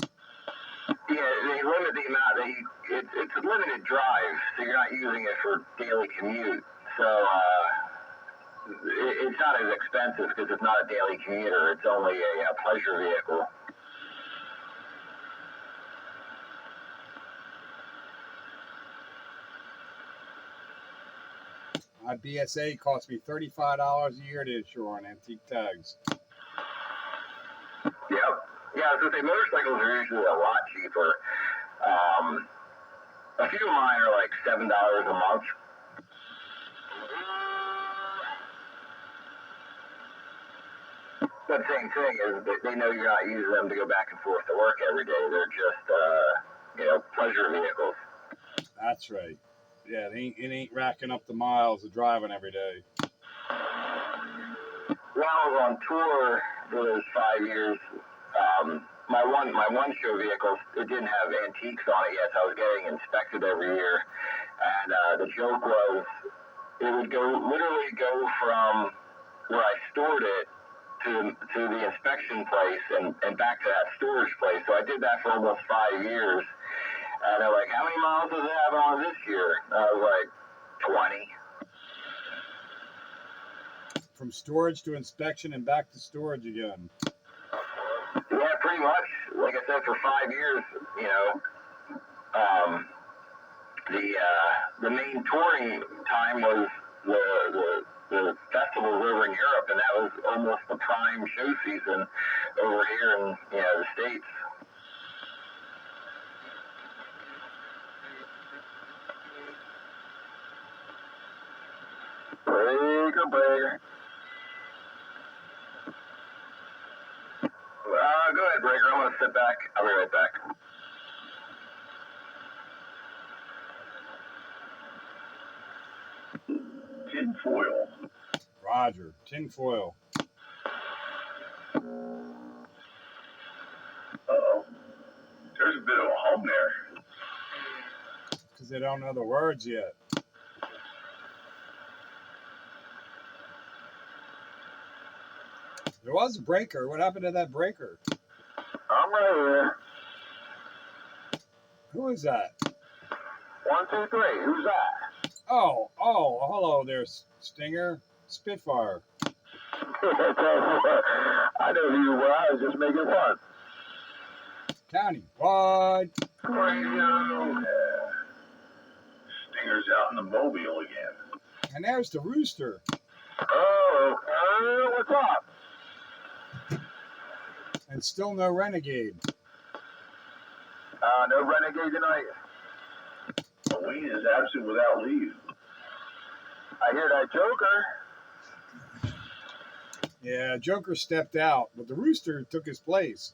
Yeah, they limit the amount. It's a limited drive, so you're not using it for daily commute. So it's not as expensive because it's not a daily commuter. It's only a pleasure vehicle. My BSA cost me $35 a year to insure on antique tags. Yep. Yeah, so say motorcycles are usually a lot cheaper. A few of mine are like $7 a month. But same thing is they know you're not using them to go back and forth to work every day. They're just pleasure vehicles. That's right. Yeah, it ain't racking up the miles of driving every day. When I was on tour for those 5 years, my one show vehicle, it didn't have antiques on it yet, so I was getting inspected every year. And the joke was, it would literally go from where I stored it to the inspection place and back to that storage place. So I did that for almost 5 years. And they're like, how many miles does it have on this year? And I was like, 20. From storage to inspection and back to storage again. Yeah, pretty much. Like I said, for 5 years, the main touring time was the festivals over in Europe, and that was almost the prime show season over here in the States. Breaker. Go ahead, Breaker. I'm going to sit back. I'll be right back. Tinfoil. Roger. Tinfoil. Uh-oh. There's a bit of a hum there. Because they don't know the words yet. There was a breaker. What happened to that breaker? I'm right here. Who is that? 1, 2, 3. Who's that? Oh, hello there, Stinger. Spitfire. I know who you were. I was just making fun. County wide. Radio. Stinger's out in the mobile again. And there's the rooster. Oh, what's up? And still no renegade. No renegade tonight. Wayne is absent without leave. I hear that Joker. Yeah, Joker stepped out, but the rooster took his place.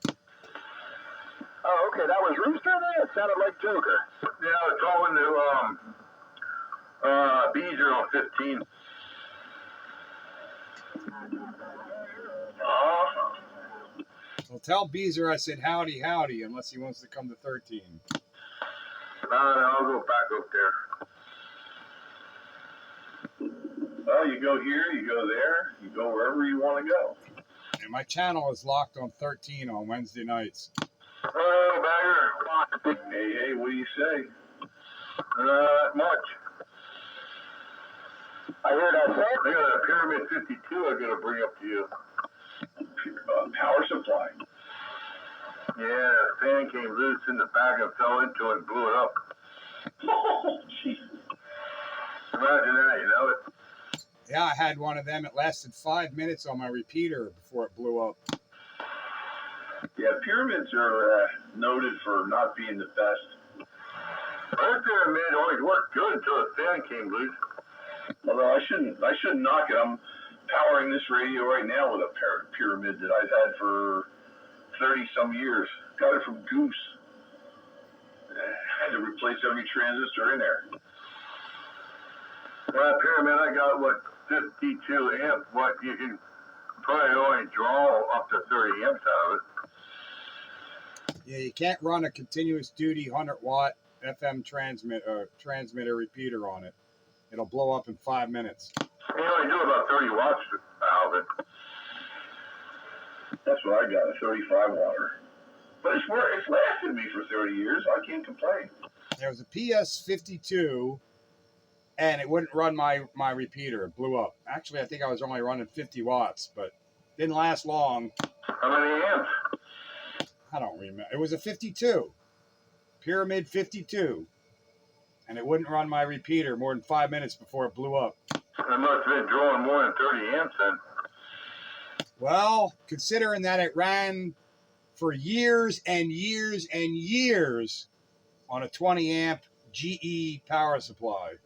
Oh, okay, that was Rooster there? It sounded like Joker. Yeah, I was talking to B015. Well, tell Beezer I said howdy, unless he wants to come to 13. No, I'll go back up there. Well, you go here, you go there, you go wherever you want to go. And my channel is locked on 13 on Wednesday nights. Oh, Bagger. Hey, what do you say? Not much. I hear that sound. I got a Pyramid 52 I got to bring up to you. power supply. Yeah, the fan came loose in the back and fell into it and blew it up. Oh, jeez. Imagine that, you know it. Yeah, I had one of them. It lasted 5 minutes on my repeater before it blew up. Yeah, pyramids are noted for not being the best. My pyramid always worked good until the fan came loose. Although I shouldn't knock it. I'm powering this radio right now with a pyramid that I've had for 30 some years. Got it from Goose. Had to replace every transistor in there. That pyramid, I got, 52 amps. What, you can probably only draw up to 30 amps out of it. Yeah, you can't run a continuous duty 100-watt FM transmitter repeater on it. It'll blow up in 5 minutes. You only do about 30 watts out of it. That's what I got, a 35 water. But it's lasted me for 30 years. I can't complain. There was a PS52, and it wouldn't run my repeater. It blew up. Actually, I think I was only running 50 watts, but didn't last long. How many amps? I don't remember. It was a 52. Pyramid 52. And it wouldn't run my repeater more than 5 minutes before it blew up. It must have been drawing more than 30 amps then. Well, considering that it ran for years and years and years on a 20 amp GE power supply.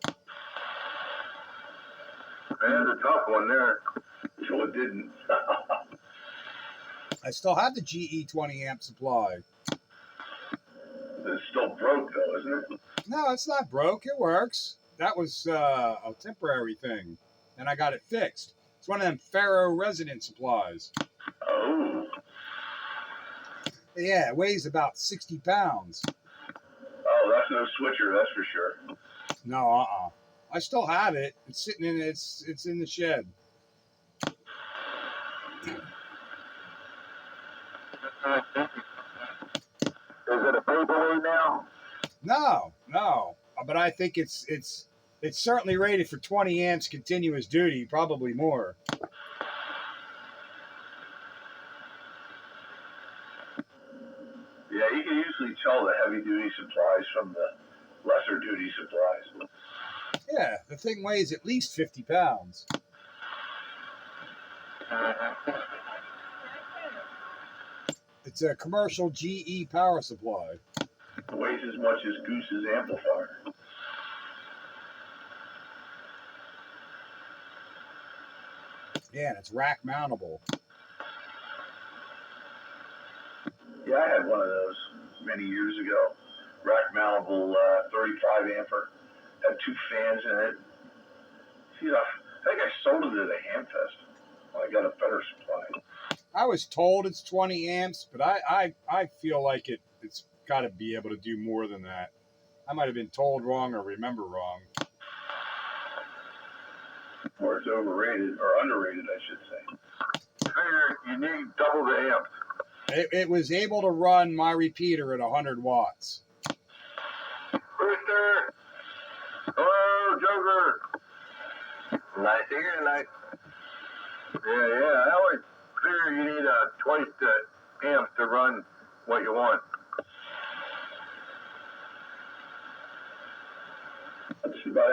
That's a tough one there. So it didn't. I still have the GE 20 amp supply. It's still broke though, isn't it? No, it's not broke. It works. That was a temporary thing. And I got it fixed. It's one of them ferro-resonant supplies. Oh. Yeah, it weighs about 60 pounds. Oh, that's no switcher, that's for sure. No, I still have it. It's sitting in it's in the shed. Is it a paperweight now? No. But I think it's certainly rated for 20 amps continuous duty, probably more. Yeah, you can usually tell the heavy duty supplies from the lesser duty supplies. Yeah, the thing weighs at least 50 pounds. It's a commercial GE power supply. It weighs as much as Goose's amplifier. Yeah, and it's rack mountable. Yeah, I had one of those many years ago. Rack mountable 35 amper. Had 2 fans in it. See, I think I sold it at a Hamfest when I got a better supply. I was told it's 20 amps, but I feel like it's got to be able to do more than that. I might have been told wrong or remember wrong. Or it's overrated, or underrated, I should say. Figure you need double the amps. It was able to run my repeater at 100 watts. Rooster! Hello, Joker! Nice to hear tonight. Yeah, I always figure you need twice the amps to run what you want. That's about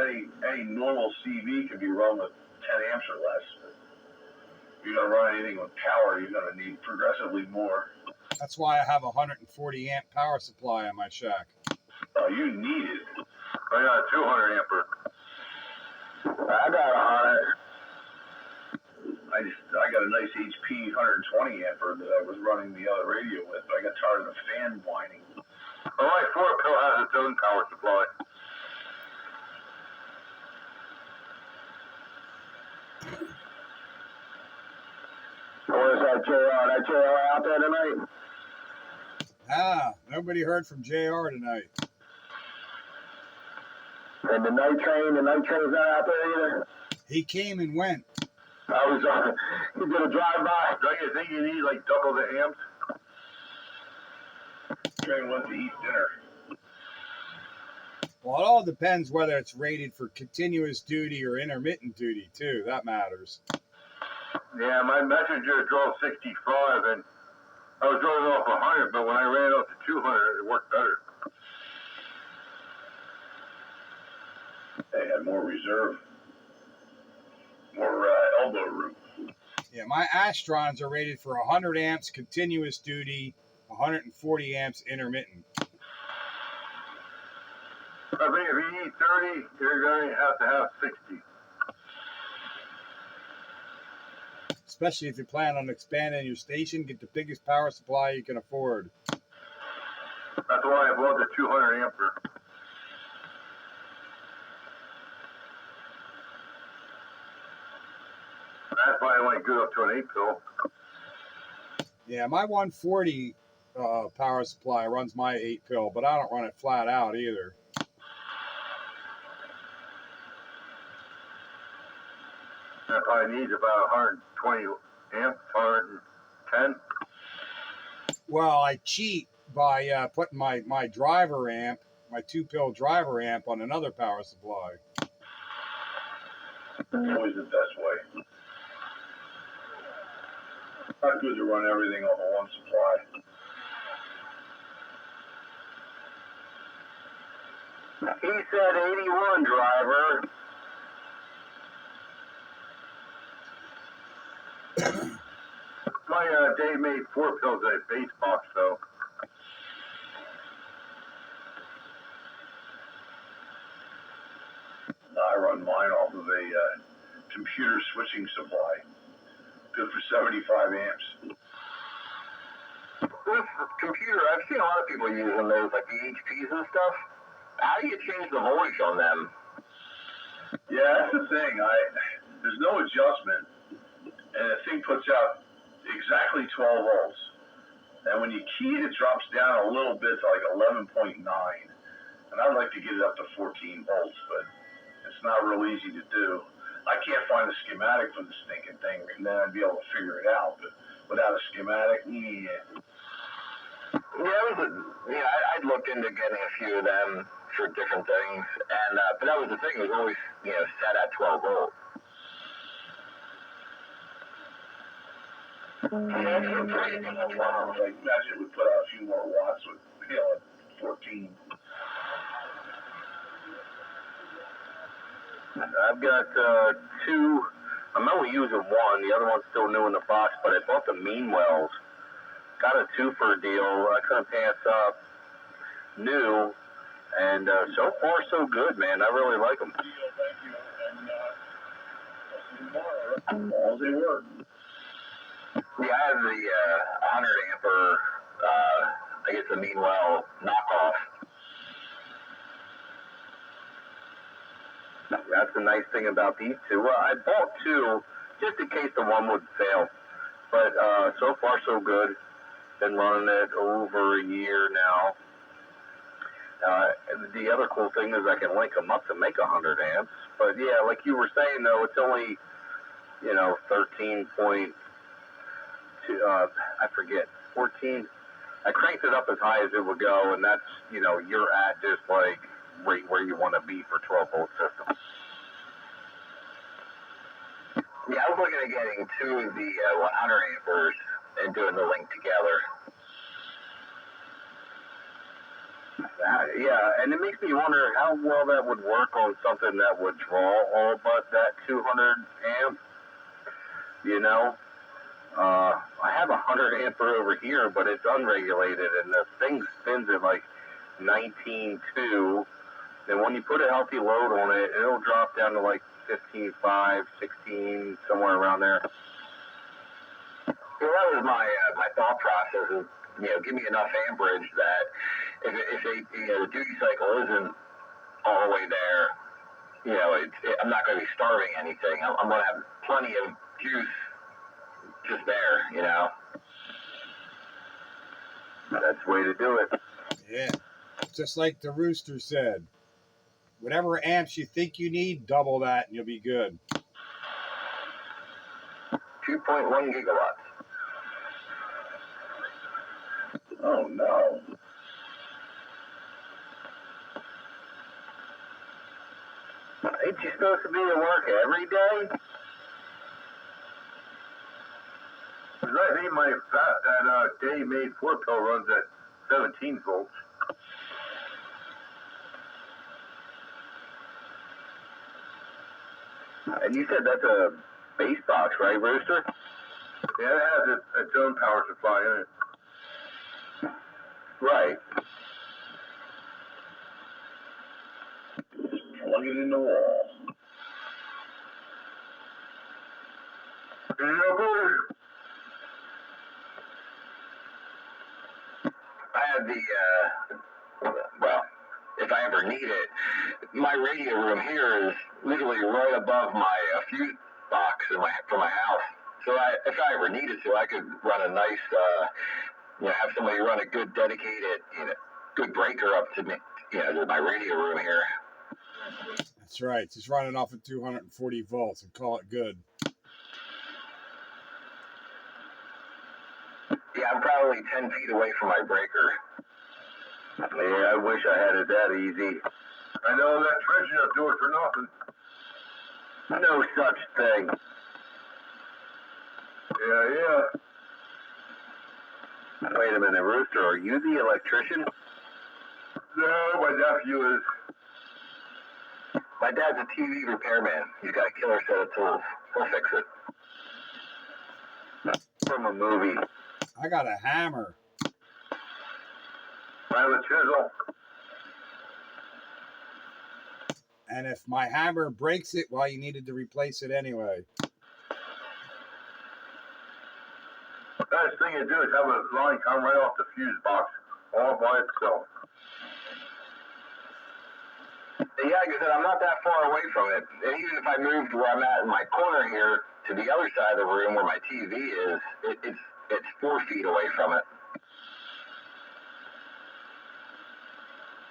any normal CV can be run with 10 amps or less. But if you're going to run anything with power, you're going to need progressively more. That's why I have a 140 amp power supply on my shack. Oh, you need it. I got a 200 amper. I got a 100. I got a nice HP 120 amper that I was running the other radio with, but I got tired of the fan whining. Well, my 4-pill has its own power supply. Where's that JR? That JR out there tonight? Nobody heard from JR tonight. And the night train's not out there either? He came and went. He did a drive-by. Don't you think you need like double the amps? Train went to eat dinner. Well, it all depends whether it's rated for continuous duty or intermittent duty, too. That matters. Yeah, my messenger drove 65, and I was driving off 100, but when I ran up to 200, it worked better. They had more reserve, more elbow room. Yeah, my Astrons are rated for 100 amps continuous duty, 140 amps intermittent. I think if you need 30, you're going to have 60. Especially if you plan on expanding your station, get the biggest power supply you can afford. That's why I bought the 200 ampere. That's why I went good up to an 8 pill. Yeah, my 140 power supply runs my 8 pill, but I don't run it flat out either. That probably needs about 120 amps, 110. Well, I cheat by putting my driver amp, my 2 pill driver amp, on another power supply. That's always the best way. Not good to run everything off of one supply. He said 81, driver. My Dave made 4 pills at a base box, though. I run mine off of a computer switching supply. Good for 75 amps. This computer, I've seen a lot of people using those, like the HPs and stuff. How do you change the voltage on them? Yeah, that's the thing. There's no adjustment, and the thing puts out exactly 12 volts. And when you key it, it drops down a little bit to like 11.9. And I'd like to get it up to 14 volts, but it's not real easy to do. I can't find a schematic for the stinking thing, and then I'd be able to figure it out. But without a schematic, I'd looked into getting a few of them for different things, and but that was the thing. It was always set at 12 volts. Yeah, it's pretty wow. Like, imagine it would put out a few more watts with 14. I've got 2. I'm only using one. The other one's still new in the box, but I bought the Meanwells. Got a 2 for a deal. I couldn't pass up. New, and so far so good, man. I really like them. Thank you. And all they work. Yeah, I have the 100 ampere. I guess the Meanwell knockoff. That's the nice thing about these two. Well, I bought 2 just in case the one would fail. But so far so good. Been running it over a year now. The other cool thing is I can link them up to make 100 amps. But yeah, like you were saying though, it's only 13.2. I forget 14. I cranked it up as high as it would go, and that's you're at just like right where you want to be for 12 volt system. Yeah, I was looking at getting 2 of the 100 amperes and doing the link together. Yeah, and it makes me wonder how well that would work on something that would draw all but that 200 amp. I have a 100 ampere over here, but it's unregulated, and the thing spins at like 19.2. And when you put a healthy load on it, it'll drop down to like 15.5, 16, somewhere around there. So that was my thought process is, give me enough amperage that if the duty cycle isn't all the way there, I'm not going to be starving anything. I'm going to have plenty of juice just there, That's the way to do it. Yeah, just like the rooster said. Whatever amps you think you need, double that and you'll be good. 2.1 gigawatts. Oh no. Ain't you supposed to be at work every day? that Dave made 4-pill runs at 17 volts. And you said that's a base box, right, Rooster? Yeah, it has its own power supply in it. Right. Plug it in the wall. I have well, if I ever need it, my radio room here is literally right above my fuse box for my house. So if I ever needed to, I could run a nice, have somebody run a good dedicated, good breaker up to me, to my radio room here. That's right. Just run it off at 240 volts and call it good. Yeah, I'm probably 10 feet away from my breaker. Yeah, I wish I had it that easy. I know electricians will do it for nothing. No such thing. Yeah. Wait a minute, Rooster, are you the electrician? No, my nephew is. My dad's a TV repairman. He's got a killer set of tools. He'll fix it. From a movie. I got a hammer. I have a chisel. And if my hammer breaks it, well, you needed to replace it anyway. The best thing to do is have a line come right off the fuse box, all by itself. Yeah, like I said, I'm not that far away from it. And even if I moved where I'm at in my corner here to the other side of the room where my TV is, it's 4 feet away from it.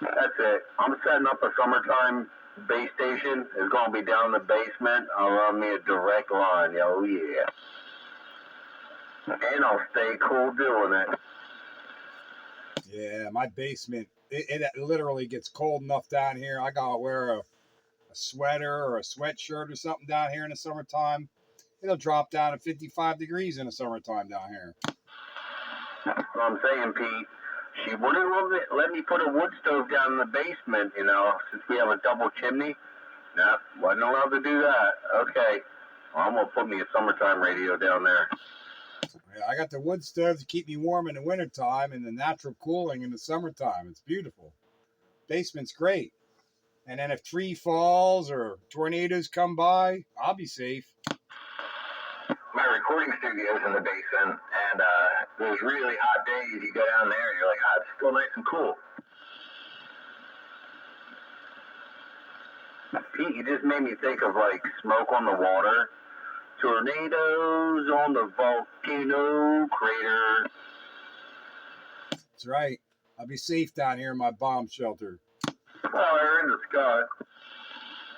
That's it. I'm setting up a summertime base station. It's going to be down in the basement. I'll run me a direct line. Oh, yeah. And I'll stay cool doing it. Yeah, my basement, it literally gets cold enough down here. I got to wear a sweater or a sweatshirt or something down here in the summertime. It'll drop down to 55 degrees in the summertime down here. That's what I'm saying, Pete. She wouldn't let me put a wood stove down in the basement, since we have a double chimney. No, wasn't allowed to do that. Okay. Well, I'm going to put me a summertime radio down there. Yeah, I got the wood stove to keep me warm in the wintertime and the natural cooling in the summertime. It's beautiful. Basement's great. And then if tree falls or tornadoes come by, I'll be safe. My recording studio's in the basement, and those really hot days, you go down there and you're like, it's still nice and cool. Pete, you just made me think of, smoke on the water, tornadoes on the volcano crater. That's right. I'll be safe down here in my bomb shelter. Oh, they're in the sky.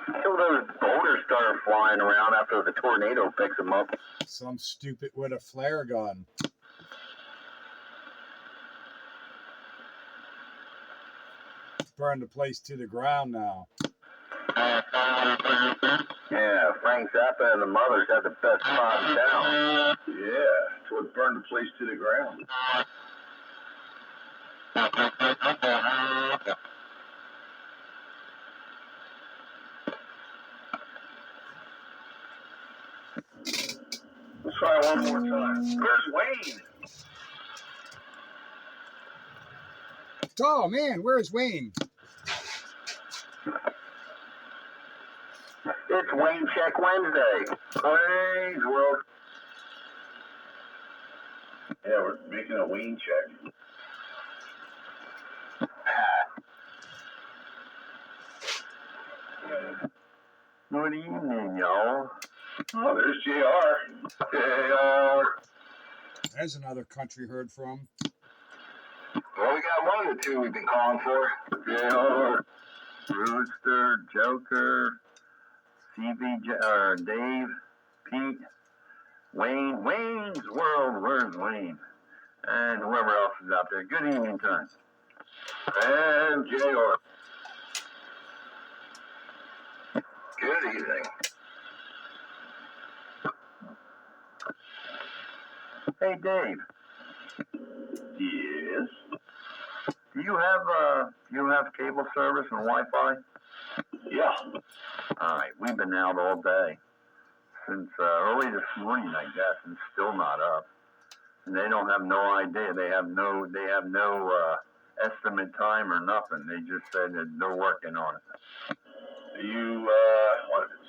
Until those boulders start flying around after the tornado picks them up. Some stupid with a flare gun. Burn the place to the ground now. Yeah, Frank Zappa and the Mothers have the best spot in town. Yeah, so it burned the place to the ground. Let's try one more time. Where's Wayne? Oh, man, where's Wayne? It's Wayne Check Wednesday. Wayne's World. Yeah, we're making a Wayne check. Good evening, y'all. Oh, there's JR. JR. There's another country heard from. Well, we got one of the two we've been calling for. JR. Rooster, Joker, Dave, Pete, Wayne, Wayne's World, where's Wayne? And whoever else is out there. Good evening, time. And JR. Good evening. Hey, Dave. Yes. Do you have cable service and Wi-Fi? Yeah. All right. We've been out all day since early this morning, I guess, and still not up. And they don't have no idea. They have no estimate time or nothing. They just said that they're working on it. Are you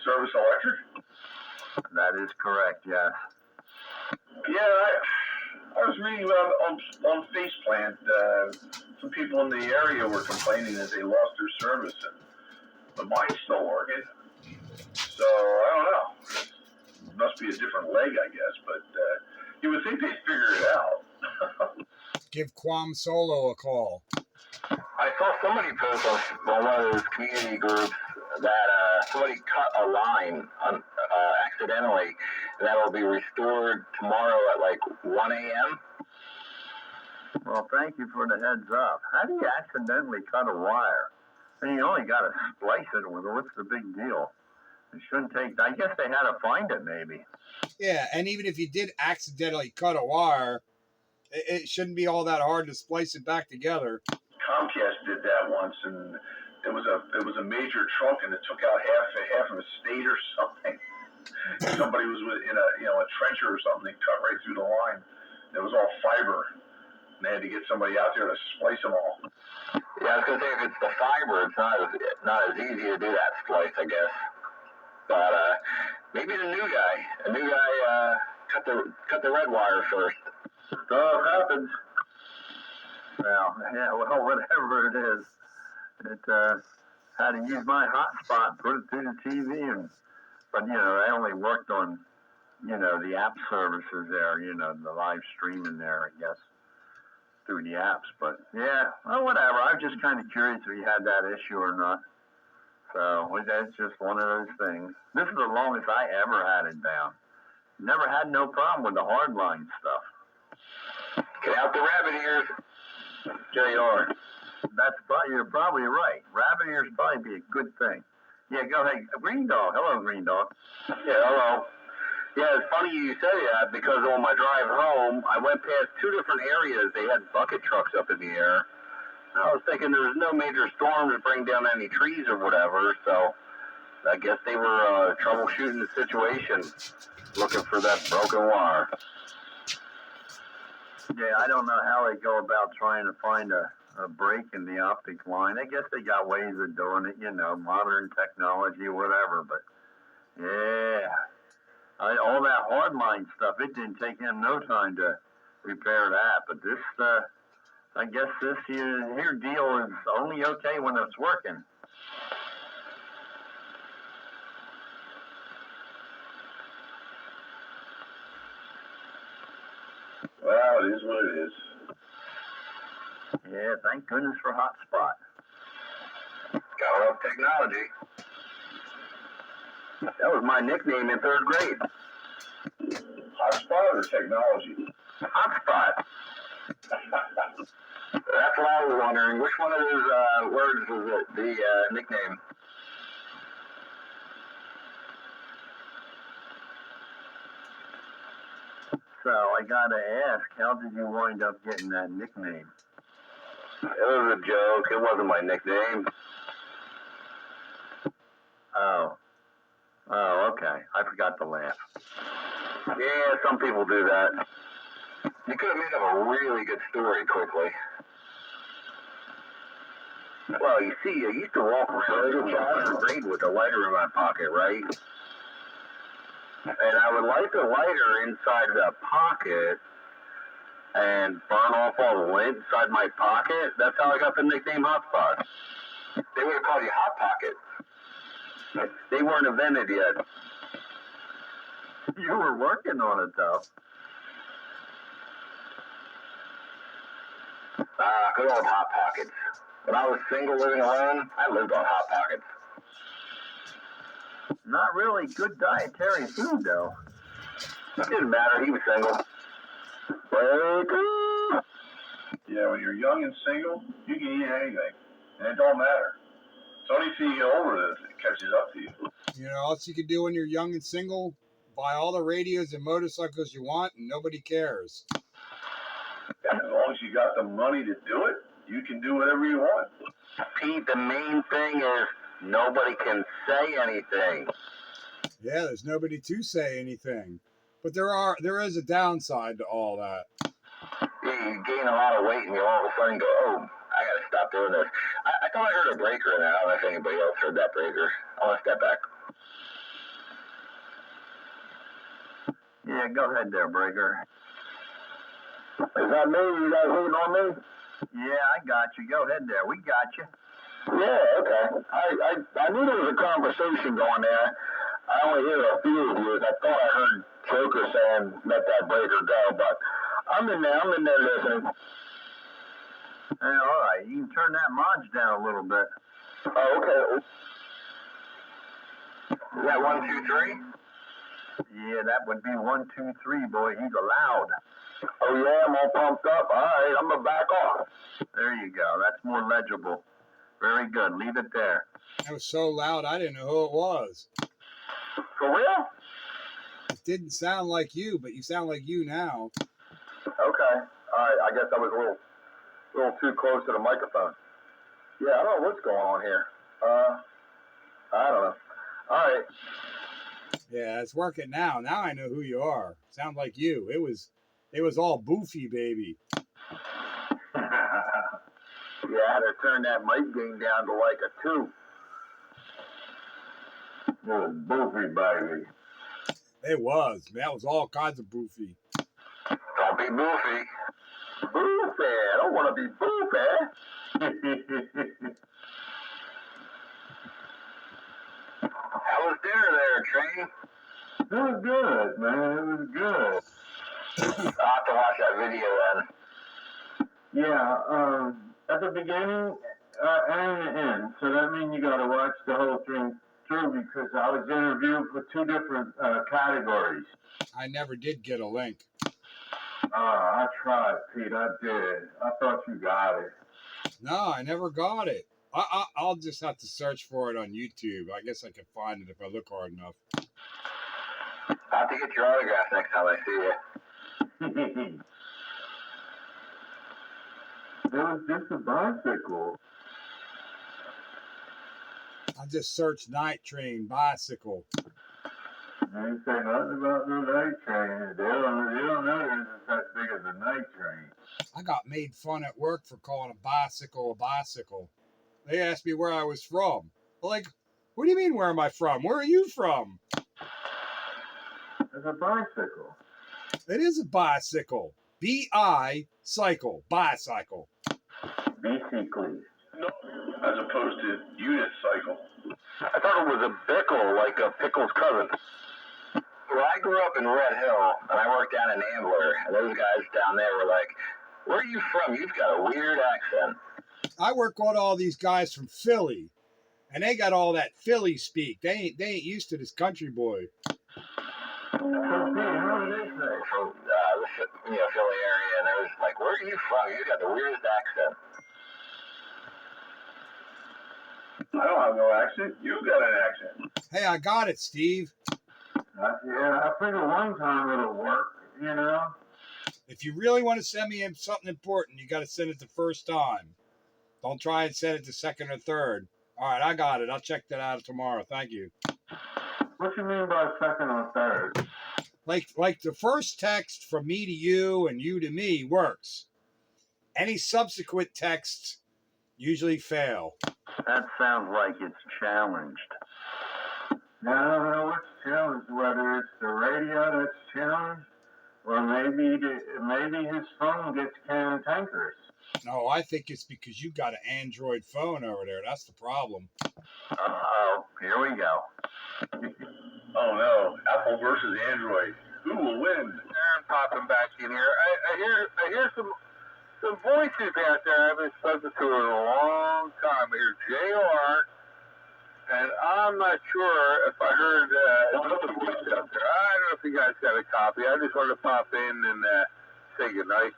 Service Electric? That is correct. Yes. Yeah, I was reading on Faceplant. Some people in the area were complaining that they lost their service, but mine's still working. So I don't know. It must be a different leg, I guess. But you would think they'd figure it out. Give Quam Solo a call. I saw somebody post on one of those community groups that somebody cut a line accidentally. That'll be restored tomorrow at like 1 a.m. Well, thank you for the heads up. How do you accidentally cut a wire? I mean, you only got to splice it with it. What's the big deal? It shouldn't take. I guess they had to find it, maybe. Yeah, and even if you did accidentally cut a wire, it shouldn't be all that hard to splice it back together. Comcast did that once, and it was a major trunk, and it took out half of a state or something. Somebody was in a trencher or something, cut right through the line. It was all fiber. And they had to get somebody out there to splice them all. Yeah, I was gonna say if it's the fiber, it's not as easy to do that splice, I guess. But maybe the new guy cut the red wire first. Stuff happens. Well, yeah, well, whatever it is, it had to use my hotspot, put it through the TV, but I only worked on, the app services there, the live streaming there, I guess, through the apps. But yeah, well, whatever. I was just kind of curious if you had that issue or not. So that's just one of those things. This is the longest I ever had it down. Never had no problem with the hardline stuff. Get out the rabbit ears. JR. You're probably right. Rabbit ears probably be a good thing. Yeah, go ahead. Green Dog. Hello, Green Dog. Yeah, hello. Yeah, it's funny you say that because on my drive home, I went past two different areas. They had bucket trucks up in the air. I was thinking there was no major storm to bring down any trees or whatever, so I guess they were troubleshooting the situation, looking for that broken wire. Yeah, I don't know how they go about trying to find a break in the optic line. I guess they got ways of doing it, modern technology, whatever. But yeah, all that hardline stuff, it didn't take him no time to repair that. But this, I guess this here deal is only okay when it's working. Well, it is what it is. Yeah, thank goodness for hotspot. Gotta love technology. That was my nickname in 3rd grade. Hotspot or technology? Hotspot. That's what I was wondering. Which one of those words was the nickname? So I gotta ask, how did you wind up getting that nickname? It was a joke. It wasn't my nickname. Oh, okay. I forgot to laugh. Yeah, some people do that. You could have made up a really good story quickly. Well, you see, I used to walk around as a child in grade with a lighter in my pocket, right? And I would light the lighter inside the pocket and burn off all the lint inside my pocket. That's how I got the nickname Hotspot. They would have called you Hot Pocket. They weren't invented yet. You were working on it, though. Good old Hot Pockets. When I was single living alone, I lived on Hot Pockets. Not really good dietary food, though. It didn't matter. He was single. Yeah, when you're young and single, you can eat anything. And it don't matter. It's only if you get older that it catches up to you. You know what else you can do when you're young and single? buy all the radios and motorcycles you want, and nobody cares. As long as you got the money to do it, you can do whatever you want. Pete, the main thing is nobody can say anything. Yeah, there's nobody to say anything. But there is a downside to all that. Yeah, you gain a lot of weight and you all of a sudden go, oh, I gotta stop doing this. I thought I heard a breaker in there. I don't know if anybody else heard that breaker. I want to step back. Yeah, go ahead there, breaker. Is that me? You guys waiting on me? Yeah, I got you. Go ahead there. We got you. Yeah, okay. I knew there was a conversation going there. I only hear a few of you. I thought I heard Joker saying, let that breaker go, but I'm in there listening. Hey, all right. You can turn that mod down a little bit. Oh, okay. Is that 1, 2, 3? Yeah, that would be 1, 2, 3, boy. He's loud. Oh, yeah, I'm all pumped up. All right, I'm going to back off. There you go. That's more legible. Very good. Leave it there. That was so loud, I didn't know who it was. For real? It didn't sound like you, but you sound like you now. Okay. All right, I guess I was a little too close to the microphone. Yeah, I don't know what's going on here. I don't know. All right. Yeah, it's working now. Now I know who you are. Sound like you. It was all boofy, baby. Yeah, I had to turn that mic gain down to like a 2. Oh, boofy, baby. It was. That was all kinds of boofy. Don't be boofy. Boofy. I don't want to be boofy. How was dinner there, Train? It was good, man. It was good. I'll have to watch that video then. Yeah, at the beginning and the end. So that means you got to watch the whole thing through because I was interviewed for 2 different categories. I never did get a link. I tried, Pete. I did. I thought you got it. No, I never got it. I'll just have to search for it on YouTube. I guess I can find it if I look hard enough. I'll have to get your autograph next time I see you. It was just a bicycle. I just searched night train bicycle. They didn't say nothing about no night train. They don't know it's as big as a night train. I got made fun at work for calling a bicycle a bicycle. They asked me where I was from. I'm like, what do you mean, where am I from? Where are you from? It's a bicycle. It is a bicycle. B-I-cycle. Bicycle. Basically. No, as opposed to unicycle. I thought it was a bickle, like a pickle's cousin. Well, I grew up in Red Hill, and I worked down in Ambler, and those guys down there were like, where are you from? You've got a weird accent. I work with all these guys from Philly, and they got all that Philly speak. They ain't used to this country boy. So, Pete, how do they say? From the Philly area, and I was like, where are you from? You got the weirdest accent. I don't have no accent. You got an accent. Hey, I got it, Steve. Yeah, I figured one time it'll work, you know? If you really want to send me something important, you got to send it the first time. Don't try and send it the second or third. All right, I got it. I'll check that out tomorrow. Thank you. What you mean by second or third? Like the first text from me to you and you to me works. Any subsequent texts usually fail. That sounds like it's challenged. Now, I don't know what's challenged, whether it's the radio that's challenged, or maybe his phone gets cantankerous. No, I think it's because you got an Android phone over there. That's the problem. Uh-oh, here we go. Oh no, Apple versus Android. Who will win? I'm popping back in here. I hear some voices out there I haven't spoken to in a long time. I hear JR, and I'm not sure if I heard another voice out there. I don't know if you guys got a copy. I just wanted to pop in and say goodnight.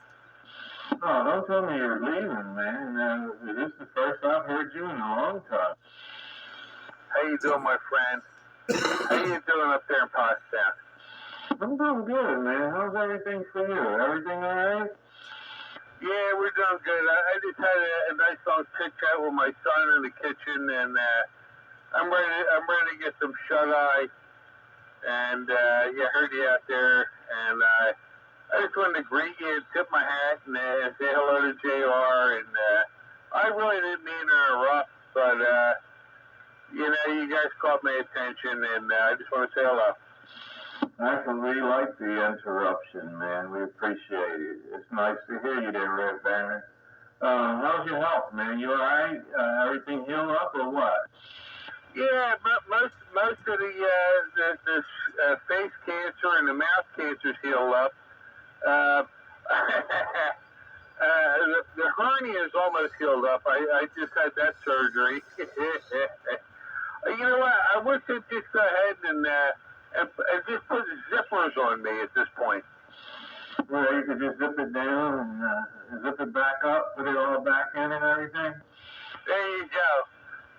Oh, don't tell me you're leaving, man. This is the first I've heard you in a long time. How you doing, my friend? How you doing up there in Pottstown? I'm doing good, man. How's everything for you? Everything all right? Yeah, we're doing good. I just had a nice long chit chat with my son in the kitchen, and I'm ready to get some shut eye. And yeah, I heard you out there, and I just wanted to greet you, tip my hat, and say hello to JR. And I really didn't mean to interrupt, but you know, you guys caught my attention, and I just want to say hello. Actually, we like the interruption, man. We appreciate it. It's nice to hear you there, Red Baron. How's your health, man? You all right? Everything healed up or what? Yeah, but most of the face cancer and the mouth cancer's healed up. The hernia is almost healed up. I just had that surgery. You know what? I wish they'd just go ahead and just put zippers on me at this point. Well, you could just zip it down and zip it back up, put it all back in and everything. There you go.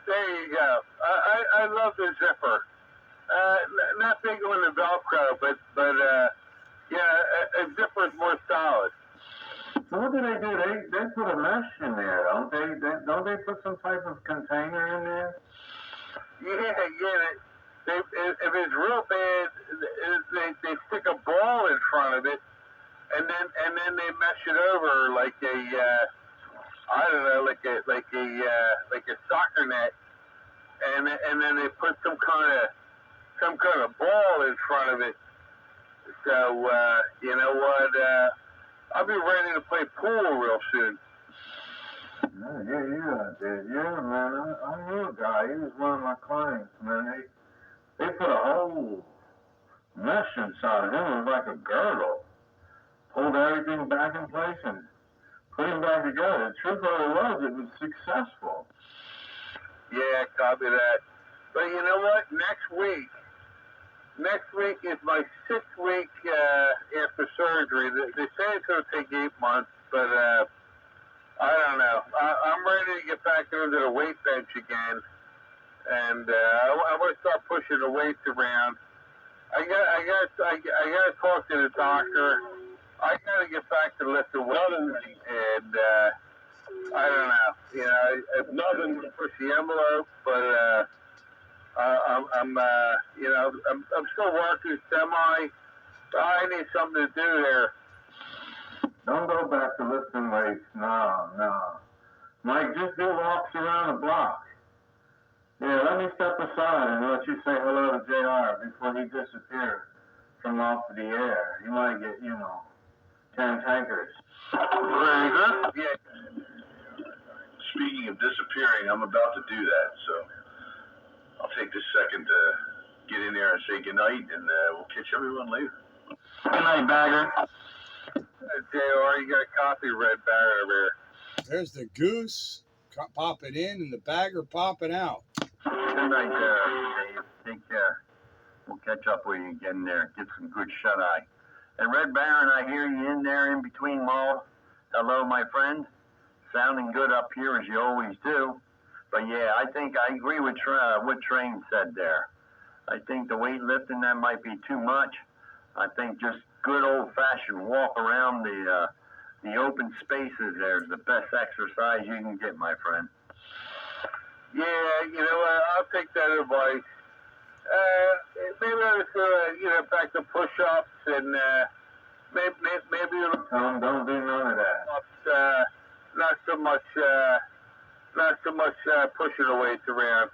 There you go. I love the zipper. Not big on the Velcro, but yeah, a zipper is more solid. So what do? They put a mesh in there, don't they? Don't they put some type of container in there? Yeah. If it's real bad, they stick a ball in front of it, and then they mesh it over like I don't know, like a soccer net, and then they put some kind of ball in front of it. So you know what? I'll be ready to play pool real soon. Yeah, man. I knew a guy. He was one of my clients, man. They put a whole mesh inside of him. It was like a girdle. Pulled everything back in place and put him back together. The truth of it was successful. Yeah, copy that. But you know what? Next week is my 6th week after surgery. They say it's going to take 8 months, but I don't know. I'm ready to get back into the weight bench again, and I want to start pushing the weights around. I got to talk to the doctor. I got to get back to lifting weights, and I don't know. You know, it's nothing to push the envelope, but I'm still working semi. I need something to do there. Don't go back to lifting weights. No. Mike, just do walks around the block. Yeah, let me step aside and let you say hello to JR before he disappears from off the air. You might get, 10 tankers. Very good. Yeah. Speaking of disappearing, I'm about to do that, so I'll take this second to get in there and say goodnight, and we'll catch everyone later. Good night, Bagger. JR, you got a copy, Red Bagger over here. There's the goose popping in and the bagger popping out. Good night, Dave. Take care. We'll catch up with you again there. Get some good shut-eye. And Red Baron, I hear you in there in between walls. Hello, my friend. Sounding good up here as you always do. But yeah, I think I agree with what Train said there. I think the weightlifting, that might be too much. I think just good old-fashioned walk around the open spaces there is the best exercise you can get, my friend. Yeah, you know what? I'll take that advice. Maybe I'll just back to push-ups and maybe Don't do none of that. not so much pushing the weights around.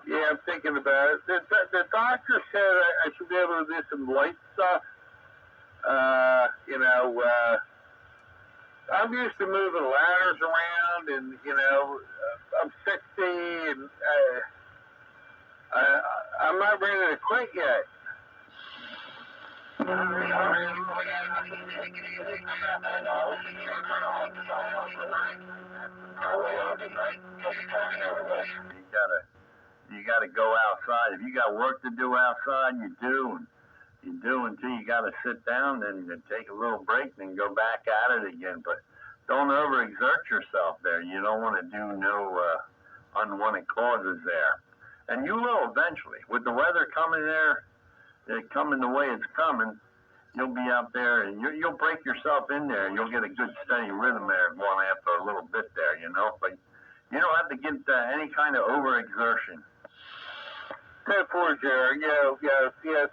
Yeah, I'm thinking about it. The doctor said I should be able to do some light stuff. I'm used to moving ladders around, and I'm 60, and I'm not ready to quit yet. You gotta go outside. If you got work to do outside, you do until you gotta sit down, then take a little break, then go back at it again. But don't overexert yourself there. You don't want to do no unwanted causes there. And you will eventually. With the weather coming there, coming the way it's coming, you'll be out there and you'll break yourself in there. You'll get a good steady rhythm there going after a little bit there, but you don't have to get any kind of overexertion. 10-4, Jerry. Yeah.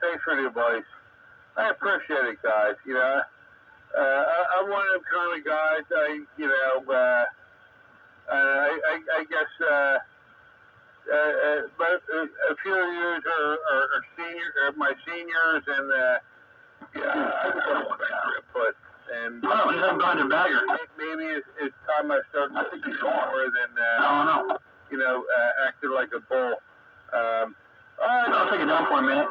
Thanks for the advice. I appreciate it, guys. I'm one of them kind of guys. I guess, but a few of you are my seniors, and but and he's going to bagger. maybe it's time I start looking more than acting like a bull. I'll take it down for a minute.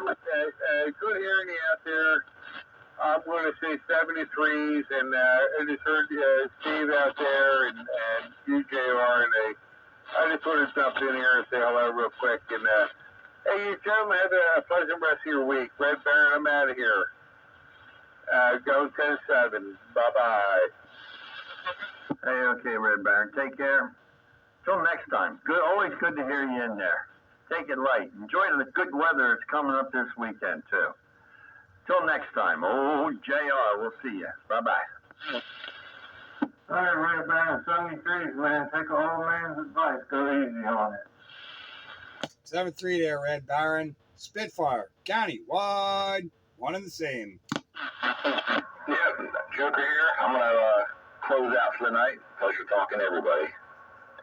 Good hearing you out there. I'm going to say 73s, and I just heard Steve out there and you, JR, and I just want to jump in here and say hello real quick. And hey, you gentlemen, have a pleasant rest of your week. Red Baron, I'm out of here. Go 10-7. Bye-bye. Hey, okay, Red Baron. Take care. Till next time. Good. Always good to hear you in there. Take it light. Enjoy the good weather that's coming up this weekend, too. Till next time. Oh, JR, we'll see you. Bye-bye. All right, Red Baron, 73s, man. Take an old man's advice. Go easy on it. 7-3 there, Red Baron. Spitfire, county-wide, one and the same. Yeah, Joker here. I'm going to close out for the night. Pleasure talking to everybody.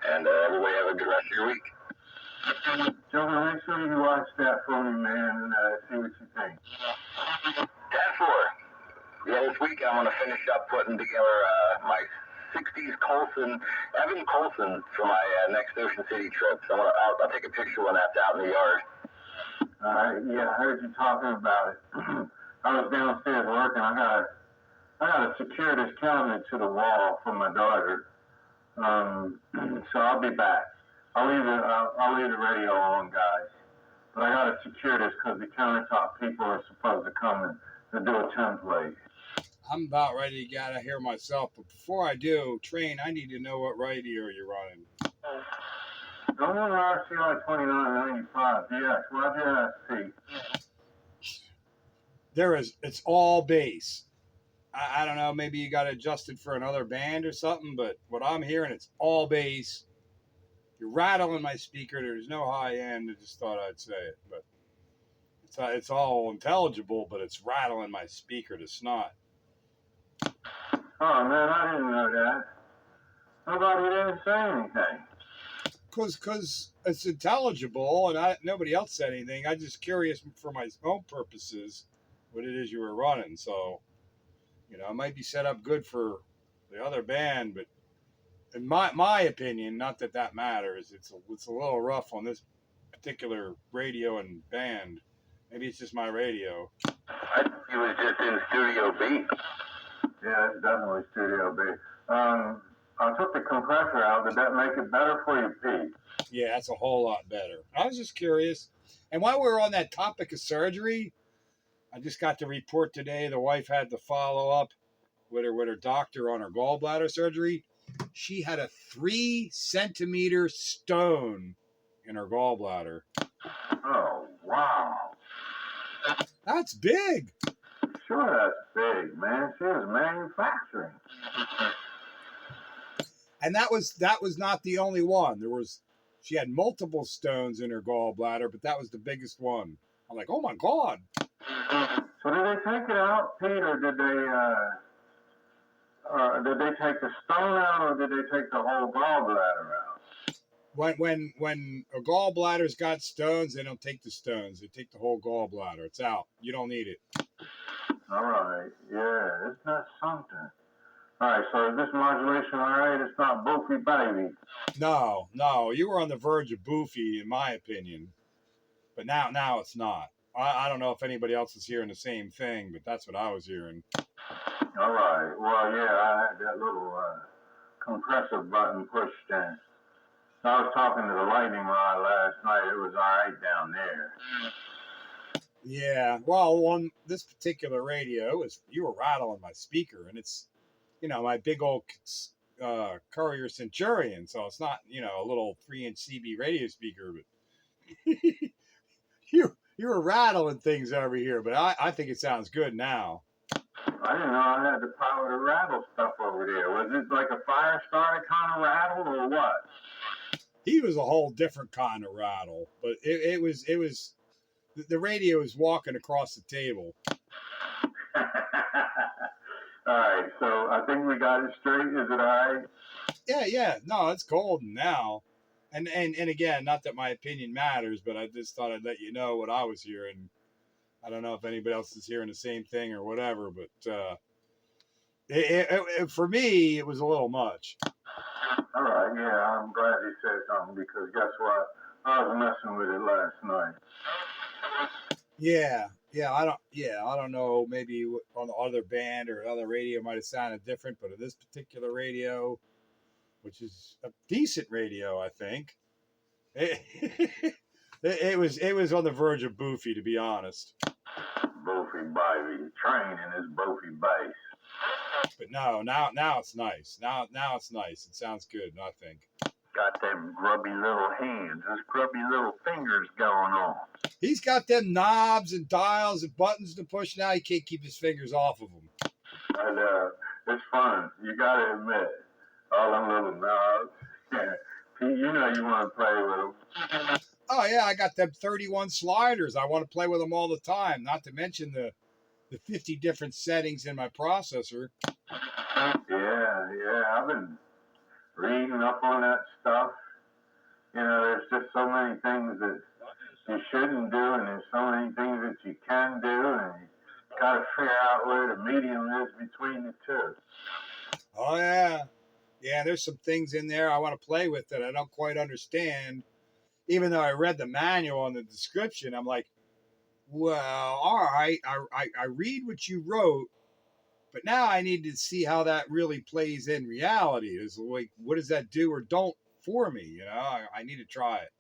And everybody have a good rest of your week. Joker, make sure you watch that for me, man, and see what you think. 10-4. Yeah, this week I'm going to finish up putting together my 60s Evan Colson for my next Ocean City trip. So I'll take a picture when that's out in the yard. Yeah, I heard you talking about it. I was downstairs working. I gotta secure this cabinet to the wall for my daughter. So I'll be back. I'll leave the radio on, guys. But I gotta secure this because the countertop people are supposed to come and do a template. I'm about ready to get out of here myself, but before I do, Train, I need to know what radio you're running. I'm on RCI 2995. Yes, Roger SP. It's all bass. I don't know, maybe you got adjusted for another band or something, but what I'm hearing, it's all bass. You're rattling my speaker. There's no high end. I just thought I'd say it, but it's all intelligible, but it's rattling my speaker to snot. Oh, man, I didn't know that. Nobody didn't say anything. Because it's intelligible, and nobody else said anything. I'm just curious for my own purposes what it is you were running. So, it might be set up good for the other band, but in my opinion, not that matters. It's a little rough on this particular radio and band. Maybe it's just my radio. I think he was just in Studio B. Yeah, it's definitely Studio B. I took the compressor out. Did that make it better for you, Pete? Yeah, that's a whole lot better. I was just curious. And while we were on that topic of surgery, I just got the report today. The wife had to follow up with her doctor on her gallbladder surgery. She had a 3-centimeter stone in her gallbladder. Oh, wow. That's big. Sure, that's big, man. She was manufacturing. And that was not the only one. She had multiple stones in her gallbladder, but that was the biggest one. I'm like, oh my God. So did they take it out, Pete, or did they take the stone out, or did they take the whole gallbladder out? When a gallbladder's got stones, they don't take the stones. They take the whole gallbladder. It's out. You don't need it. All right. Yeah, isn't that something? All right, so is this modulation all right? It's not boofy, baby. No. You were on the verge of boofy, in my opinion. But now it's not. I don't know if anybody else is hearing the same thing, but that's what I was hearing. All right. Well, yeah, I had that little compressor button pushed in. I was talking to the lightning rod last night. It was all right down there. Yeah. Well, on this particular radio, you were rattling my speaker, and it's, my big old Courier Centurion, so it's not, a little 3-inch CB radio speaker, but You were rattling things over here, but I think it sounds good now. I didn't know I had the power to rattle stuff over there. Was it like a fire starter kind of rattle or what? He was a whole different kind of rattle, but it was the radio was walking across the table. All right, so I think we got it straight. Is it all right? Yeah. No, it's golden now. And again, not that my opinion matters, but I just thought I'd let you know what I was hearing. I don't know if anybody else is hearing the same thing or whatever, but for me, it was a little much. All right, yeah, I'm glad you said something because guess what? I was messing with it last night. Yeah, I don't know. Maybe on the other band or other radio might have sounded different, but on this particular radio, which is a decent radio, I think, it was on the verge of boofy, to be honest. Boofy baby, training is boofy bass. But no, now it's nice. Now it's nice. It sounds good, I think. Got them grubby little hands, those grubby little fingers going on. He's got them knobs and dials and buttons to push now. He can't keep his fingers off of them. And it's fun. You got to admit, all them little knobs. Yeah, you know you want to play with them. Oh yeah, I got them 31 sliders. I want to play with them all the time. Not to mention the 50 different settings in my processor. Yeah, I've been reading up on that stuff. You know, there's just so many things that you shouldn't do, and there's so many things that you can do, and you got to figure out where the medium is between the two. Oh yeah, there's some things in there I want to play with that I don't quite understand. Even though I read the manual and the description, I'm like, well, all right, I read what you wrote, but now I need to see how that really plays in reality. Is like, what does that do or don't for me? You know, I need to try it.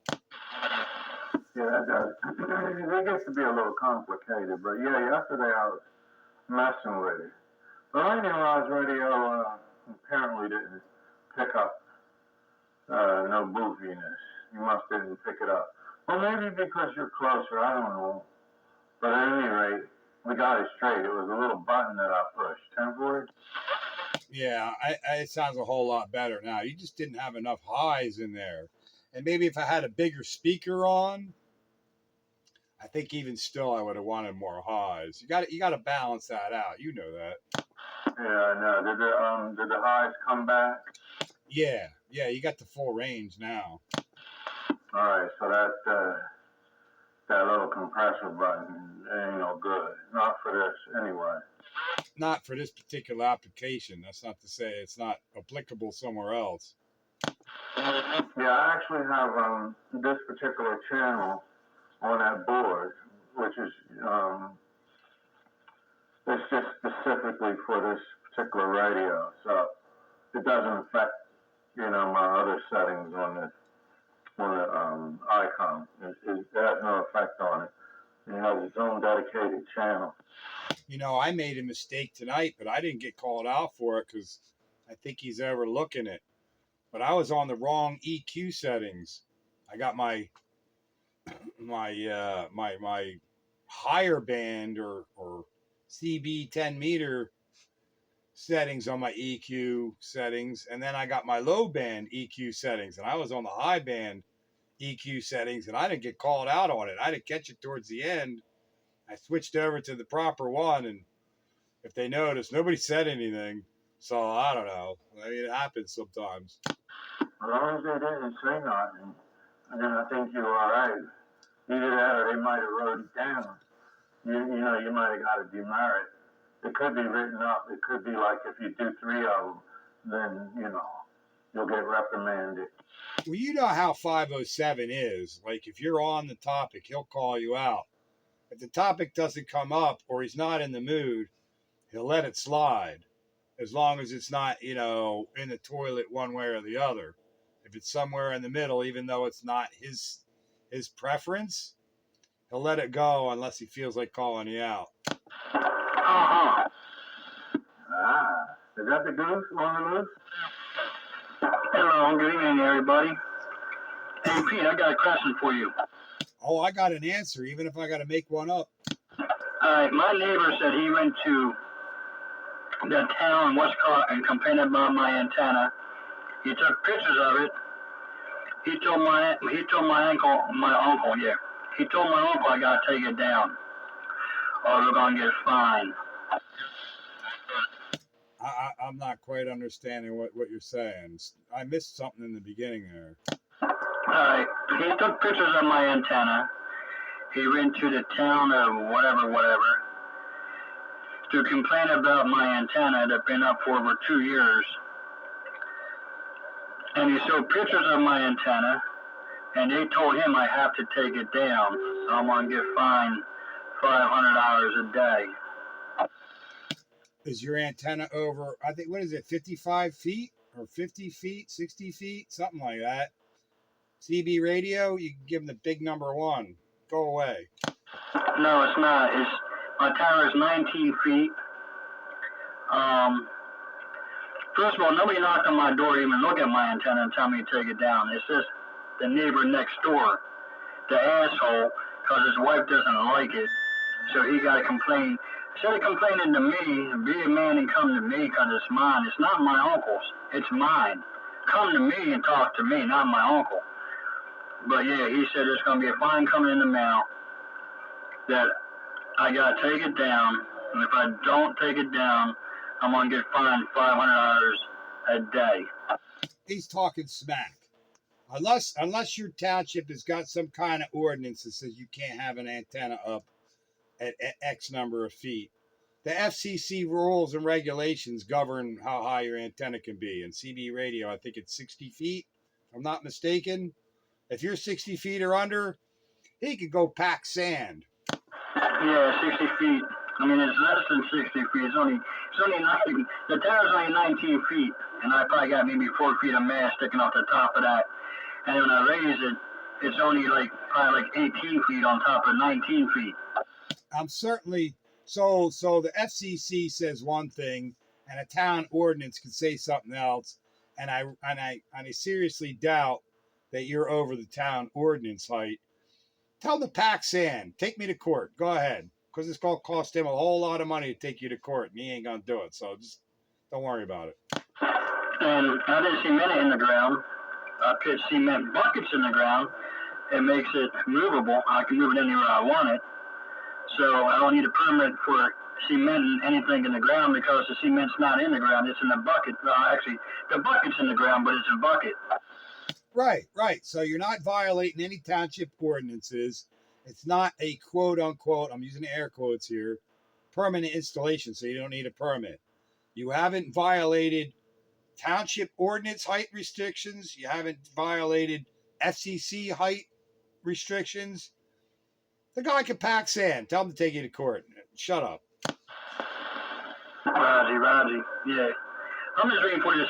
Yeah, that does. It gets to be a little complicated, but yeah, yesterday I was messing with it. The Lightning radio apparently didn't pick up no boofiness. You must didn't pick it up. Well, maybe because you're closer, I don't know. But at any rate, we got it straight. It was a little button that I pushed. Temporary? Yeah, it sounds a whole lot better now. You just didn't have enough highs in there. And maybe if I had a bigger speaker on, I think even still I would have wanted more highs. You got to balance that out. You know that. Yeah, I know. Did the highs come back? Yeah, you got the full range now. All right, so that little compressor button ain't no good. Not for this, anyway. Not for this particular application. That's not to say it's not applicable somewhere else. Yeah, I actually have this particular channel on that board, which is it's just specifically for this particular radio, so it doesn't affect my other settings on the icon. It has no effect on it. It has its own dedicated channel. You know, I made a mistake tonight, but I didn't get called out for it because I think he's overlooking it. But I was on the wrong EQ settings. I got my higher band or CB 10 meter settings on my EQ settings, and then I got my low band EQ settings, and I was on the high band EQ settings, and I didn't get called out on it. I didn't catch it towards the end. I switched over to the proper one, and if they noticed, nobody said anything. So I don't know. I mean, it happens sometimes. As long as they didn't say nothing, then I think you're all right. Either that or they might have wrote it down. You might have got a demerit. It could be written up. It could be like if you do 3 of them, then, you'll get reprimanded. Well, you know how 507 is. Like, if you're on the topic, he'll call you out. If the topic doesn't come up or he's not in the mood, he'll let it slide. As long as it's not, in the toilet one way or the other. If it's somewhere in the middle, even though it's not his preference, he'll let it go unless he feels like calling you out. Uh-huh. Is that the goose on the loose? Hello, good evening, everybody. Hey, Pete, I got a question for you. Oh, I got an answer, even if I got to make one up. Alright, my neighbor said he went to the town in Westcott and complained about my antenna. He took pictures of it. He told my uncle, He told my uncle I gotta take it down, or we're gonna get fined. I'm not quite understanding what you're saying. I missed something in the beginning there. Alright, he took pictures of my antenna. He went to the town or whatever, to complain about my antenna that's been up for over 2 years. And he showed pictures of my antenna, and they told him I have to take it down. So I'm gonna get fined $500 a day. Is your antenna over, I think, what is it, 55 feet or 50 feet, 60 feet, something like that? CB radio, you can give them the big number 1. Go away. No, it's not. My tower is 19 feet. First of all, nobody knocked on my door to even look at my antenna and tell me to take it down. It's just the neighbor next door, the asshole, because his wife doesn't like it. So he got to complain. Instead of complaining to me, be a man and come to me because it's mine. It's not my uncle's. It's mine. Come to me and talk to me, not my uncle. But yeah, he said there's going to be a fine coming in the mail that I got to take it down. And if I don't take it down, I'm going to get fined $500 a day. He's talking smack. Unless your township has got some kind of ordinance that says you can't have an antenna up at X number of feet. The FCC rules and regulations govern how high your antenna can be. And CB radio, I think it's 60 feet, if I'm not mistaken. If you're 60 feet or under, he could go pack sand. Yeah, 60 feet. I mean, it's less than 60 feet. It's only 19. The tower's only 19 feet, and I probably got maybe 4 feet of mast sticking off the top of that. And when I raise it, it's only probably 18 feet on top of 19 feet. I'm certainly so the FCC says one thing, and a town ordinance can say something else, and I seriously doubt that you're over the town ordinance height. Tell them to pack sand. Take me to court. Go ahead, because it's going to cost him a whole lot of money to take you to court, and he ain't going to do it. So just don't worry about it. And I didn't cement it in the ground. I put cement buckets in the ground. It makes it movable. I can move it anywhere I want it. So I don't need a permit for cementing anything in the ground because the cement's not in the ground. It's in the bucket. Well, actually, the bucket's in the ground, but it's a bucket. Right. So you're not violating any township ordinances. It's not a quote unquote, I'm using air quotes here, permanent installation, so you don't need a permit. You haven't violated township ordinance height restrictions. You haven't violated FCC height restrictions. The guy can pack sand. Tell him to take you to court. Shut up. Roger. Yeah. I'm just waiting for this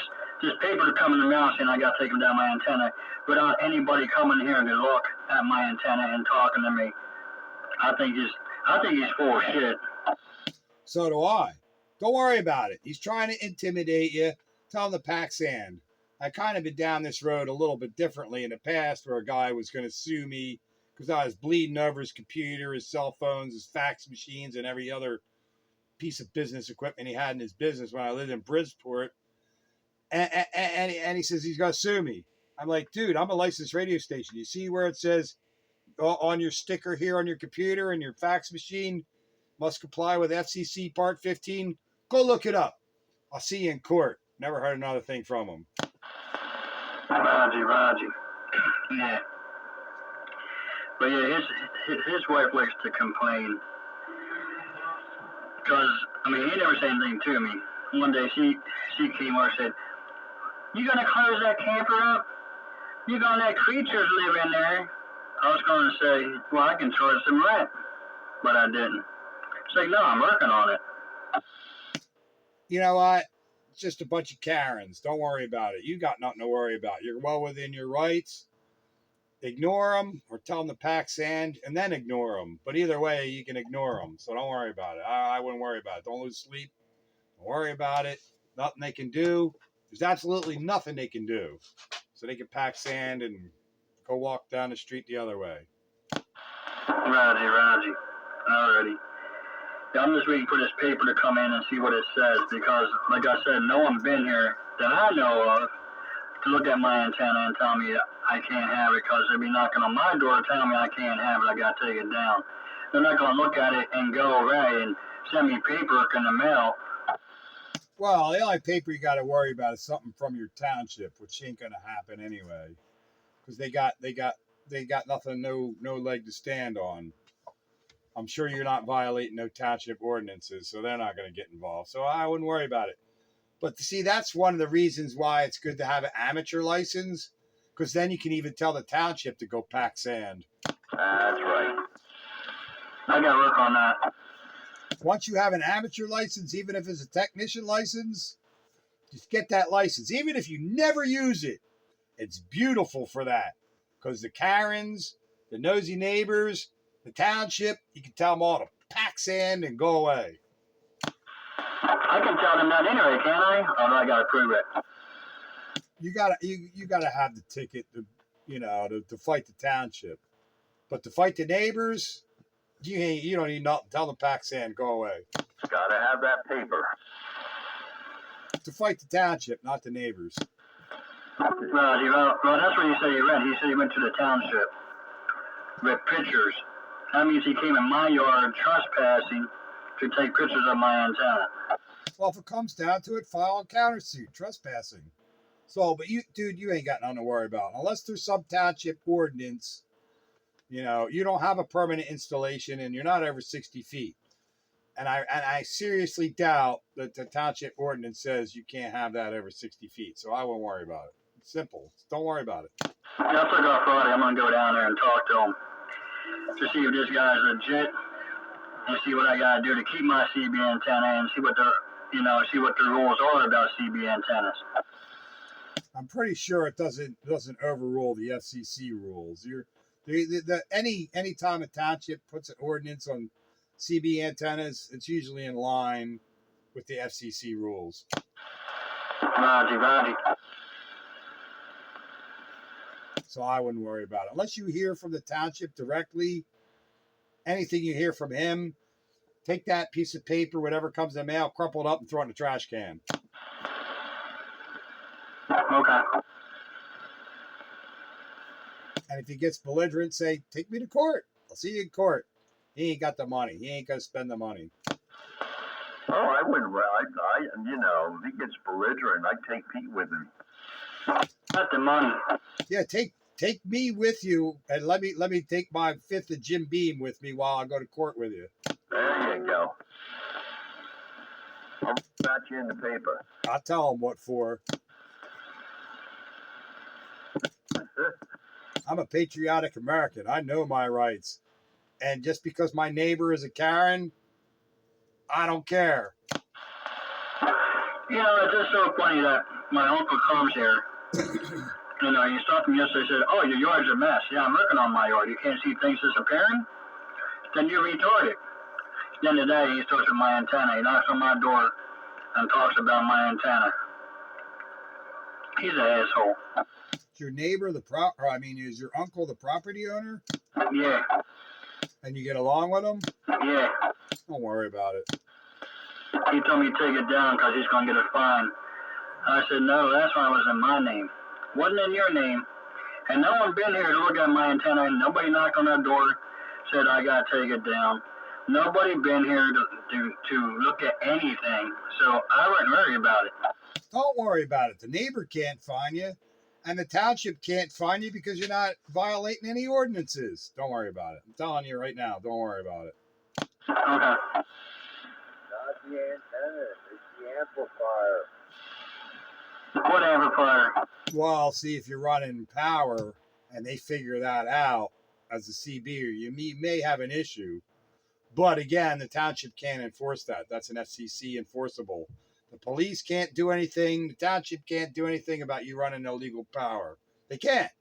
paper to come in the mail saying I got to take him down my antenna without anybody coming here to look at my antenna and talking to me. I think he's full of shit. So do I. Don't worry about it. He's trying to intimidate you. Tell him to pack sand. I kind of been down this road a little bit differently in the past where a guy was going to sue me because I was bleeding over his computer, his cell phones, his fax machines, and every other piece of business equipment he had in his business when I lived in Bridgeport. And he says he's going to sue me. I'm like, dude, I'm a licensed radio station. You see where it says on your sticker here on your computer and your fax machine, must comply with FCC Part 15? Go look it up. I'll see you in court. Never heard another thing from him. Roger. Yeah. But yeah, his wife likes to complain. Because, I mean, he never said anything to me. One day she came over and said, "You gonna close that camper up? You gonna let creatures live in there?" I was going to say, well, I can charge some rent. But I didn't. She's like, no, I'm working on it. You know what? It's just a bunch of Karens. Don't worry about it. You got nothing to worry about. You're well within your rights. Ignore them or tell them to pack sand and then ignore them. But either way, you can ignore them. So don't worry about it. I wouldn't worry about it. Don't lose sleep. Don't worry about it. Nothing they can do. There's absolutely nothing they can do. So they can pack sand and go walk down the street the other way. Roger. Alrighty. Yeah, I'm just waiting for this paper to come in and see what it says because, like I said, no one's been here that I know of to look at my antenna and tell me I can't have it because they'll be knocking on my door telling me I can't have it, I got to take it down. They're not going to look at it and go away and send me paperwork in the mail. Well, the only paper you got to worry about is something from your township, which ain't going to happen anyway, because they got nothing, no leg to stand on. I'm sure you're not violating no township ordinances, so they're not going to get involved. So I wouldn't worry about it. But see, that's one of the reasons why it's good to have an amateur license, because then you can even tell the township to go pack sand. That's right. I got to work on that. Once you have an amateur license, even if it's a technician license, just get that license. Even if you never use it, it's beautiful for that. Because the Karens, the nosy neighbors, the township, you can tell them all to pack sand and go away. I can tell them that anyway, can't I? Or do I got to prove it? You gotta have the ticket to fight the township. But to fight the neighbors, you don't need nothing. Tell them pack sand, go away. Gotta have that paper. To fight the township, not the neighbors. Well, that's what he said he read. He said he went to the township with pictures. That means he came in my yard trespassing to take pictures of my antenna. Well, if it comes down to it, file a countersuit, trespassing. So, but you ain't got nothing to worry about. Unless there's some township ordinance, you don't have a permanent installation and you're not over 60 feet. And I seriously doubt that the township ordinance says you can't have that over 60 feet. So I won't worry about it. It's simple. Don't worry about it. That's like on Friday. I'm going to go down there and talk to him to see if this guy's legit and see what I got to do to keep my CB antenna and see what the rules are about CB antennas. I'm pretty sure it doesn't overrule the FCC rules. Any time a township puts an ordinance on CB antennas, it's usually in line with the FCC rules. Roger. So I wouldn't worry about it. Unless you hear from the township directly, anything you hear from him, take that piece of paper, whatever comes in the mail, crumple it up and throw it in the trash can. Okay. And if he gets belligerent, say, take me to court. I'll see you in court. He ain't got the money. He ain't going to spend the money. Oh, I wouldn't. If he gets belligerent, I'd take Pete with him. Not the money. Yeah, take me with you, and let me take my fifth of Jim Beam with me while I go to court with you. There you go. I'll got you in the paper. I'll tell him what for. I'm a patriotic American. I know my rights. And just because my neighbor is a Karen, I don't care. It's just so funny that my uncle comes here. He stopped me yesterday and said, "Oh, your yard's a mess." Yeah, I'm working on my yard. You can't see things disappearing? Then you're retarded. Then today he starts with my antenna. He knocks on my door and talks about my antenna. He's an asshole. Is your neighbor is your uncle the property owner? Yeah. And you get along with him? Yeah. Don't worry about it. He told me to take it down because he's going to get a fine. I said, no, that's why it was in my name. Wasn't in your name. And no one been here to look at my antenna. And nobody knocked on that door, said I got to take it down. Nobody been here to look at anything. So I wouldn't worry about it. Don't worry about it. The neighbor can't fine you. And the township can't fine you because you're not violating any ordinances. Don't worry about it. I'm telling you right now, don't worry about it. Okay. Not the antenna, it's the amplifier. What amplifier? Well, see, if you're running power and they figure that out as a CB, you may have an issue. But again, the township can't enforce that. That's an FCC enforceable. The police can't do anything. The township can't do anything about you running illegal power. They can't.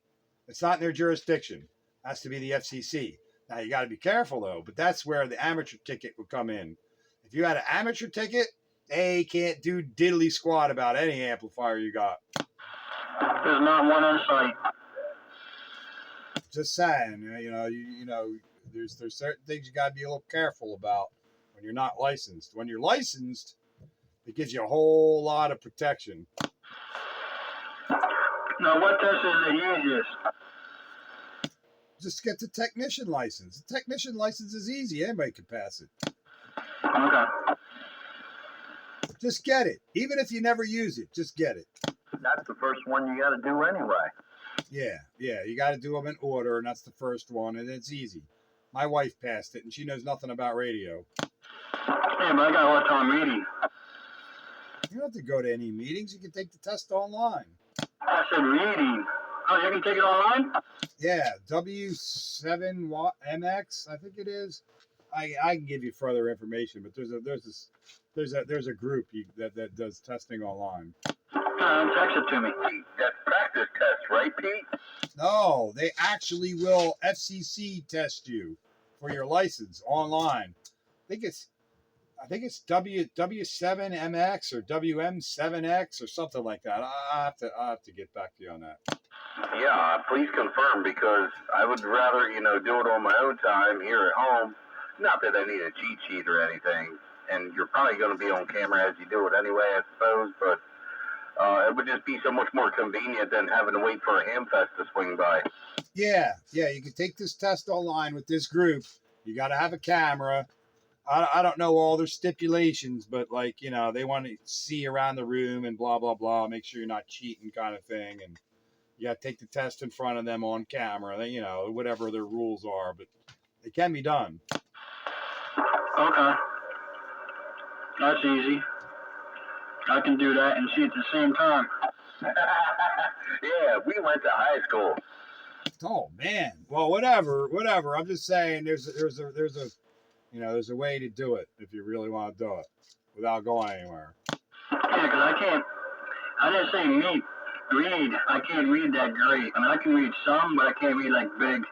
It's not in their jurisdiction. It has to be the FCC. Now, you got to be careful, though. But that's where the amateur ticket would come in. If you had an amateur ticket, they can't do diddly squat about any amplifier you got. There's not one in sight. Just saying, there's certain things you got to be a little careful about when you're not licensed. When you're licensed, it gives you a whole lot of protection. Now, what test is the easiest? Just get the technician license. The technician license is easy. Anybody can pass it. Okay. Just get it. Even if you never use it, just get it. That's the first one you got to do anyway. Yeah. You got to do them in order, and that's the first one, and it's easy. My wife passed it, and she knows nothing about radio. Yeah, but I got to watch on meeting. You don't have to go to any meetings. You can take the test online. I said reading. Oh, you can take it online? Yeah, W7MX, I think it is. I can give you further information, but there's a group that does testing online. Text it to me. That's practice test, right, Pete? No, they actually will FCC test you for your license online. I think it's W7MX or WM7X or something like that. I have to get back to you on that. Yeah, please confirm, because I would rather, do it on my own time here at home. Not that I need a cheat sheet or anything, and you're probably going to be on camera as you do it anyway, I suppose, but it would just be so much more convenient than having to wait for a Hamfest to swing by. Yeah, you can take this test online with this group. You got to have a camera. I don't know all their stipulations, but they want to see around the room and blah, blah, blah, make sure you're not cheating kind of thing. And you got to take the test in front of them on camera, whatever their rules are, but it can be done. Okay. That's easy. I can do that and see at the same time. Yeah, we went to high school. Oh man. Well, whatever. I'm just saying there's a way to do it if you really want to do it without going anywhere. Yeah, because I didn't say read. I can't read that great. I mean, I can read some, but I can't read like big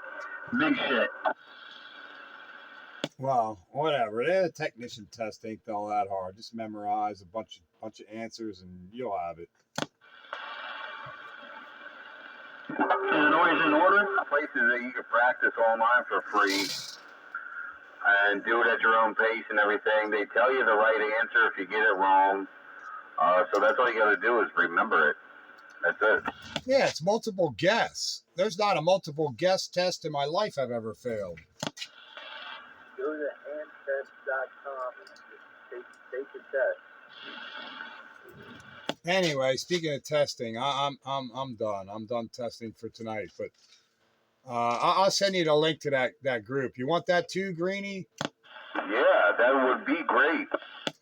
shit. Well, whatever. The technician test ain't all that hard. Just memorize a bunch of answers and you'll have it. Is it always in order? Places that you can practice online for free and do it at your own pace and everything. They tell you the right answer if you get it wrong. So that's all you got to do is remember it. That's it. Yeah, it's multiple guess. There's not a multiple guess test in my life I've ever failed. Go to handtest.com and take the test. Anyway, speaking of testing, I'm done. I'm done testing for tonight. But I'll send you the link to that group. You want that too, Greenie? Yeah, that would be great.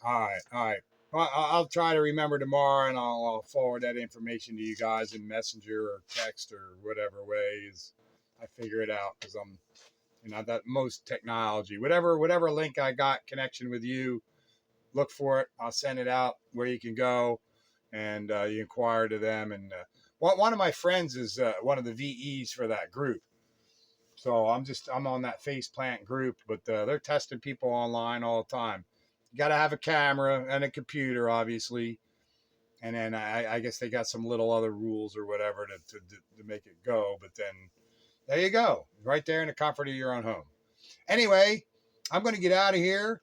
All right. Well, I'll try to remember tomorrow, and I'll forward that information to you guys in Messenger or text or whatever ways I figure it out, because I'm that most technology, whatever link I got connection with you, look for it. I'll send it out where you can go, and you inquire to them. And one of my friends is one of the VEs for that group, so I'm on that faceplant group. But they're testing people online all the time. You got to have a camera and a computer, obviously, and then I guess they got some little other rules or whatever to make it go. But then there you go, right there in the comfort of your own home. Anyway, I'm going to get out of here.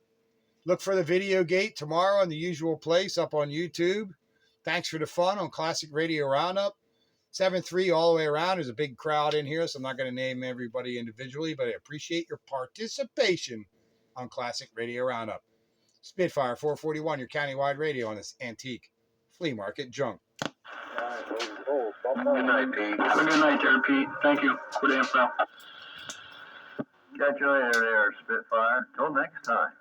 Look for the video gate tomorrow in the usual place up on YouTube. Thanks for the fun on Classic Radio Roundup. 7-3 all the way around. There's a big crowd in here, so I'm not going to name everybody individually, but I appreciate your participation on Classic Radio Roundup. Spitfire 441, your countywide radio on this antique flea market junk. Good night, Pete. Have a good night there, Pete. Thank you for the info. Got your ear there, Spitfire. Till next time.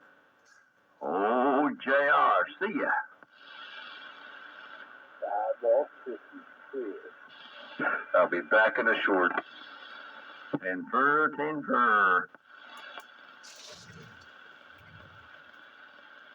Oh, JR, see ya. I'll be back in a short. And fur, tin fur.